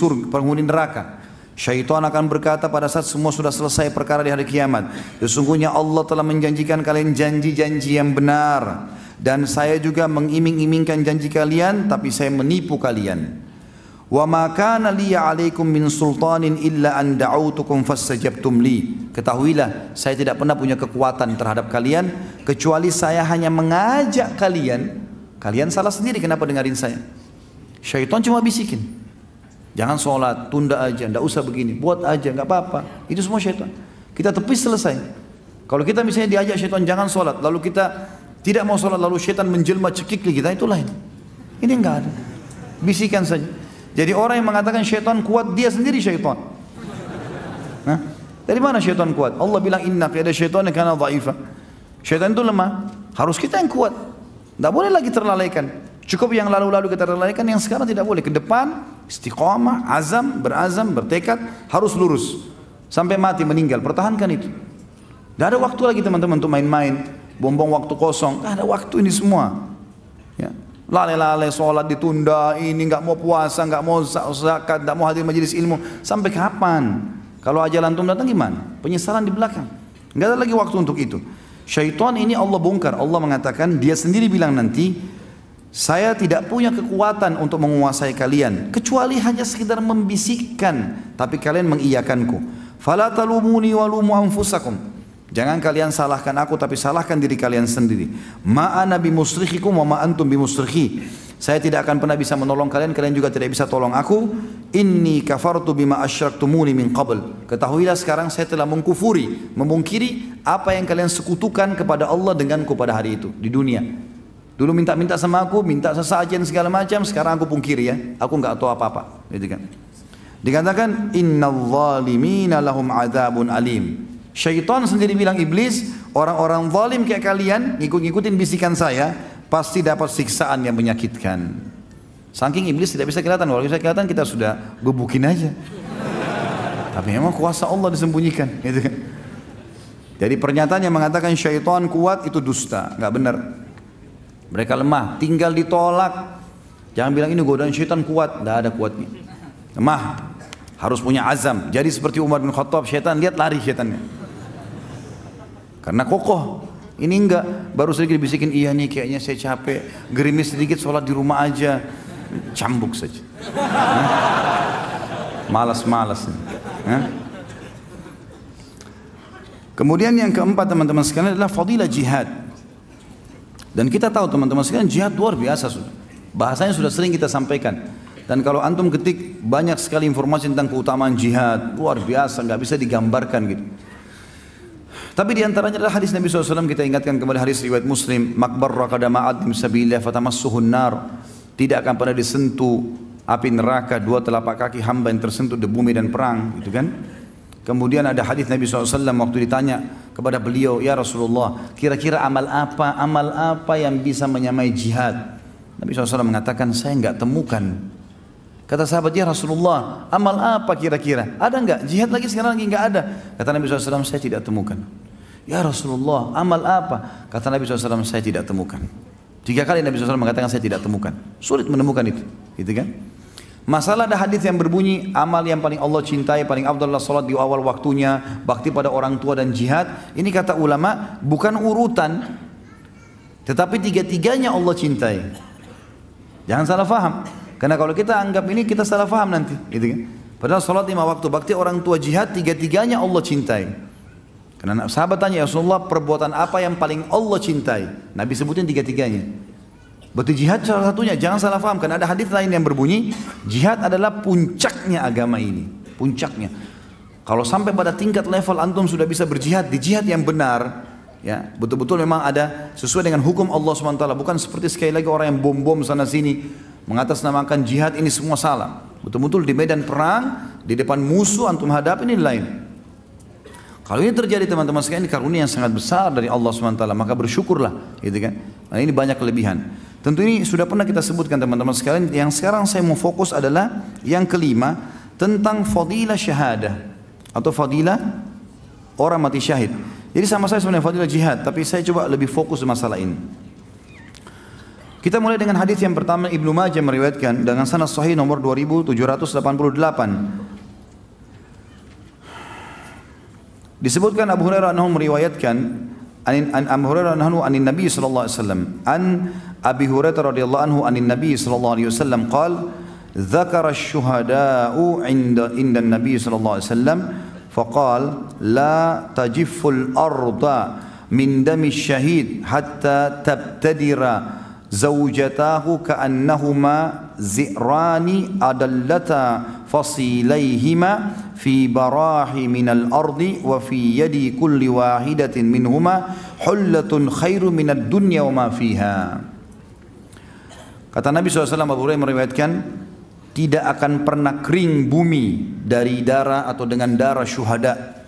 neraka. Syaitan akan berkata pada saat semua sudah selesai perkara di hari kiamat, sesungguhnya Allah telah menjanjikan kalian janji-janji yang benar. Dan saya juga mengiming-imingkan janji kalian, tapi saya menipu kalian. Wa ma kana liya 'alaikum min sultanin illa an da'autukum fastajabtum li. Ketahuilah, saya tidak pernah punya kekuatan terhadap kalian kecuali saya hanya mengajak kalian. Kalian salah sendiri kenapa dengarin saya. Syaitan cuma bisikin. Jangan sholat, tunda aja, enggak usah begini, buat aja, enggak apa-apa. Itu semua syaitan. Kita tepis selesai. Kalau kita misalnya diajak syaitan jangan sholat, lalu kita tidak mau sholat, lalu syaitan menjelma cekikli kita, itu lain. Ini enggak ada. Bisikan saja. Jadi orang yang mengatakan syaitan kuat, dia sendiri syaitan. Nah, dari mana syaitan kuat? Allah bilang inna qiyada syaitana kana dha'ifa. Syaitan itu lemah, harus kita yang kuat. Tidak boleh lagi terlalaikan. Cukup yang lalu-lalu kita terlalaikan, yang sekarang tidak boleh. Ke depan, istiqamah, berazam, bertekad, harus lurus. Sampai mati, meninggal, pertahankan itu. Tidak ada waktu lagi teman-teman untuk main-main, buang-buang waktu kosong. Tidak ada waktu ini semua. Ya. Lale-lale sholat ditunda, ini nggak mau puasa, nggak mau zakat, nggak mau hadir majelis ilmu. Sampai kapan? Kalau ajal antum datang gimana? Penyesalan di belakang. Nggak ada lagi waktu untuk itu. Syaitan ini Allah bongkar. Allah mengatakan, dia sendiri bilang nanti, saya tidak punya kekuatan untuk menguasai kalian, kecuali hanya sekedar membisikkan, tapi kalian mengiyakanku. Fala talumuni walumu anfusakum. Jangan kalian salahkan aku, tapi salahkan diri kalian sendiri. Ma'ana bimusrikhikum wa ma antum bimusrikhi. Saya tidak akan pernah bisa menolong kalian, kalian juga tidak bisa tolong aku. Inni kafartu bima asyraktumuni min qabl. Ketahuilah sekarang saya telah mengkufuri, memungkiri apa yang kalian sekutukan kepada Allah denganku pada hari itu di dunia. Dulu minta-minta sama aku, minta sesajen segala macam, sekarang aku pungkiri ya. Aku enggak tahu apa-apa, gitu kan. Dikatakan innal zalimina lahum adzabun alim. Syaitan sendiri bilang, iblis, orang-orang zalim kayak kalian ngikut-ngikutin bisikan saya pasti dapat siksaan yang menyakitkan. Saking iblis tidak bisa kelihatan, kalau bisa kelihatan kita sudah gebukin aja. Tapi memang kuasa Allah disembunyikan, gitu kan. Jadi pernyataan yang mengatakan syaitan kuat itu dusta, nggak benar. Mereka lemah, tinggal ditolak. Jangan bilang ini godaan syaitan kuat, nggak ada kuatnya. Lemah, harus punya azam. Jadi seperti Umar bin Khattab, syaitan lihat lari syaitannya. Karena kokoh. Ini enggak, baru sedikit bisikin, iya nih kayaknya saya capek, gerimis sedikit, sholat di rumah aja, cambuk saja. Malas-malas. Kemudian yang keempat teman-teman sekalian adalah fadilah jihad. Dan kita tahu teman-teman sekalian, jihad luar biasa sudah. Bahasanya sudah sering kita sampaikan. Dan kalau antum ketik banyak sekali informasi tentang keutamaan jihad, luar biasa, nggak bisa digambarkan gitu. Tapi diantaranya adalah hadis Nabi SAW, kita ingatkan kembali hadis riwayat Muslim, makbarra qadama 'abdin sabilillah fatamassuhun nar. Tidak akan pernah disentuh api neraka, dua telapak kaki hamba yang tersentuh debu medan perang, gitu kan. Kemudian ada hadis Nabi SAW waktu ditanya kepada beliau, ya Rasulullah, kira-kira amal apa yang bisa menyamai jihad? Nabi SAW mengatakan, saya enggak temukan. Kata sahabat, ya Rasulullah, amal apa kira-kira? Ada enggak? Jihad lagi sekarang lagi enggak ada. Kata Nabi SAW, saya tidak temukan. Ya Rasulullah, amal apa? Kata Nabi SAW, saya tidak temukan. 3 kali Nabi SAW mengatakan saya tidak temukan. Sulit menemukan itu, gitu kan? Masalah ada hadis yang berbunyi amal yang paling Allah cintai, paling afdal adalah salat di awal waktunya, bakti pada orang tua dan jihad. Ini kata ulama bukan urutan, tetapi tiga-tiganya Allah cintai. Jangan salah faham. Karena kalau kita anggap ini kita salah faham nanti, gitu kan? Padahal salat 5 waktu, bakti orang tua, jihad, tiga-tiganya Allah cintai. Karena sahabat tanya, ya Rasulullah, perbuatan apa yang paling Allah cintai? Nabi sebutin tiga-tiganya. Berarti jihad salah satunya, jangan salah faham. Karena ada hadis lain yang berbunyi, jihad adalah puncaknya agama ini. Puncaknya. Kalau sampai pada tingkat level antum sudah bisa berjihad, di jihad yang benar, ya betul-betul memang ada sesuai dengan hukum Allah SWT. Bukan seperti sekali lagi orang yang bom-bom sana sini, mengatasnamakan jihad ini semua salah. Betul-betul di medan perang, di depan musuh antum hadapi ini lain. Kalau ini terjadi teman-teman sekalian, ini karunia yang sangat besar dari Allah SWT, maka bersyukurlah, gitu kan. Nah, ini banyak kelebihan. Tentu ini sudah pernah kita sebutkan teman-teman sekalian. Yang sekarang saya mau fokus adalah yang kelima, tentang fadilah syahadah atau fadilah orang mati syahid. Jadi sama saya sebenarnya fadilah jihad, tapi saya coba lebih fokus di masalah ini. Kita mulai dengan hadis yang pertama, Ibnu Majah meriwayatkan dengan sanad sahih nomor 2788. Disebutkan Abu Hurairah anhu meriwayatkan an Abu Hurairah anhu anin Nabi sallallahu alaihi wasallam, an Abi Hurairah radhiyallahu anhu anin Nabi sallallahu alaihi wasallam qala dzakara asy-syuhada'u 'inda an-nabi sallallahu alaihi wasallam faqala la tajifful arda min dami syahid hatta tabtadira zawjatahu ka'annahuma zi'rani adallata fasilayhima fi barahi minal ardi wa fi yadi kulli wahidatin minhuma hullatun khairu minad dunya wa ma fiha. Kata Nabi SAW, Abu Hurairah meriwayatkan, tidak akan pernah kering bumi dari darah atau dengan darah syuhada,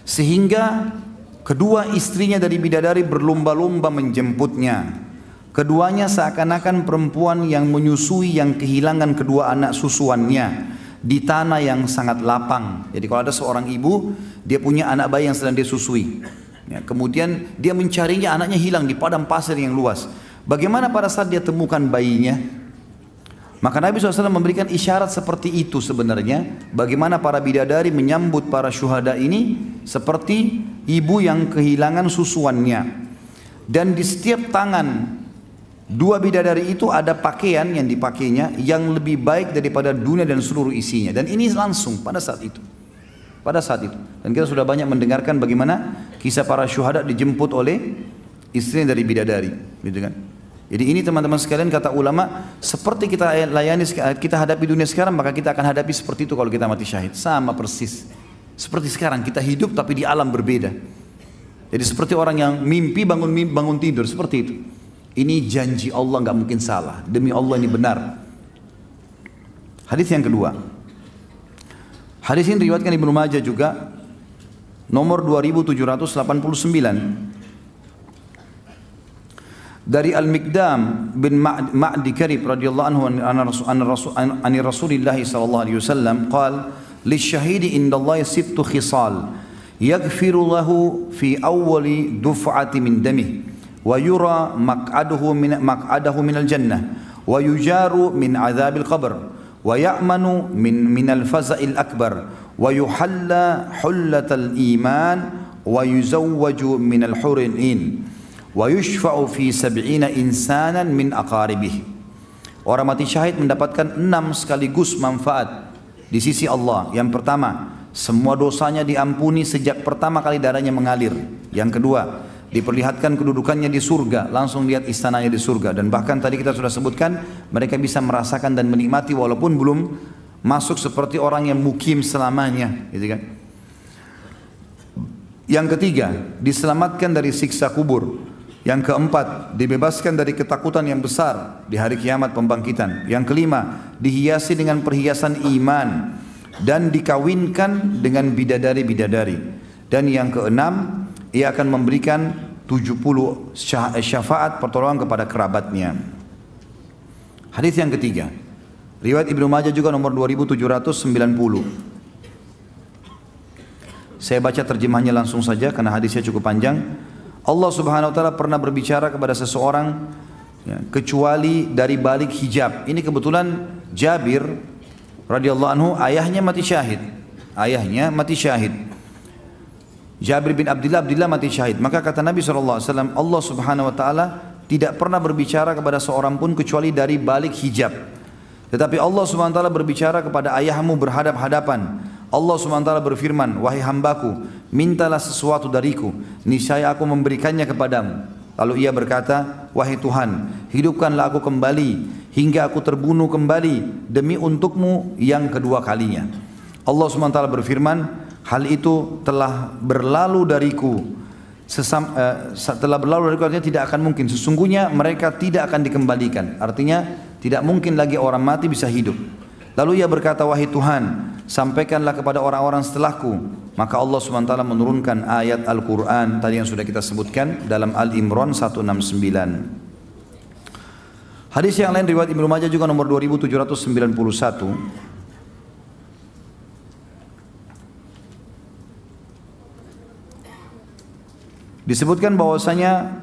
sehingga kedua istrinya dari bidadari berlomba-lomba menjemputnya. Keduanya seakan-akan perempuan yang menyusui yang kehilangan kedua anak susuannya di tanah yang sangat lapang. Jadi kalau ada seorang ibu, dia punya anak bayi yang sedang dia susui, ya, kemudian dia mencarinya, anaknya hilang di padang pasir yang luas. Bagaimana pada saat dia temukan bayinya? Maka Nabi SAW memberikan isyarat seperti itu sebenarnya. Bagaimana para bidadari menyambut para syuhada ini seperti ibu yang kehilangan susuannya. Dan di setiap tangan dua bidadari itu ada pakaian yang dipakainya yang lebih baik daripada dunia dan seluruh isinya. Dan ini langsung pada saat itu. Pada saat itu. Dan kita sudah banyak mendengarkan bagaimana kisah para syuhada dijemput oleh istrinya dari bidadari, gitu kan. Jadi ini teman-teman sekalian, kata ulama, seperti kita layani, kita hadapi dunia sekarang, maka kita akan hadapi seperti itu kalau kita mati syahid. Sama persis. Seperti sekarang kita hidup tapi di alam berbeda. Jadi seperti orang yang mimpi bangun tidur, seperti itu. Ini janji Allah, nggak mungkin salah. Demi Allah ini benar. Hadis yang kedua. Hadis ini diriwayatkan Ibnu Majah juga, nomor 2789. Dari Al-Miqdam bin Ma'di Karib radhiyallahu anhu an Rasulillah sallallahu alaihi wasallam qala lisyahidi indallahi sittu khisal yaghfiru lahu fi awwali duf'ati min damihi wa yura maq'adahu min al-jannah wa yujaru min 'adzabil qabr wa ya'manu min al-faza'il akbar wa yuhalla hullatal iman wa yuzawwaju min al-hurin wa yushfa'u fi 70 insanan min aqaribih. Orang mati syahid mendapatkan 6 sekaligus manfaat di sisi Allah. Yang pertama, semua dosanya diampuni sejak pertama kali darahnya mengalir. Yang kedua, diperlihatkan kedudukannya di surga, langsung lihat istananya di surga. Dan bahkan tadi kita sudah sebutkan, mereka bisa merasakan dan menikmati walaupun belum masuk seperti orang yang mukim selamanya, gitu kan. Yang ketiga, diselamatkan dari siksa kubur. Yang keempat, dibebaskan dari ketakutan yang besar di hari kiamat pembangkitan. Yang kelima, dihiasi dengan perhiasan iman dan dikawinkan dengan bidadari-bidadari. Dan yang keenam, ia akan memberikan 70 syafaat pertolongan kepada kerabatnya. Hadis yang ketiga, riwayat Ibnu Majah juga nomor 2790. Saya baca terjemahnya langsung saja karena hadisnya cukup panjang. Allah Subhanahu wa taala pernah berbicara kepada seseorang kecuali dari balik hijab. Ini kebetulan Jabir radhiyallahu anhu ayahnya mati syahid. Ayahnya mati syahid. Jabir bin Abdullah mati syahid. Maka kata Nabi SAW, Allah Subhanahu wa taala tidak pernah berbicara kepada seorang pun kecuali dari balik hijab. Tetapi Allah Subhanahu wa taala berbicara kepada ayahmu berhadap-hadapan. Allah Subhanahu wa taala berfirman, wahai hambaku, mintalah sesuatu dariku, niscaya aku memberikannya kepadamu. Lalu ia berkata, wahai Tuhan, hidupkanlah aku kembali hingga aku terbunuh kembali demi untukmu yang kedua kalinya. Allah Subhanahu wa taala berfirman, hal itu telah berlalu dariku. Setelah berlalu dariku artinya tidak akan mungkin. Sesungguhnya mereka tidak akan dikembalikan. Artinya tidak mungkin lagi orang mati bisa hidup. Lalu ia berkata, wahai Tuhan, sampaikanlah kepada orang-orang setelahku. Maka Allah SWT menurunkan ayat Al-Quran tadi yang sudah kita sebutkan dalam Al-Imran 169. Hadis yang lain riwayat Ibnu Majah juga nomor 2791. Disebutkan bahwasanya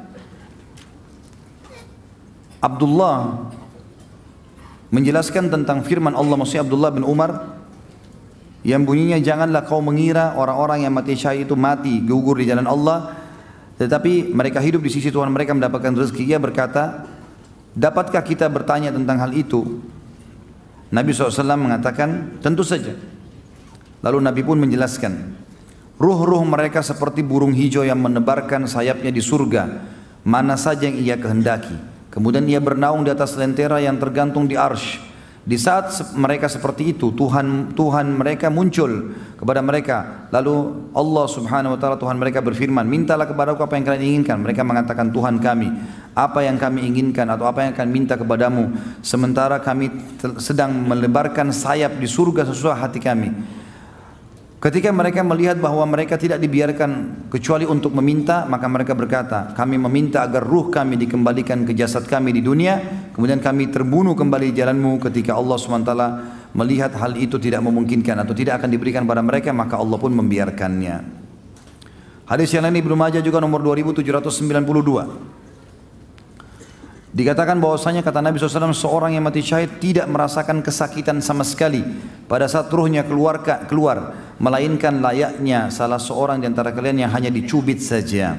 Abdullah menjelaskan tentang firman Allah, maksudnya Abdullah bin Umar, yang bunyinya, janganlah kau mengira orang-orang yang mati syahid itu mati gugur di jalan Allah, tetapi mereka hidup di sisi Tuhan mereka mendapatkan rezeki. Ia berkata, dapatkah kita bertanya tentang hal itu? Nabi SAW mengatakan, tentu saja. Lalu Nabi pun menjelaskan, ruh-ruh mereka seperti burung hijau yang menebarkan sayapnya di surga, mana saja yang ia kehendaki. Kemudian ia bernaung di atas lentera yang tergantung di arsy. Di saat mereka seperti itu, Tuhan mereka muncul kepada mereka. Lalu Allah Subhanahu wa taala, Tuhan mereka berfirman, mintalah kepadaku apa yang kalian inginkan. Mereka mengatakan, Tuhan kami, apa yang kami inginkan atau apa yang akan minta kepadamu, sementara kami sedang melebarkan sayap di surga sesuai hati kami. Ketika mereka melihat bahwa mereka tidak dibiarkan kecuali untuk meminta, maka mereka berkata, kami meminta agar ruh kami dikembalikan ke jasad kami di dunia, kemudian kami terbunuh kembali di jalanmu. Ketika Allah SWT melihat hal itu tidak memungkinkan atau tidak akan diberikan pada mereka, maka Allah pun membiarkannya. Hadis yang lain Ibnu Majah juga nomor 2792. Dikatakan bahwasanya kata Nabi SAW, seorang yang mati syahid tidak merasakan kesakitan sama sekali pada saat ruhnya keluar, melainkan layaknya salah seorang di antara kalian yang hanya dicubit saja.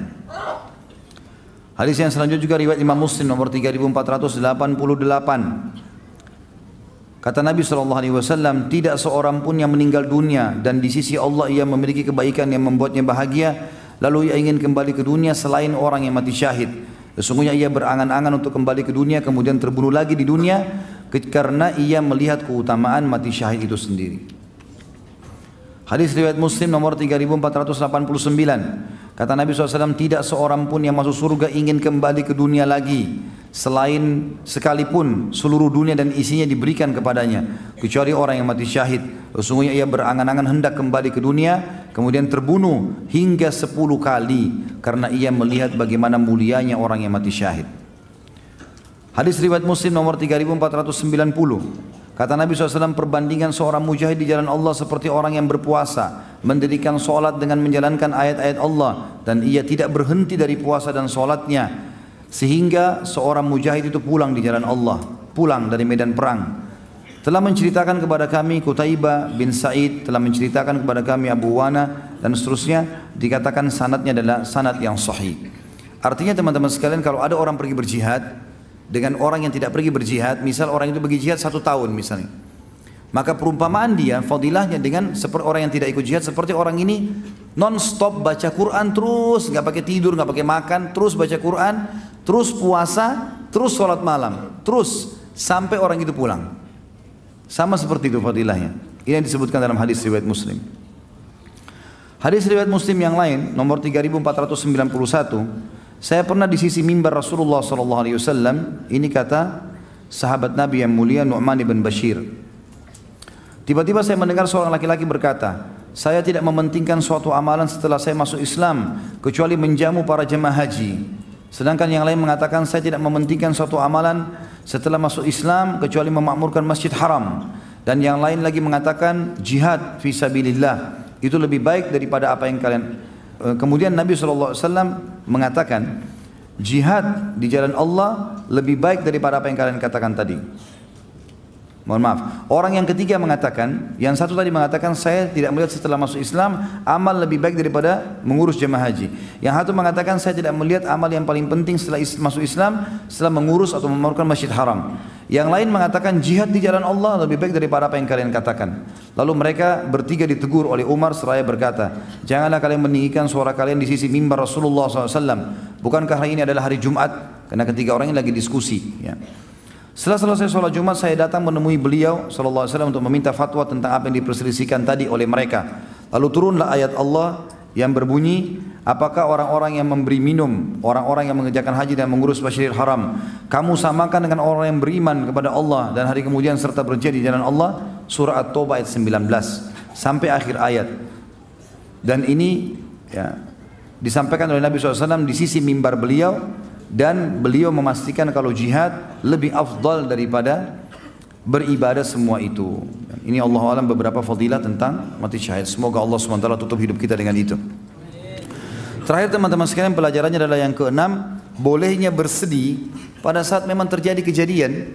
Hadis yang selanjutnya juga riwayat Imam Muslim nomor 3488. Kata Nabi SAW, tidak seorang pun yang meninggal dunia dan di sisi Allah ia memiliki kebaikan yang membuatnya bahagia, lalu ia ingin kembali ke dunia selain orang yang mati syahid. Sesungguhnya ia berangan-angan untuk kembali ke dunia kemudian terbunuh lagi di dunia karena ia melihat keutamaan mati syahid itu sendiri. Hadis riwayat Muslim nomor 3489. Kata Nabi SAW, tidak seorang pun yang masuk surga ingin kembali ke dunia lagi selain sekalipun seluruh dunia dan isinya diberikan kepadanya, kecuali orang yang mati syahid. Sesungguhnya ia berangan-angan hendak kembali ke dunia kemudian terbunuh hingga 10 kali karena ia melihat bagaimana mulianya orang yang mati syahid. Hadis riwayat Muslim nomor 3490. Kata Nabi SAW, perbandingan seorang mujahid di jalan Allah seperti orang yang berpuasa, mendirikan sholat dengan menjalankan ayat-ayat Allah, dan ia tidak berhenti dari puasa dan sholatnya, sehingga seorang mujahid itu pulang di jalan Allah, pulang dari medan perang. Telah menceritakan kepada kami Qutaibah bin Sa'id, telah menceritakan kepada kami Abu Wana, dan seterusnya, dikatakan sanadnya adalah sanad yang sahih. Artinya teman-teman sekalian, kalau ada orang pergi berjihad dengan orang yang tidak pergi berjihad, misal orang itu pergi jihad 1 tahun misalnya, maka perumpamaan dia, fadilahnya dengan seperti orang yang tidak ikut jihad, seperti orang ini non-stop baca Quran terus, nggak pakai tidur, nggak pakai makan, terus baca Quran, terus puasa, terus sholat malam, terus sampai orang itu pulang. Sama seperti itu fadilahnya. Ini yang disebutkan dalam hadis riwayat Muslim. Hadis riwayat Muslim yang lain nomor 3491. Saya pernah di sisi mimbar Rasulullah SAW, ini kata sahabat Nabi yang mulia Nu'man ibn Bashir. Tiba-tiba saya mendengar seorang laki-laki berkata, saya tidak mementingkan suatu amalan setelah saya masuk Islam, kecuali menjamu para jemaah haji. Sedangkan yang lain mengatakan saya tidak mementingkan suatu amalan setelah masuk Islam, kecuali memakmurkan masjid haram. Dan yang lain lagi mengatakan jihad fi sabilillah itu lebih baik daripada apa yang kalian. Kemudian Nabi SAW mengatakan jihad di jalan Allah lebih baik daripada apa yang kalian katakan tadi. Mohon maaf. Orang yang ketiga mengatakan, yang satu tadi mengatakan saya tidak melihat setelah masuk Islam amal lebih baik daripada mengurus jemaah haji. Yang satu mengatakan saya tidak melihat amal yang paling penting setelah masuk Islam setelah mengurus atau memakmurkan masjid haram. Yang lain mengatakan jihad di jalan Allah lebih baik daripada apa yang kalian katakan. Lalu mereka bertiga ditegur oleh Umar seraya berkata, janganlah kalian meninggikan suara kalian di sisi mimbar Rasulullah SAW. Bukankah hari ini adalah hari Jumat? Karena ketiga orang ini lagi diskusi. Ya. Setelah selesai sholat Jumat, saya datang menemui beliau SAW untuk meminta fatwa tentang apa yang diperselisihkan tadi oleh mereka. Lalu turunlah ayat Allah yang berbunyi, apakah orang-orang yang memberi minum, orang-orang yang mengerjakan haji dan mengurus Masjidil Haram, kamu samakan dengan orang yang beriman kepada Allah dan hari kemudian serta berjihad di jalan Allah? Surah At-Taubah ayat 19 sampai akhir ayat. Dan ini ya, disampaikan oleh Nabi SAW di sisi mimbar beliau, dan beliau memastikan kalau jihad lebih afdal daripada beribadah semua itu. Ini Allah alam beberapa fadilah tentang mati syahid. Semoga Allah SWT tutup hidup kita dengan itu. Terakhir teman-teman sekalian, pelajarannya adalah yang keenam, bolehnya bersedih pada saat memang terjadi kejadian.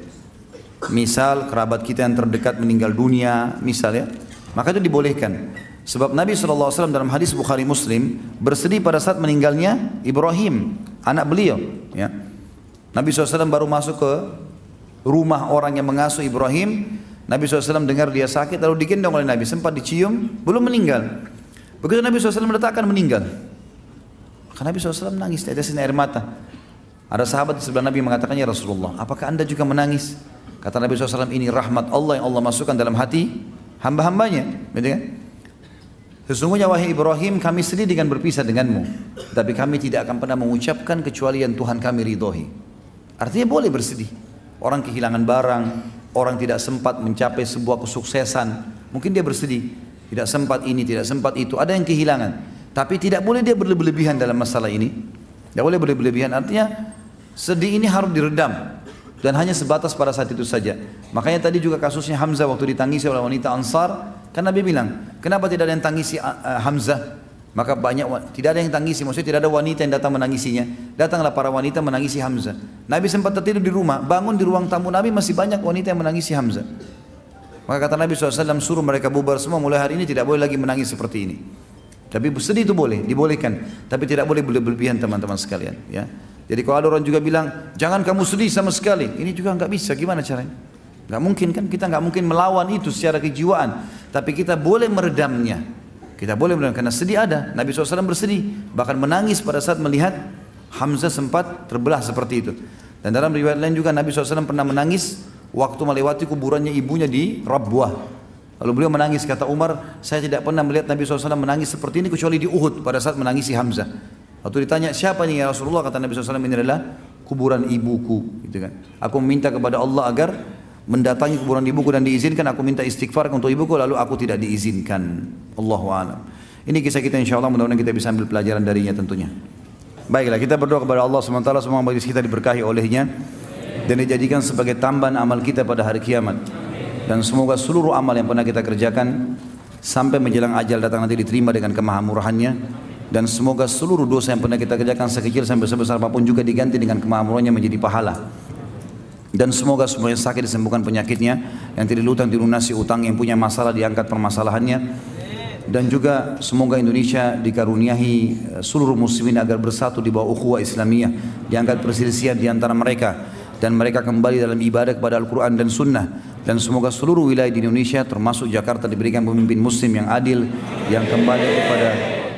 Misal kerabat kita yang terdekat meninggal dunia, misalnya, maka itu dibolehkan. Sebab Nabi SAW dalam hadis Bukhari Muslim bersedih pada saat meninggalnya Ibrahim, anak beliau. Ya. Nabi SAW baru masuk ke rumah orang yang mengasuh Ibrahim. Nabi SAW dengar dia sakit, lalu digendong oleh Nabi, sempat dicium, belum meninggal. Begitu Nabi SAW meletakkan meninggal, maka Nabi SAW menangis, tetesin air mata. Ada sahabat di sebelah Nabi mengatakan, ya Rasulullah, apakah anda juga menangis? Kata Nabi SAW, ini rahmat Allah yang Allah masukkan dalam hati hamba-hambanya. Betul kan? Sesungguhnya wahai Ibrahim, kami sedih dengan berpisah denganmu, tapi kami tidak akan pernah mengucapkan kecuali yang Tuhan kami ridhoi. Artinya boleh bersedih. Orang kehilangan barang, orang tidak sempat mencapai sebuah kesuksesan, mungkin dia bersedih, tidak sempat ini, tidak sempat itu, ada yang kehilangan. Tapi tidak boleh dia berlebihan dalam masalah ini. Tidak boleh berlebihan, artinya sedih ini harus diredam. Dan hanya sebatas pada saat itu saja. Makanya tadi juga kasusnya Hamzah waktu ditangisi oleh wanita Ansar, kan Nabi bilang, kenapa tidak ada yang tangisi Hamzah? Maka tidak ada yang tangisi, maksudnya tidak ada wanita yang datang menangisinya. Datanglah para wanita menangisi Hamzah. Nabi sempat tertidur di rumah, bangun di ruang tamu Nabi masih banyak wanita yang menangisi Hamzah. Maka kata Nabi SAW, suruh mereka bubar semua, mulai hari ini tidak boleh lagi menangis seperti ini. Tapi sedih itu boleh, dibolehkan, tapi tidak boleh berlebihan teman-teman sekalian. Ya. Jadi kalau ada orang juga bilang, jangan kamu sedih sama sekali, ini juga nggak bisa, gimana caranya? Nggak mungkin kan, kita nggak mungkin melawan itu secara kejiwaan, tapi kita boleh meredamnya. Kita boleh meredam, karena sedih ada. Nabi SAW bersedih, bahkan menangis pada saat melihat Hamzah sempat terbelah seperti itu. Dan dalam riwayat lain juga Nabi SAW pernah menangis waktu melewati kuburannya ibunya di Rabwah. Lalu beliau menangis, kata Umar, saya tidak pernah melihat Nabi SAW menangis seperti ini kecuali di Uhud pada saat menangisi Hamzah. Waktu ditanya, siapa ini ya Rasulullah? Kata Nabi SAW, ini adalah kuburan ibuku. Gitu kan. Aku meminta kepada Allah agar mendatangi kuburan ibuku dan diizinkan. Aku minta istighfar untuk ibuku, lalu aku tidak diizinkan. Allahu a'lam. Ini kisah kita, insya Allah mudah-mudahan kita bisa ambil pelajaran darinya tentunya. Baiklah, kita berdoa kepada Allah SWT, semua majlis kita diberkahi olehnya dan dijadikan sebagai tambahan amal kita pada hari kiamat. Dan semoga seluruh amal yang pernah kita kerjakan sampai menjelang ajal datang nanti diterima dengan kemahamurahannya. Dan semoga seluruh dosa yang pernah kita kerjakan sekecil sampai sebesar apapun juga diganti dengan kemahamurahannya menjadi pahala. Dan semoga semua yang sakit disembuhkan penyakitnya, yang tidak utang dilunasi utang, yang punya masalah diangkat permasalahannya. Dan juga semoga Indonesia dikaruniahi seluruh muslimin agar bersatu di bawah ukhuwah Islamiyah, diangkat perselisihan di antara mereka dan mereka kembali dalam ibadah kepada Al-Quran dan Sunnah. Dan semoga seluruh wilayah di Indonesia termasuk Jakarta diberikan pemimpin muslim yang adil, yang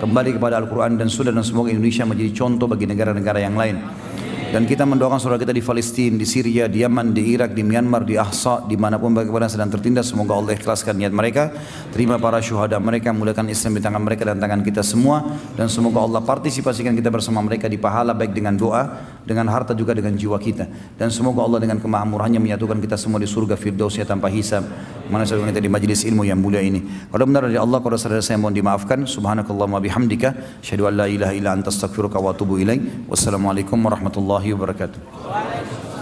kembali kepada Al-Quran dan Sunnah, dan semoga Indonesia menjadi contoh bagi negara-negara yang lain. Dan kita mendoakan saudara kita di Palestina, di Syria, di Yaman, di Irak, di Myanmar, di Ahsa, dimanapun bagaimana sedang tertindas. Semoga Allah ikhlaskan niat mereka, terima para syuhada mereka, mulakan Islam di tangan mereka dan tangan kita semua. Dan semoga Allah partisipasikan kita bersama mereka di pahala, baik dengan doa, dengan harta, juga dengan jiwa kita. Dan semoga Allah dengan kemahamurahannya menyatukan kita semua di surga Firdausnya tanpa hisab. Mana saudara kita di majlis ilmu yang mulia ini. Kalau benar dari Allah, kalau saudara saya mohon dimaafkan. Subhanakallahumma bihamdika, asyhadu an la ilaha illa anta astaghfiruka wa atubu ilaik. Wassalamualaikum warahmatullahi wabarakatuh.